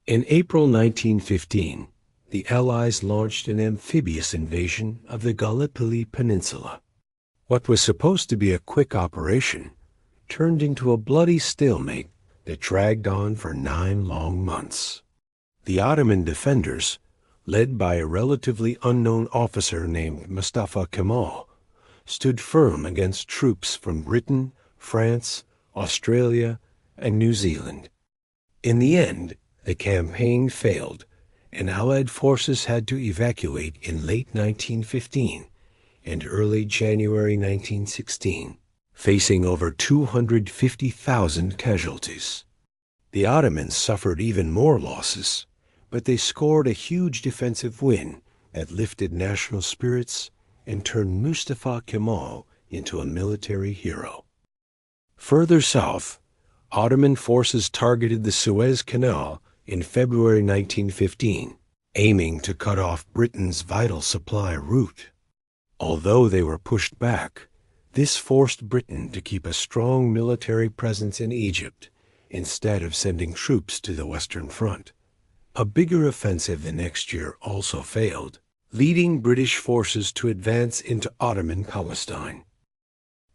S1: In April 1915, the Allies launched an amphibious invasion of the Gallipoli Peninsula. What was supposed to be a quick operation turned into a bloody stalemate that dragged on for 9 long months. The Ottoman defenders, led by a relatively unknown officer named Mustafa Kemal, stood firm against troops from Britain, France, Australia, and New Zealand. In the end, the campaign failed, and Allied forces had to evacuate in late 1915 and early January 1916, facing over 250,000 casualties. The Ottomans suffered even more losses, but they scored a huge defensive win that lifted national spirits and turned Mustafa Kemal into a military hero. Further south, Ottoman forces targeted the Suez Canal in February 1915, aiming to cut off Britain's vital supply route. Although they were pushed back, this forced Britain to keep a strong military presence in Egypt instead of sending troops to the Western Front. A bigger offensive the next year also failed, leading British forces to advance into Ottoman Palestine.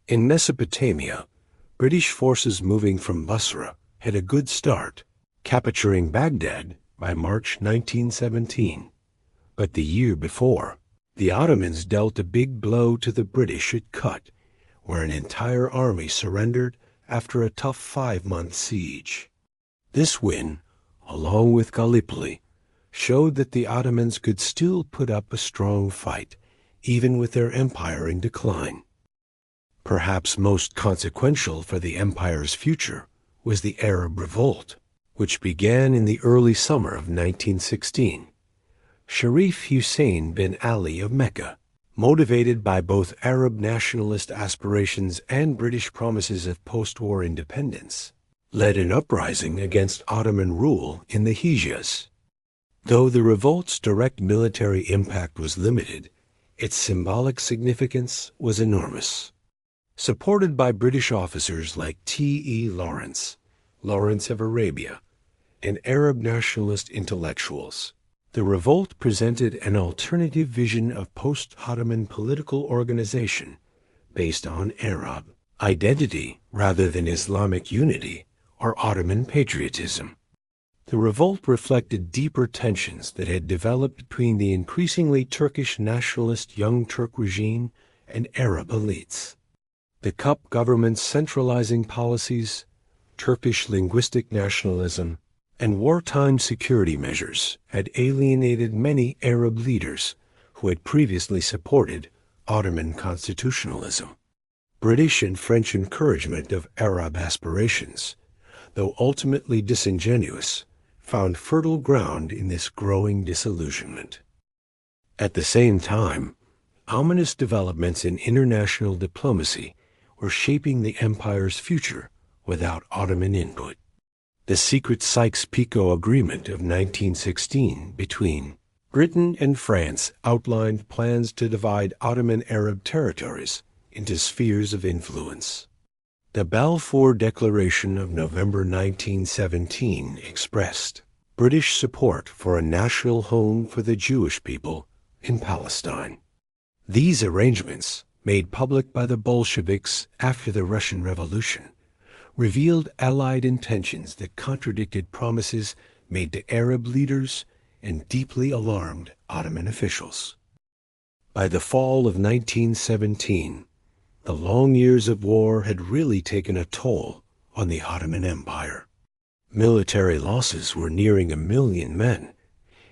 S1: In Mesopotamia, British forces moving from Basra had a good start, capturing Baghdad by March 1917. But the year before, the Ottomans dealt a big blow to the British at Kut, where an entire army surrendered after a tough 5-month siege. This win, along with Gallipoli, showed that the Ottomans could still put up a strong fight, even with their empire in decline. Perhaps most consequential for the empire's future was the Arab Revolt, which began in the early summer of 1916. Sharif Hussein bin Ali of Mecca, motivated by both Arab nationalist aspirations and British promises of post-war independence, led an uprising against Ottoman rule in the Hejaz. Though the revolt's direct military impact was limited, its symbolic significance was enormous. Supported by British officers like T.E. Lawrence, Lawrence of Arabia, and Arab nationalist intellectuals, the revolt presented an alternative vision of post-Ottoman political organization based on Arab identity rather than Islamic unity or Ottoman patriotism. The revolt reflected deeper tensions that had developed between the increasingly Turkish nationalist Young Turk regime and Arab elites. The Cup government's centralizing policies, Turkish linguistic nationalism, and wartime security measures had alienated many Arab leaders who had previously supported Ottoman constitutionalism. British and French encouragement of Arab aspirations, though ultimately disingenuous, found fertile ground in this growing disillusionment. At the same time, ominous developments in international diplomacy were shaping the empire's future without Ottoman input. The secret Sykes-Picot Agreement of 1916 between Britain and France outlined plans to divide Ottoman Arab territories into spheres of influence. The Balfour Declaration of November 1917 expressed British support for a national home for the Jewish people in Palestine. These arrangements, made public by the Bolsheviks after the Russian Revolution, revealed Allied intentions that contradicted promises made to Arab leaders and deeply alarmed Ottoman officials. By the fall of 1917, the long years of war had really taken a toll on the Ottoman Empire. Military losses were nearing 1 million men,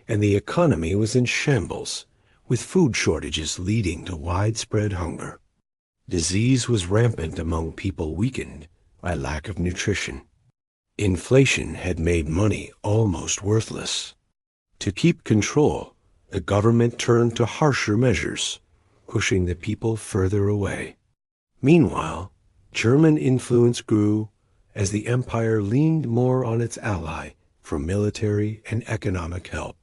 S1: and the economy was in shambles, with food shortages leading to widespread hunger. Disease was rampant among people weakened by lack of nutrition. Inflation had made money almost worthless. To keep control, the government turned to harsher measures, pushing the people further away. Meanwhile, German influence grew as the empire leaned more on its ally for military and economic help.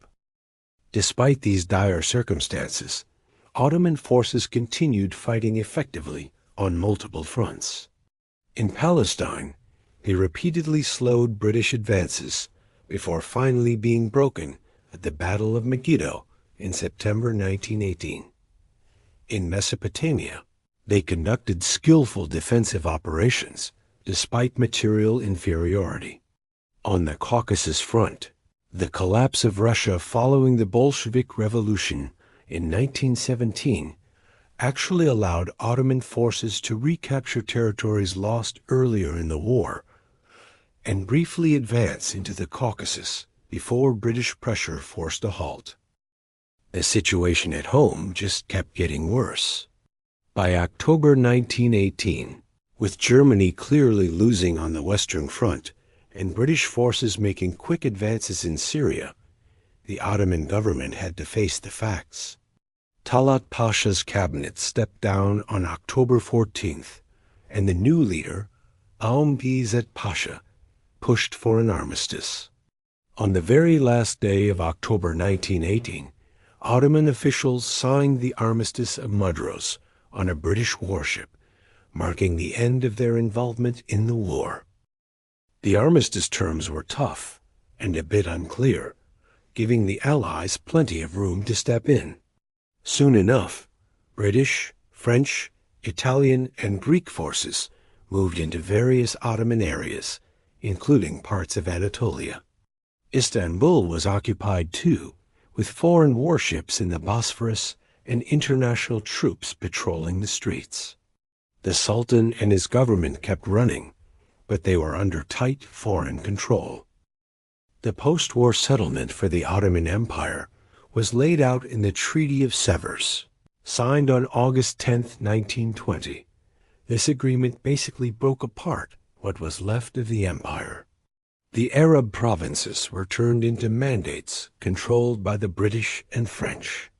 S1: Despite these dire circumstances, Ottoman forces continued fighting effectively on multiple fronts. In Palestine, they repeatedly slowed British advances before finally being broken at the Battle of Megiddo in September 1918. In Mesopotamia, they conducted skillful defensive operations despite material inferiority. On the Caucasus front, the collapse of Russia following the Bolshevik Revolution in 1917 actually allowed Ottoman forces to recapture territories lost earlier in the war and briefly advance into the Caucasus before British pressure forced a halt. The situation at home just kept getting worse. By October 1918, with Germany clearly losing on the Western Front and British forces making quick advances in Syria, the Ottoman government had to face the facts. Talat Pasha's cabinet stepped down on October 14th, and the new leader, Almgizet Pasha, pushed for an armistice. On the very last day of October 1918, Ottoman officials signed the Armistice of Mudros on a British warship, marking the end of their involvement in the war. The armistice terms were tough and a bit unclear, giving the Allies plenty of room to step in. Soon enough, British, French, Italian, and Greek forces moved into various Ottoman areas, including parts of Anatolia. Istanbul was occupied too, with foreign warships in the Bosphorus and international troops patrolling the streets. The Sultan and his government kept running, but they were under tight foreign control. The post-war settlement for the Ottoman Empire was laid out in the Treaty of Sevres, signed on August 10, 1920. This agreement basically broke apart what was left of the empire. The Arab provinces were turned into mandates controlled by the British and French.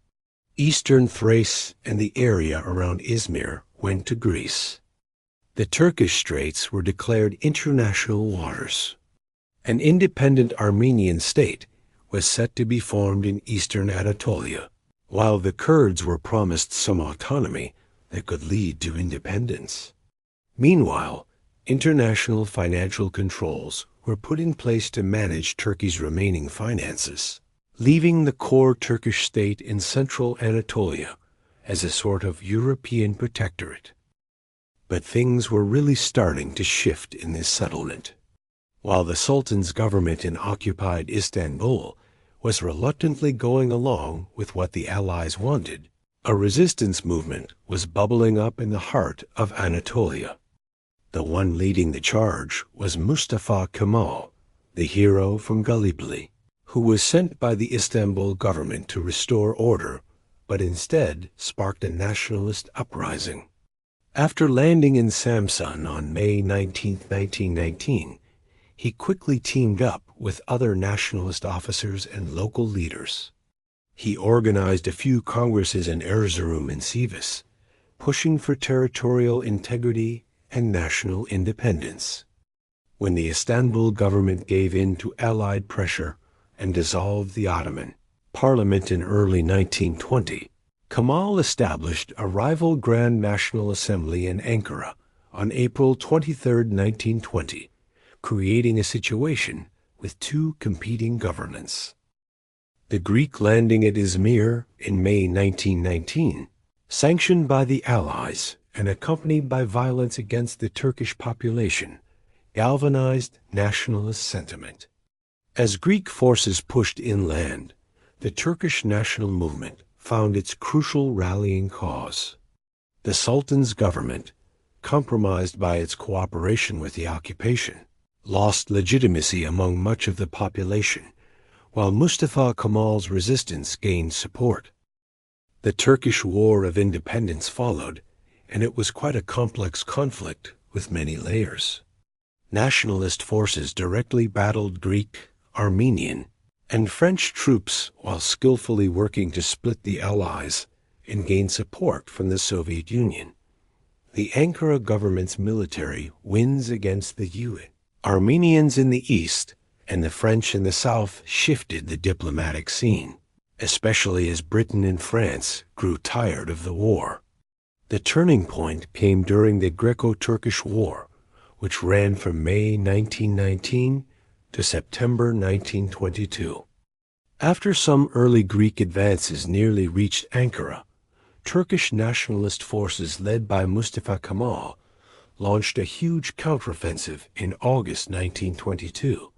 S1: Eastern Thrace and the area around Izmir went to Greece. The Turkish Straits were declared international waters. An independent Armenian state was set to be formed in eastern Anatolia, while the Kurds were promised some autonomy that could lead to independence. Meanwhile, international financial controls were put in place to manage Turkey's remaining finances, leaving the core Turkish state in central Anatolia as a sort of European protectorate. But things were really starting to shift in this settlement. While the Sultan's government in occupied Istanbul was reluctantly going along with what the Allies wanted, a resistance movement was bubbling up in the heart of Anatolia. The one leading the charge was Mustafa Kemal, the hero from Gallipoli, who was sent by the Istanbul government to restore order, but instead sparked a nationalist uprising. After landing in Samsun on May 19, 1919, he quickly teamed up with other nationalist officers and local leaders. He organized a few congresses in Erzurum and Sivas, pushing for territorial integrity and national independence. When the Istanbul government gave in to Allied pressure and dissolved the Ottoman Parliament in early 1920, Kemal established a rival Grand National Assembly in Ankara on April 23, 1920, creating a situation with two competing governments. The Greek landing at Izmir in May 1919, sanctioned by the Allies and accompanied by violence against the Turkish population, galvanized nationalist sentiment. As Greek forces pushed inland, the Turkish national movement found its crucial rallying cause. The Sultan's government, compromised by its cooperation with the occupation, lost legitimacy among much of the population, while Mustafa Kemal's resistance gained support. The Turkish War of Independence followed, and it was quite a complex conflict with many layers. Nationalist forces directly battled Greek, Armenian, and French troops while skillfully working to split the Allies and gain support from the Soviet Union. The Ankara government's military wins against the Armenians in the east and the French in the south shifted the diplomatic scene, especially as Britain and France grew tired of the war. The turning point came during the Greco-Turkish War, which ran from May 1919 to September 1922. After some early Greek advances nearly reached Ankara, Turkish nationalist forces led by Mustafa Kemal launched a huge counteroffensive in August 1922.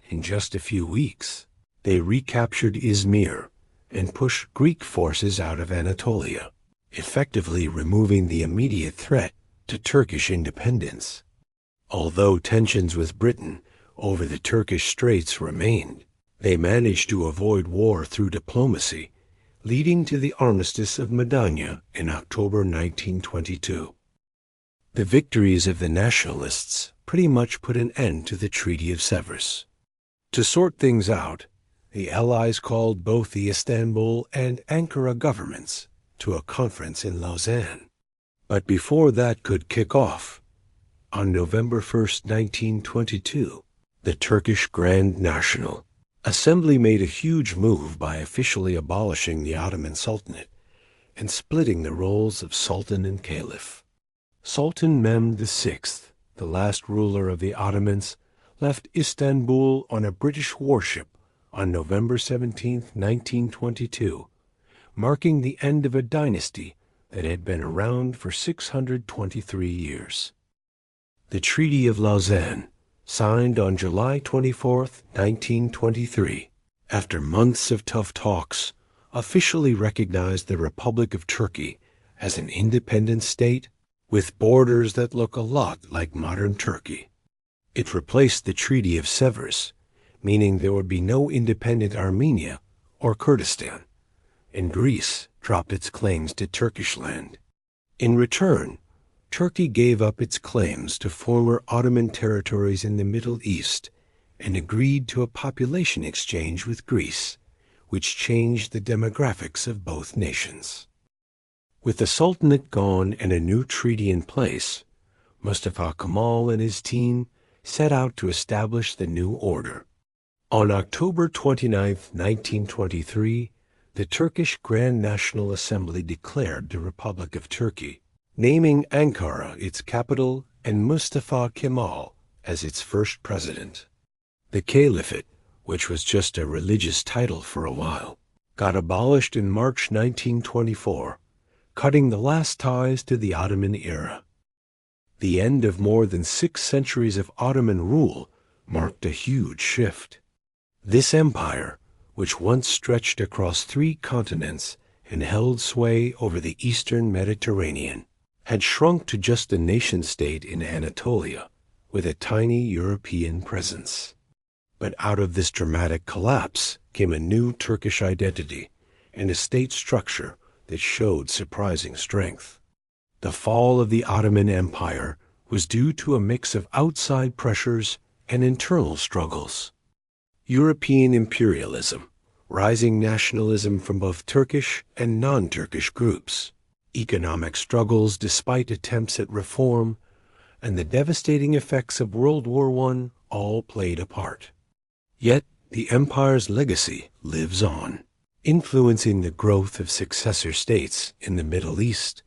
S1: In just a few weeks, they recaptured Izmir and pushed Greek forces out of Anatolia, effectively removing the immediate threat to Turkish independence. Although tensions with Britain over the Turkish Straits remained, they managed to avoid war through diplomacy, leading to the Armistice of Medanya in October 1922. The victories of the nationalists pretty much put an end to the Treaty of Sevres. To sort things out, the Allies called both the Istanbul and Ankara governments to a conference in Lausanne. But before that could kick off, on November 1, 1922, the Turkish Grand National Assembly made a huge move by officially abolishing the Ottoman Sultanate and splitting the roles of Sultan and Caliph. Sultan Mehmed VI, the last ruler of the Ottomans, left Istanbul on a British warship on November 17, 1922, marking the end of a dynasty that had been around for 623 years. The Treaty of Lausanne, signed on July 24, 1923, after months of tough talks, officially recognized the Republic of Turkey as an independent state with borders that look a lot like modern Turkey. It replaced the Treaty of Sevres, meaning there would be no independent Armenia or Kurdistan, and Greece dropped its claims to Turkish land. In return, Turkey gave up its claims to former Ottoman territories in the Middle East and agreed to a population exchange with Greece, which changed the demographics of both nations. With the Sultanate gone and a new treaty in place, Mustafa Kemal and his team set out to establish the new order. On October 29, 1923, the Turkish Grand National Assembly declared the Republic of Turkey, naming Ankara its capital and Mustafa Kemal as its first president. The Caliphate, which was just a religious title for a while, got abolished in March 1924, cutting the last ties to the Ottoman era. The end of more than 6 centuries of Ottoman rule marked a huge shift. This empire, which once stretched across 3 continents and held sway over the eastern Mediterranean, had shrunk to just a nation-state in Anatolia with a tiny European presence. But out of this dramatic collapse came a new Turkish identity and a state structure that showed surprising strength. The fall of the Ottoman Empire was due to a mix of outside pressures and internal struggles. European imperialism, rising nationalism from both Turkish and non-Turkish groups, economic struggles despite attempts at reform, and the devastating effects of World War I all played a part. Yet the empire's legacy lives on, influencing the growth of successor states in the Middle East,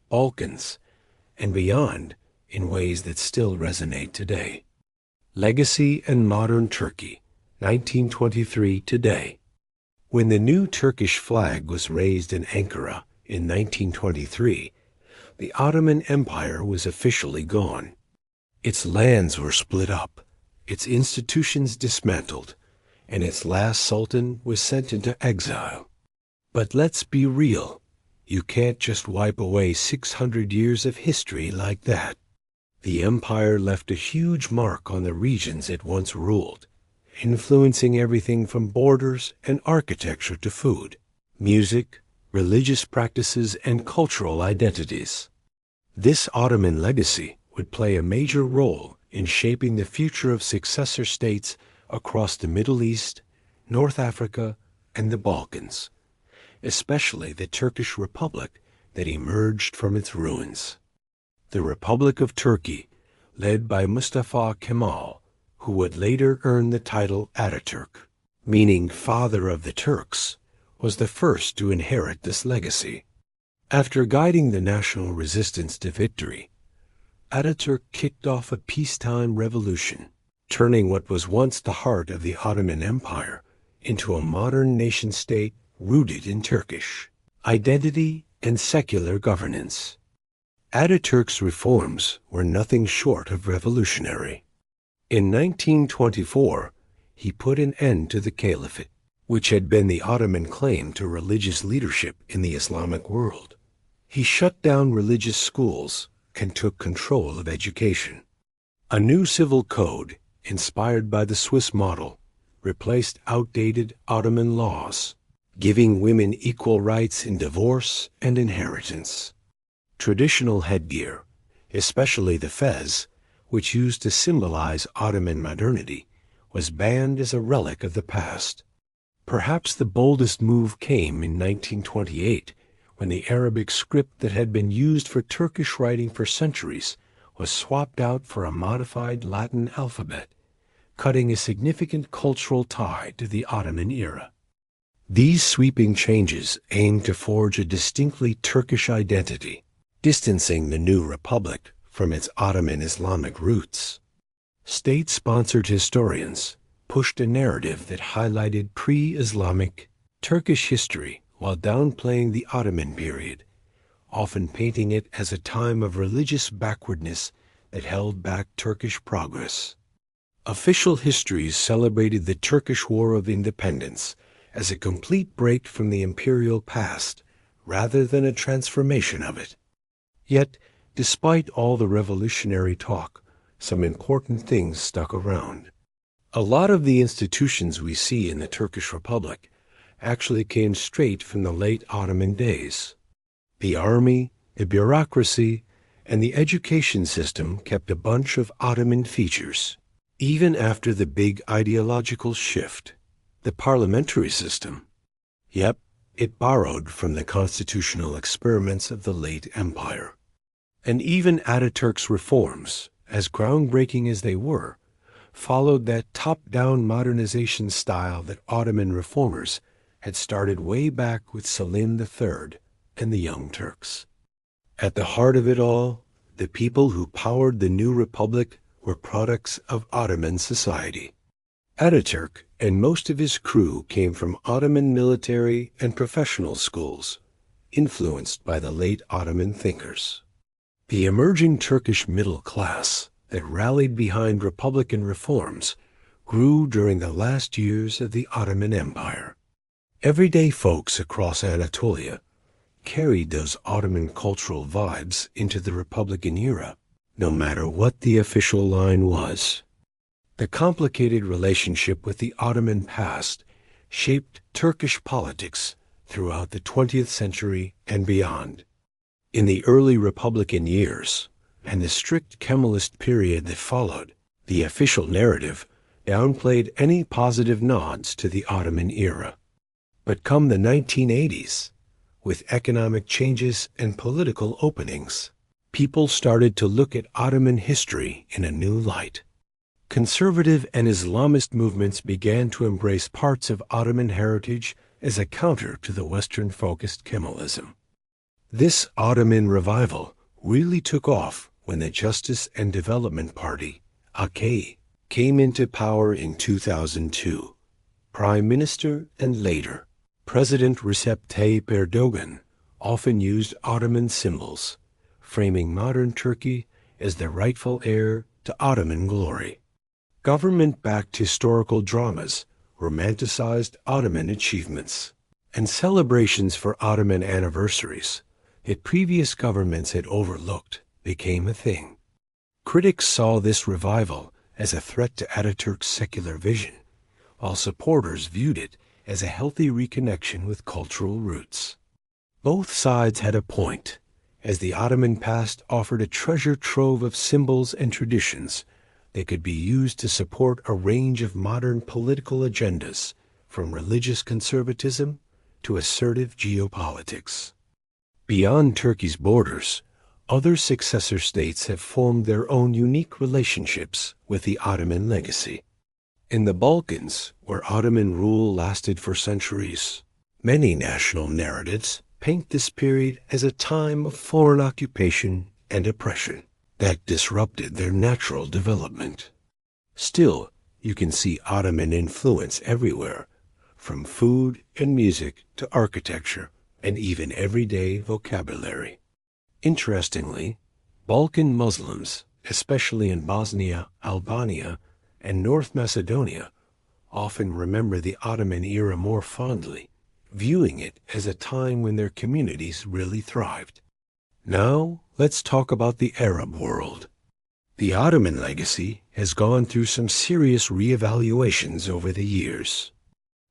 S1: Balkans, and beyond in ways that still resonate today. Legacy and Modern Turkey, 1923 today. When the new Turkish flag was raised in Ankara in 1923, the Ottoman Empire was officially gone. Its lands were split up, its institutions dismantled, and its last sultan was sent into exile. But let's be real. You can't just wipe away 600 years of history like that. The empire left a huge mark on the regions it once ruled, influencing everything from borders and architecture to food, music, religious practices, and cultural identities. This Ottoman legacy would play a major role in shaping the future of successor states across the Middle East, North Africa, and the Balkans, especially the Turkish Republic that emerged from its ruins. The Republic of Turkey, led by Mustafa Kemal, who would later earn the title Ataturk, meaning Father of the Turks, was the first to inherit this legacy. After guiding the national resistance to victory, Ataturk kicked off a peacetime revolution, turning what was once the heart of the Ottoman Empire into a modern nation-state rooted in Turkish identity and secular governance. Ataturk's reforms were nothing short of revolutionary. In 1924, he put an end to the Caliphate, which had been the Ottoman claim to religious leadership in the Islamic world. He shut down religious schools and took control of education. A new civil code, inspired by the Swiss model, replaced outdated Ottoman laws, giving women equal rights in divorce and inheritance. Traditional headgear, especially the fez, which used to symbolize Ottoman modernity, was banned as a relic of the past. Perhaps the boldest move came in 1928, when the Arabic script that had been used for Turkish writing for centuries was swapped out for a modified Latin alphabet, cutting a significant cultural tie to the Ottoman era. These sweeping changes aimed to forge a distinctly Turkish identity, distancing the new republic from its Ottoman Islamic roots. State-sponsored historians pushed a narrative that highlighted pre-Islamic Turkish history while downplaying the Ottoman period, often painting it as a time of religious backwardness that held back Turkish progress. Official histories celebrated the Turkish War of Independence as a complete break from the imperial past rather than a transformation of it. Yet, despite all the revolutionary talk, some important things stuck around. A lot of the institutions we see in the Turkish Republic actually came straight from the late Ottoman days. The army, the bureaucracy, and the education system kept a bunch of Ottoman features. Even after the big ideological shift, the parliamentary system, it borrowed from the constitutional experiments of the late empire. And even Ataturk's reforms, as groundbreaking as they were, followed that top-down modernization style that Ottoman reformers had started way back with Selim III and the Young Turks. At the heart of it all, the people who powered the new republic were products of Ottoman society. Ataturk and most of his crew came from Ottoman military and professional schools, influenced by the late Ottoman thinkers. The emerging Turkish middle class that rallied behind republican reforms grew during the last years of the Ottoman Empire. Everyday folks across Anatolia carried those Ottoman cultural vibes into the Republican era, no matter what the official line was. The complicated relationship with the Ottoman past shaped Turkish politics throughout the 20th century and beyond. In the early Republican years, and the strict Kemalist period that followed, the official narrative downplayed any positive nods to the Ottoman era. But come the 1980s, with economic changes and political openings, people started to look at Ottoman history in a new light. Conservative and Islamist movements began to embrace parts of Ottoman heritage as a counter to the Western-focused Kemalism. This Ottoman revival really took off when the Justice and Development Party, AKP, came into power in 2002. Prime Minister and later President Recep Tayyip Erdogan often used Ottoman symbols, framing modern Turkey as the rightful heir to Ottoman glory. Government-backed historical dramas romanticized Ottoman achievements, and celebrations for Ottoman anniversaries that previous governments had overlooked became a thing. Critics saw this revival as a threat to Ataturk's secular vision, while supporters viewed it as a healthy reconnection with cultural roots. Both sides had a point, as the Ottoman past offered a treasure trove of symbols and traditions that could be used to support a range of modern political agendas, from religious conservatism to assertive geopolitics. Beyond Turkey's borders, other successor states have formed their own unique relationships with the Ottoman legacy. In the Balkans, where Ottoman rule lasted for centuries, many national narratives paint this period as a time of foreign occupation and oppression that disrupted their natural development. Still, you can see Ottoman influence everywhere, from food and music to architecture and even everyday vocabulary. Interestingly, Balkan Muslims, especially in Bosnia, Albania, and North Macedonia, often remember the Ottoman era more fondly, viewing it as a time when their communities really thrived. Now, let's talk about the Arab world. The Ottoman legacy has gone through some serious reevaluations over the years.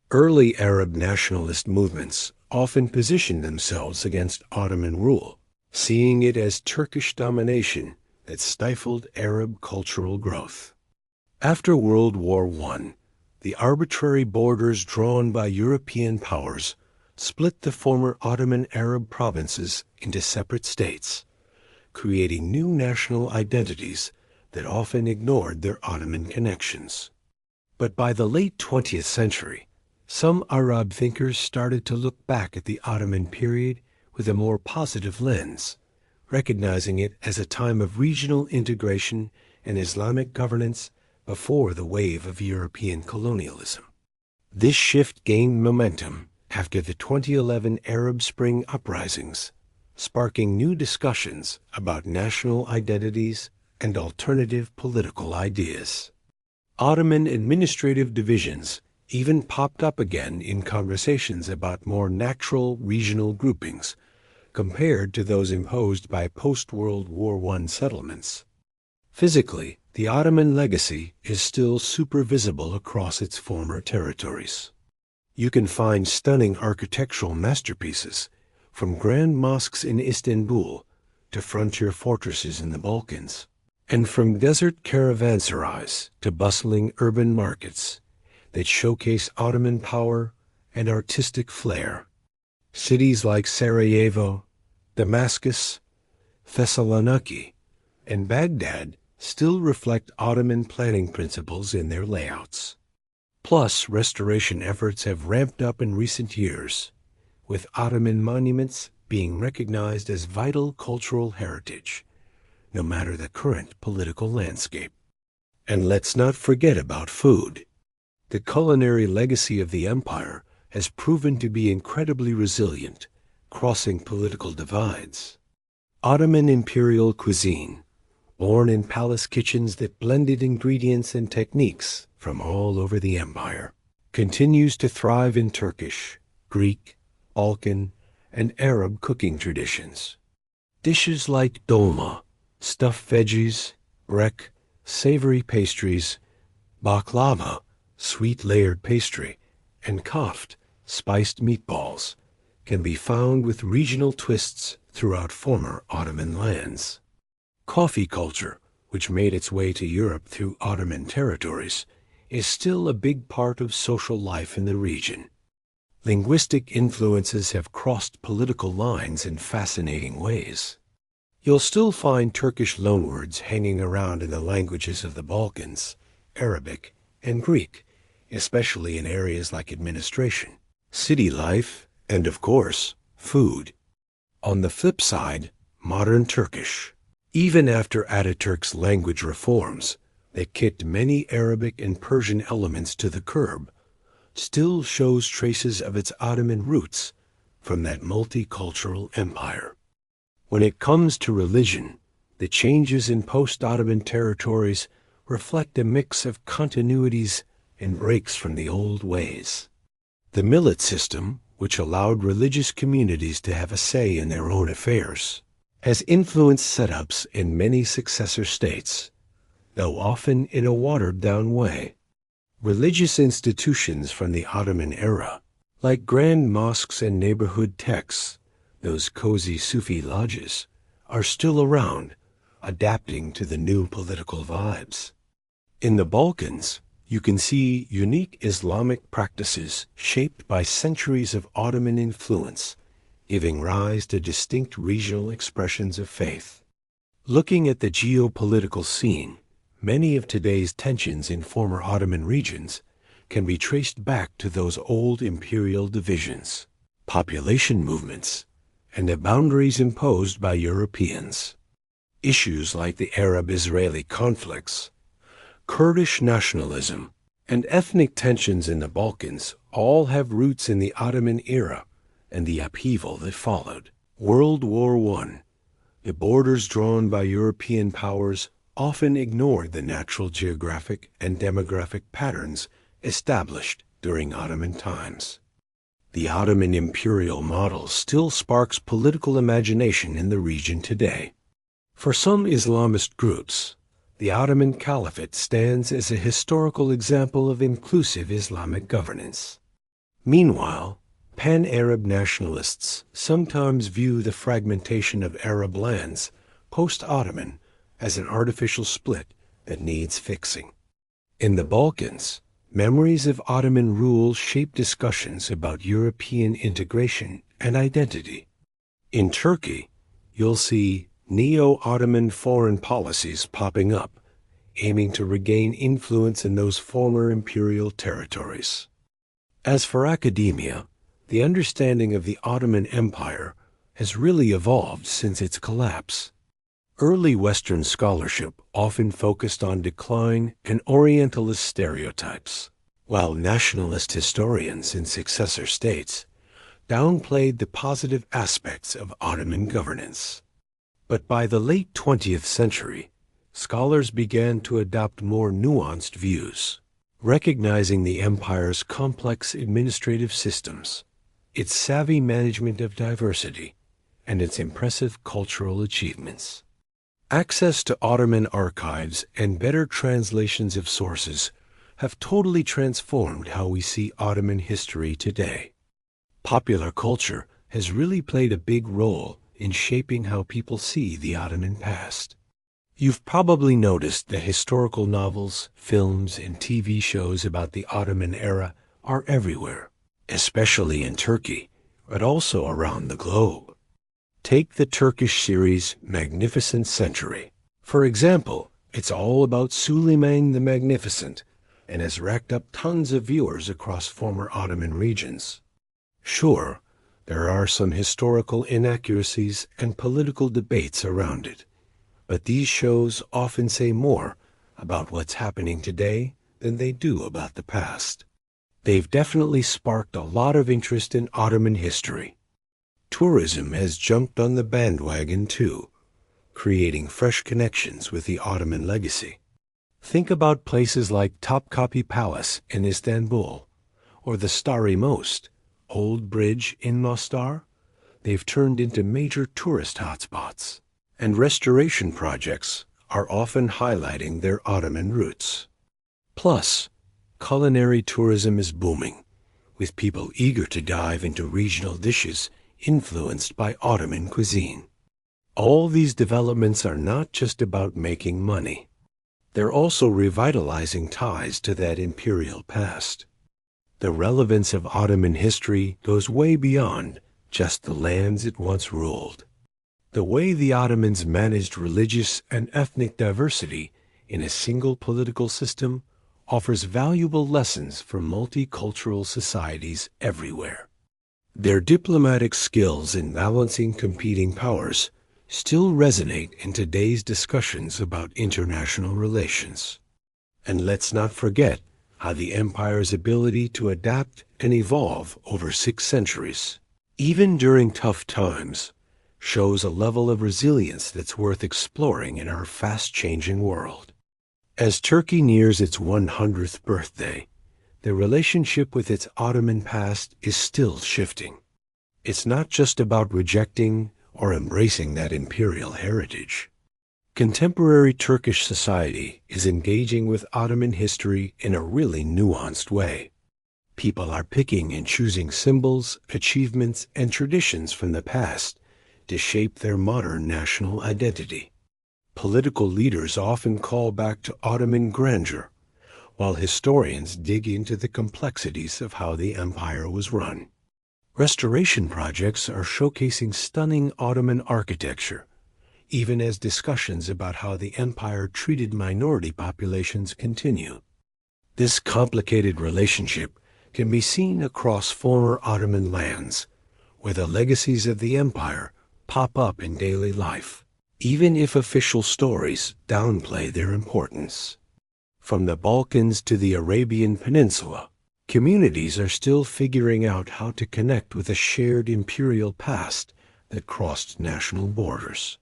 S1: Early Arab nationalist movements often positioned themselves against Ottoman rule, seeing it as Turkish domination that stifled Arab cultural growth. After World War I, the arbitrary borders drawn by European powers split the former Ottoman Arab provinces into separate states, creating new national identities that often ignored their Ottoman connections. But by the late 20th century, some Arab thinkers started to look back at the Ottoman period with a more positive lens, recognizing it as a time of regional integration and Islamic governance before the wave of European colonialism. This shift gained momentum after the 2011 Arab Spring uprisings, sparking new discussions about national identities and alternative political ideas. Ottoman administrative divisions even popped up again in conversations about more natural regional groupings compared to those imposed by post-World War I settlements. Physically, the Ottoman legacy is still super visible across its former territories. You can find stunning architectural masterpieces, from grand mosques in Istanbul to frontier fortresses in the Balkans, and from desert caravanserais to bustling urban markets that showcase Ottoman power and artistic flair. Cities like Sarajevo, Damascus, Thessaloniki, and Baghdad still reflect Ottoman planning principles in their layouts. Plus, restoration efforts have ramped up in recent years, with Ottoman monuments being recognized as vital cultural heritage, no matter the current political landscape. And let's not forget about food. The culinary legacy of the empire has proven to be incredibly resilient, crossing political divides. Ottoman imperial cuisine, born in palace kitchens that blended ingredients and techniques from all over the empire, continues to thrive in Turkish, Greek, Balkan, and Arab cooking traditions. Dishes like dolma, stuffed veggies, brek, savory pastries, baklava, sweet layered pastry, and kafta, spiced meatballs, can be found with regional twists throughout former Ottoman lands. Coffee culture, which made its way to Europe through Ottoman territories, is still a big part of social life in the region. Linguistic influences have crossed political lines in fascinating ways. You'll still find Turkish loanwords hanging around in the languages of the Balkans, Arabic, and Greek, especially in areas like administration, city life, and of course, food. On the flip side, modern Turkish, even after Ataturk's language reforms that kicked many Arabic and Persian elements to the curb, still shows traces of its Ottoman roots from that multicultural empire. When it comes to religion, the changes in post-Ottoman territories reflect a mix of continuities and breaks from the old ways. The millet system, which allowed religious communities to have a say in their own affairs, has influenced setups in many successor states, though often in a watered-down way. Religious institutions from the Ottoman era, like grand mosques and neighborhood texts, those cozy Sufi lodges, are still around, adapting to the new political vibes. In the Balkans, you can see unique Islamic practices shaped by centuries of Ottoman influence, giving rise to distinct regional expressions of faith. Looking at the geopolitical scene, many of today's tensions in former Ottoman regions can be traced back to those old imperial divisions, population movements, and the boundaries imposed by Europeans. Issues like the Arab-Israeli conflicts, Kurdish nationalism, and ethnic tensions in the Balkans all have roots in the Ottoman era and the upheaval that followed. World War I, the borders drawn by European powers often ignored the natural geographic and demographic patterns established during Ottoman times. The Ottoman imperial model still sparks political imagination in the region today. For some Islamist groups, the Ottoman Caliphate stands as a historical example of inclusive Islamic governance. Meanwhile, pan-Arab nationalists sometimes view the fragmentation of Arab lands post-Ottoman as an artificial split that needs fixing. In the Balkans, memories of Ottoman rule shape discussions about European integration and identity. In Turkey, you'll see neo-Ottoman foreign policies popping up, aiming to regain influence in those former imperial territories. As for academia, the understanding of the Ottoman Empire has really evolved since its collapse. Early Western scholarship often focused on decline and Orientalist stereotypes, while nationalist historians in successor states downplayed the positive aspects of Ottoman governance. But by the late 20th century, scholars began to adopt more nuanced views, recognizing the empire's complex administrative systems, its savvy management of diversity, and its impressive cultural achievements. Access to Ottoman archives and better translations of sources have totally transformed how we see Ottoman history today. Popular culture has really played a big role in shaping how people see the Ottoman past. You've probably noticed that historical novels, films, and TV shows about the Ottoman era are everywhere, especially in Turkey, but also around the globe. Take the Turkish series Magnificent Century. For example, it's all about Suleiman the Magnificent and has racked up tons of viewers across former Ottoman regions. Sure, there are some historical inaccuracies and political debates around it, but these shows often say more about what's happening today than they do about the past. They've definitely sparked a lot of interest in Ottoman history. Tourism has jumped on the bandwagon too, creating fresh connections with the Ottoman legacy. Think about places like Topkapi Palace in Istanbul, or the Starry Most, Old Bridge in Mostar. They've turned into major tourist hotspots, and restoration projects are often highlighting their Ottoman roots. Plus, culinary tourism is booming, with people eager to dive into regional dishes influenced by Ottoman cuisine. All these developments are not just about making money. They're also revitalizing ties to that imperial past. The relevance of Ottoman history goes way beyond just the lands it once ruled. The way the Ottomans managed religious and ethnic diversity in a single political system offers valuable lessons for multicultural societies everywhere. Their diplomatic skills in balancing competing powers still resonate in today's discussions about international relations. And let's not forget how the empire's ability to adapt and evolve over 6 centuries, even during tough times, shows a level of resilience that's worth exploring in our fast-changing world. As Turkey nears its 100th birthday, the relationship with its Ottoman past is still shifting. It's not just about rejecting or embracing that imperial heritage. Contemporary Turkish society is engaging with Ottoman history in a really nuanced way. People are picking and choosing symbols, achievements, and traditions from the past to shape their modern national identity. Political leaders often call back to Ottoman grandeur, while historians dig into the complexities of how the empire was run. Restoration projects are showcasing stunning Ottoman architecture, even as discussions about how the empire treated minority populations continue. This complicated relationship can be seen across former Ottoman lands, where the legacies of the empire pop up in daily life, even if official stories downplay their importance. From the Balkans to the Arabian Peninsula, communities are still figuring out how to connect with a shared imperial past that crossed national borders.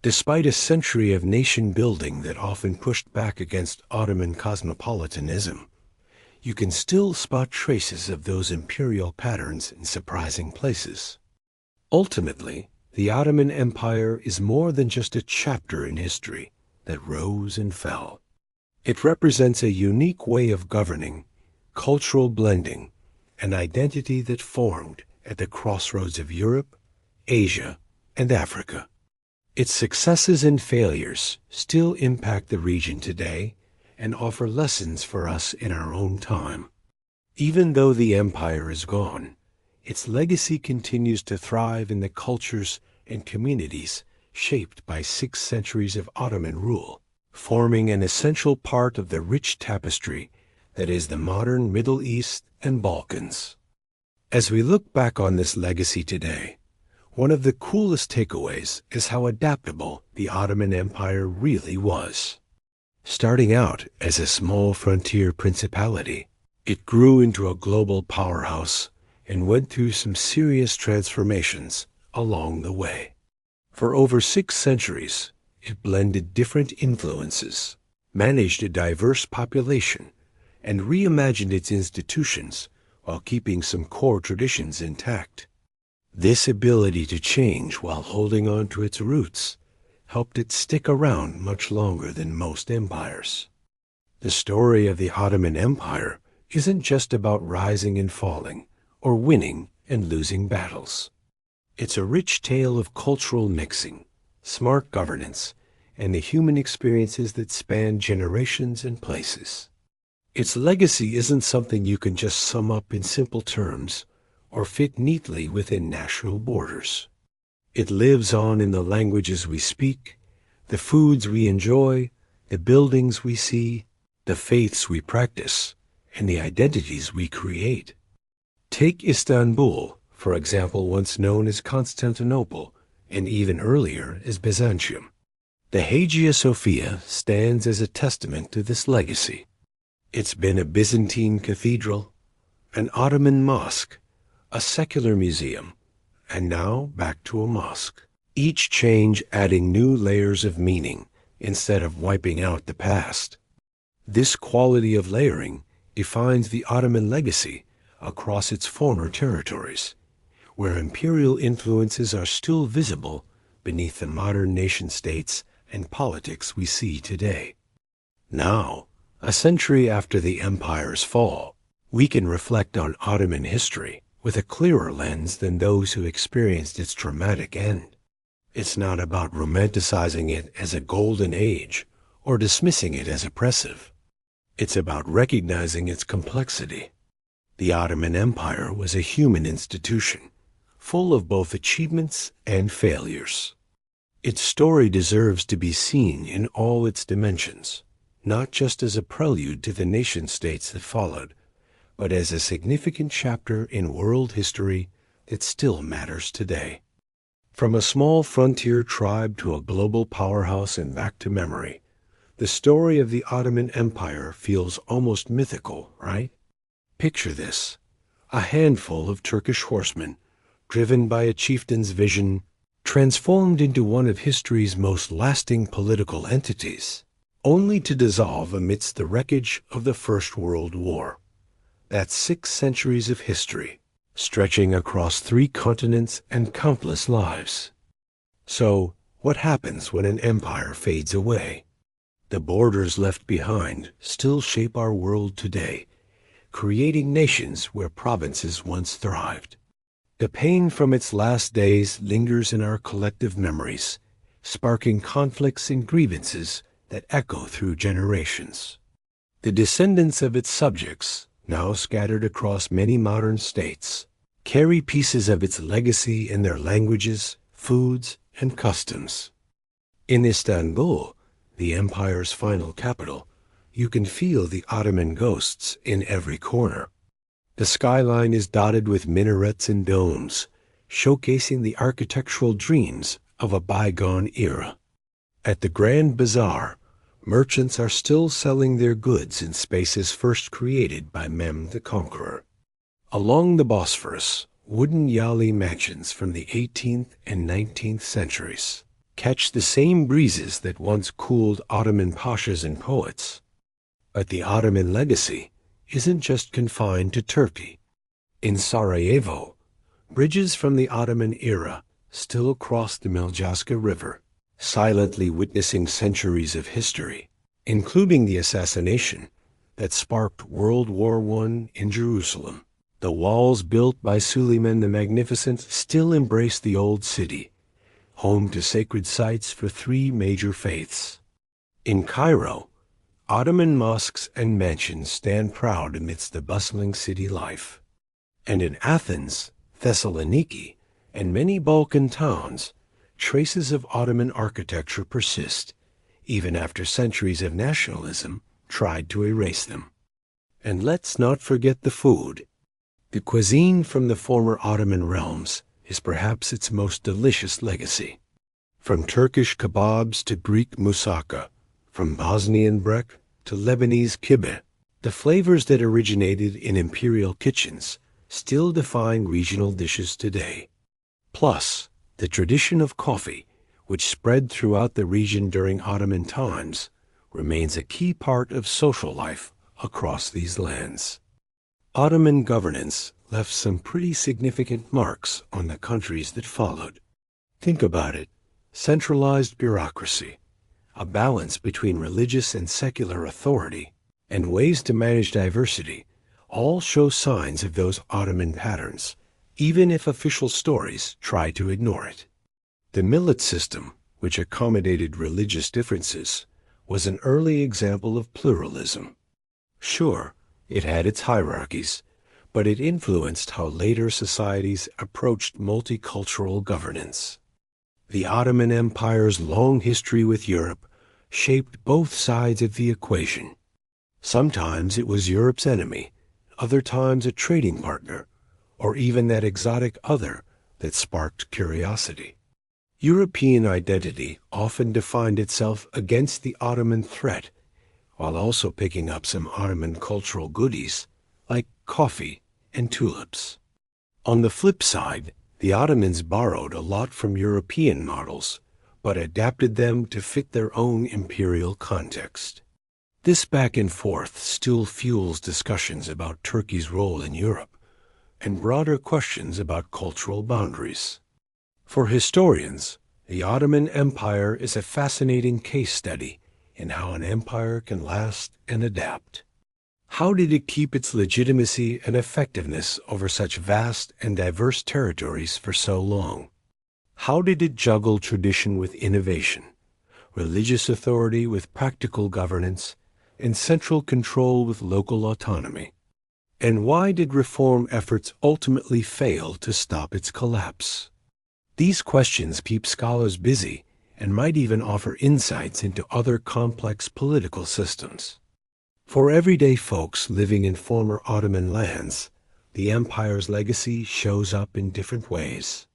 S1: Despite a century of nation-building that often pushed back against Ottoman cosmopolitanism, you can still spot traces of those imperial patterns in surprising places. Ultimately, the Ottoman Empire is more than just a chapter in history that rose and fell. It represents a unique way of governing, cultural blending, and identity that formed at the crossroads of Europe, Asia, and Africa. Its successes and failures still impact the region today and offer lessons for us in our own time. Even though the empire is gone, its legacy continues to thrive in the cultures and communities shaped by 6 centuries of Ottoman rule, forming an essential part of the rich tapestry that is the modern Middle East and Balkans. As we look back on this legacy today, one of the coolest takeaways is how adaptable the Ottoman Empire really was. Starting out as a small frontier principality, it grew into a global powerhouse and went through some serious transformations along the way. For over 6 centuries, it blended different influences, managed a diverse population, and reimagined its institutions while keeping some core traditions intact. This ability to change while holding on to its roots helped it stick around much longer than most empires. The story of the Ottoman Empire isn't just about rising and falling, or winning and losing battles. It's a rich tale of cultural mixing, smart governance, and the human experiences that span generations and places. Its legacy isn't something you can just sum up in simple terms or fit neatly within national borders. It lives on in the languages we speak, the foods we enjoy, the buildings we see, the faiths we practice, and the identities we create. Take Istanbul, for example, once known as Constantinople, and even earlier as Byzantium. The Hagia Sophia stands as a testament to this legacy. It's been a Byzantine cathedral, an Ottoman mosque, a secular museum, and now back to a mosque. Each change adding new layers of meaning instead of wiping out the past. This quality of layering defines the Ottoman legacy across its former territories, where imperial influences are still visible beneath the modern nation-states and politics we see today. Now, a century after the empire's fall, we can reflect on Ottoman history with a clearer lens than those who experienced its dramatic end. It's not about romanticizing it as a golden age or dismissing it as oppressive. It's about recognizing its complexity. The Ottoman Empire was a human institution, full of both achievements and failures. Its story deserves to be seen in all its dimensions, not just as a prelude to the nation-states that followed, but as a significant chapter in world history that still matters today. From a small frontier tribe to a global powerhouse and back to memory, the story of the Ottoman Empire feels almost mythical, right? Picture this: a handful of Turkish horsemen, driven by a chieftain's vision, transformed into one of history's most lasting political entities, only to dissolve amidst the wreckage of the First World War. That's 6 centuries of history, stretching across 3 continents and countless lives. So, what happens when an empire fades away? The borders left behind still shape our world today, creating nations where provinces once thrived. The pain from its last days lingers in our collective memories, sparking conflicts and grievances that echo through generations. The descendants of its subjects, now scattered across many modern states, carry pieces of its legacy in their languages, foods, and customs. In Istanbul, the empire's final capital, you can feel the Ottoman ghosts in every corner. The skyline is dotted with minarets and domes, showcasing the architectural dreams of a bygone era. At the Grand Bazaar, merchants are still selling their goods in spaces first created by Mehmed the Conqueror. Along the Bosphorus, wooden yali mansions from the 18th and 19th centuries catch the same breezes that once cooled Ottoman pashas and poets. But the Ottoman legacy isn't just confined to Turkey. In Sarajevo, bridges from the Ottoman era still cross the Miljaska River, silently witnessing centuries of history, including the assassination that sparked World War I in Jerusalem. The walls built by Suleiman the Magnificent still embrace the old city, home to sacred sites for 3 major faiths. In Cairo, Ottoman mosques and mansions stand proud amidst the bustling city life. And in Athens, Thessaloniki, and many Balkan towns, traces of Ottoman architecture persist, even after centuries of nationalism tried to erase them. And let's not forget the food. The cuisine from the former Ottoman realms is perhaps its most delicious legacy. From Turkish kebabs to Greek moussaka, from Bosnian brek to Lebanese kibbeh, the flavors that originated in imperial kitchens still define regional dishes today. Plus, the tradition of coffee, which spread throughout the region during Ottoman times, remains a key part of social life across these lands. Ottoman governance left some pretty significant marks on the countries that followed. Think about it: centralized bureaucracy, a balance between religious and secular authority, and ways to manage diversity, all show signs of those Ottoman patterns, even if official stories try to ignore it. The millet system, which accommodated religious differences, was an early example of pluralism. Sure, it had its hierarchies, but it influenced how later societies approached multicultural governance. The Ottoman Empire's long history with Europe shaped both sides of the equation. Sometimes it was Europe's enemy, other times a trading partner, or even that exotic other that sparked curiosity. European identity often defined itself against the Ottoman threat, while also picking up some Ottoman cultural goodies like coffee and tulips. On the flip side, the Ottomans borrowed a lot from European models, but adapted them to fit their own imperial context. This back and forth still fuels discussions about Turkey's role in Europe and broader questions about cultural boundaries. For historians, the Ottoman Empire is a fascinating case study in how an empire can last and adapt. How did it keep its legitimacy and effectiveness over such vast and diverse territories for so long? How did it juggle tradition with innovation, religious authority with practical governance, and central control with local autonomy? And why did reform efforts ultimately fail to stop its collapse? These questions keep scholars busy and might even offer insights into other complex political systems. For everyday folks living in former Ottoman lands, the empire's legacy shows up in different ways.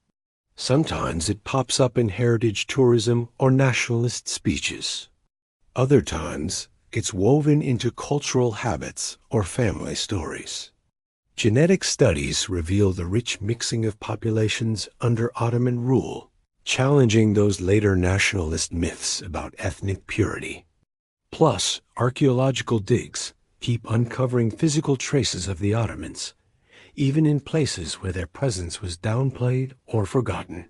S1: Sometimes it pops up in heritage tourism or nationalist speeches. Other times, it's woven into cultural habits or family stories. Genetic studies reveal the rich mixing of populations under Ottoman rule, challenging those later nationalist myths about ethnic purity. Plus, archaeological digs keep uncovering physical traces of the Ottomans, even in places where their presence was downplayed or forgotten.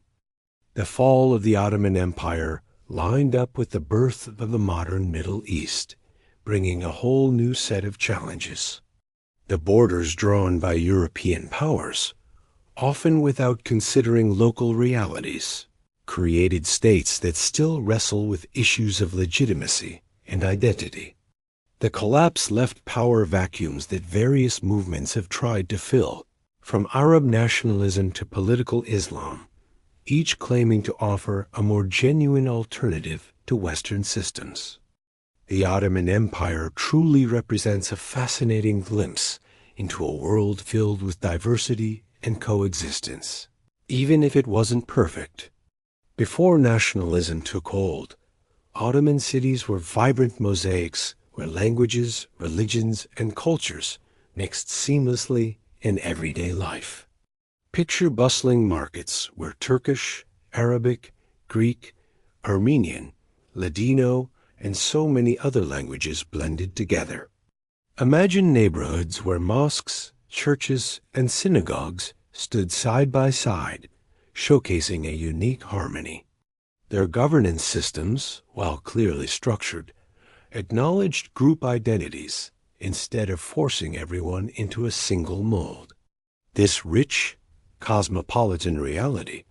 S1: The fall of the Ottoman Empire lined up with the birth of the modern Middle East, bringing a whole new set of challenges. The borders drawn by European powers, often without considering local realities, created states that still wrestle with issues of legitimacy and identity. The collapse left power vacuums that various movements have tried to fill, from Arab nationalism to political Islam, each claiming to offer a more genuine alternative to Western systems. The Ottoman Empire truly represents a fascinating glimpse into a world filled with diversity and coexistence, even if it wasn't perfect. Before nationalism took hold, Ottoman cities were vibrant mosaics where languages, religions, and cultures mixed seamlessly in everyday life. Picture bustling markets where Turkish, Arabic, Greek, Armenian, Ladino, and so many other languages blended together. Imagine neighborhoods where mosques, churches, and synagogues stood side by side, showcasing a unique harmony. Their governance systems, while clearly structured, acknowledged group identities instead of forcing everyone into a single mold. This rich, cosmopolitan reality,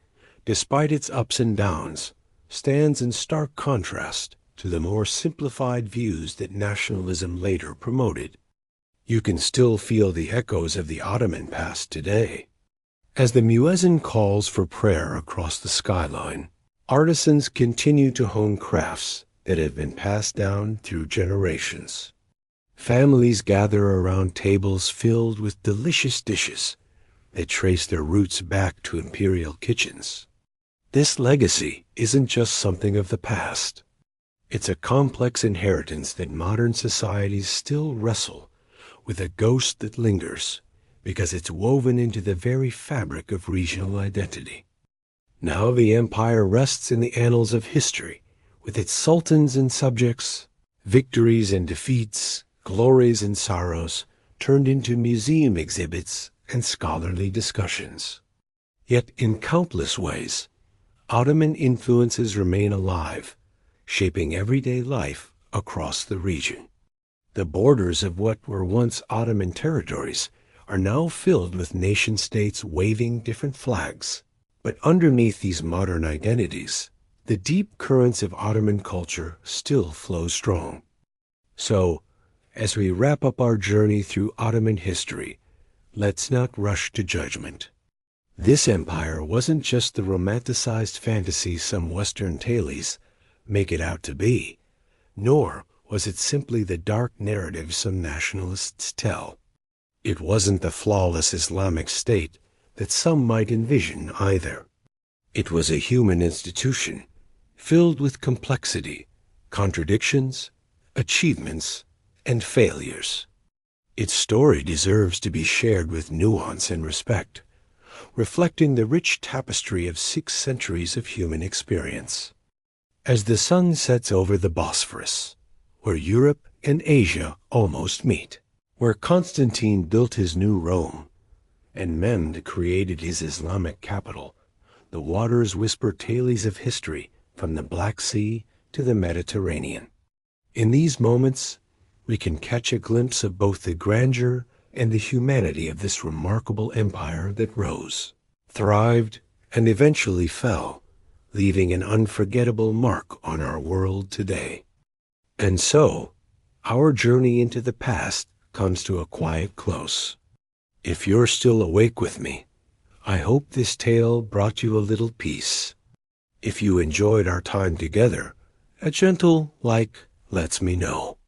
S1: despite its ups and downs, stands in stark contrast to the more simplified views that nationalism later promoted. You can still feel the echoes of the Ottoman past today. As the muezzin calls for prayer across the skyline, artisans continue to hone crafts that have been passed down through generations. Families gather around tables filled with delicious dishes that trace their roots back to imperial kitchens. This legacy isn't just something of the past. It's a complex inheritance that modern societies still wrestle with, a ghost that lingers because it's woven into the very fabric of regional identity. Now the empire rests in the annals of history, with its sultans and subjects, victories and defeats, glories and sorrows, turned into museum exhibits and scholarly discussions. Yet in countless ways, Ottoman influences remain alive, shaping everyday life across the region. The borders of what were once Ottoman territories are now filled with nation-states waving different flags. But underneath these modern identities, the deep currents of Ottoman culture still flow strong. So, as we wrap up our journey through Ottoman history, let's not rush to judgment. This empire wasn't just the romanticized fantasy some Western tailies make it out to be, nor was it simply the dark narrative some nationalists tell. It wasn't the flawless Islamic state that some might envision either. It was a human institution filled with complexity, contradictions, achievements, and failures. Its story deserves to be shared with nuance and respect, reflecting the rich tapestry of 6 centuries of human experience. As the sun sets over the Bosphorus, where Europe and Asia almost meet, where Constantine built his new Rome, and Mehmed created his Islamic capital, the waters whisper tales of history from the Black Sea to the Mediterranean. In these moments, we can catch a glimpse of both the grandeur and the humanity of this remarkable empire that rose, thrived, and eventually fell, leaving an unforgettable mark on our world today. And so, our journey into the past comes to a quiet close. If you're still awake with me, I hope this tale brought you a little peace. If you enjoyed our time together, a gentle like lets me know.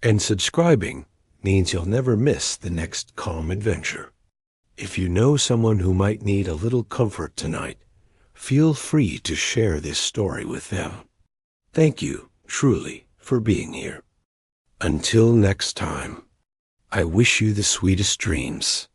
S1: And subscribing means you'll never miss the next calm adventure. If you know someone who might need a little comfort tonight, feel free to share this story with them. Thank you, truly, for being here. Until next time, I wish you the sweetest dreams.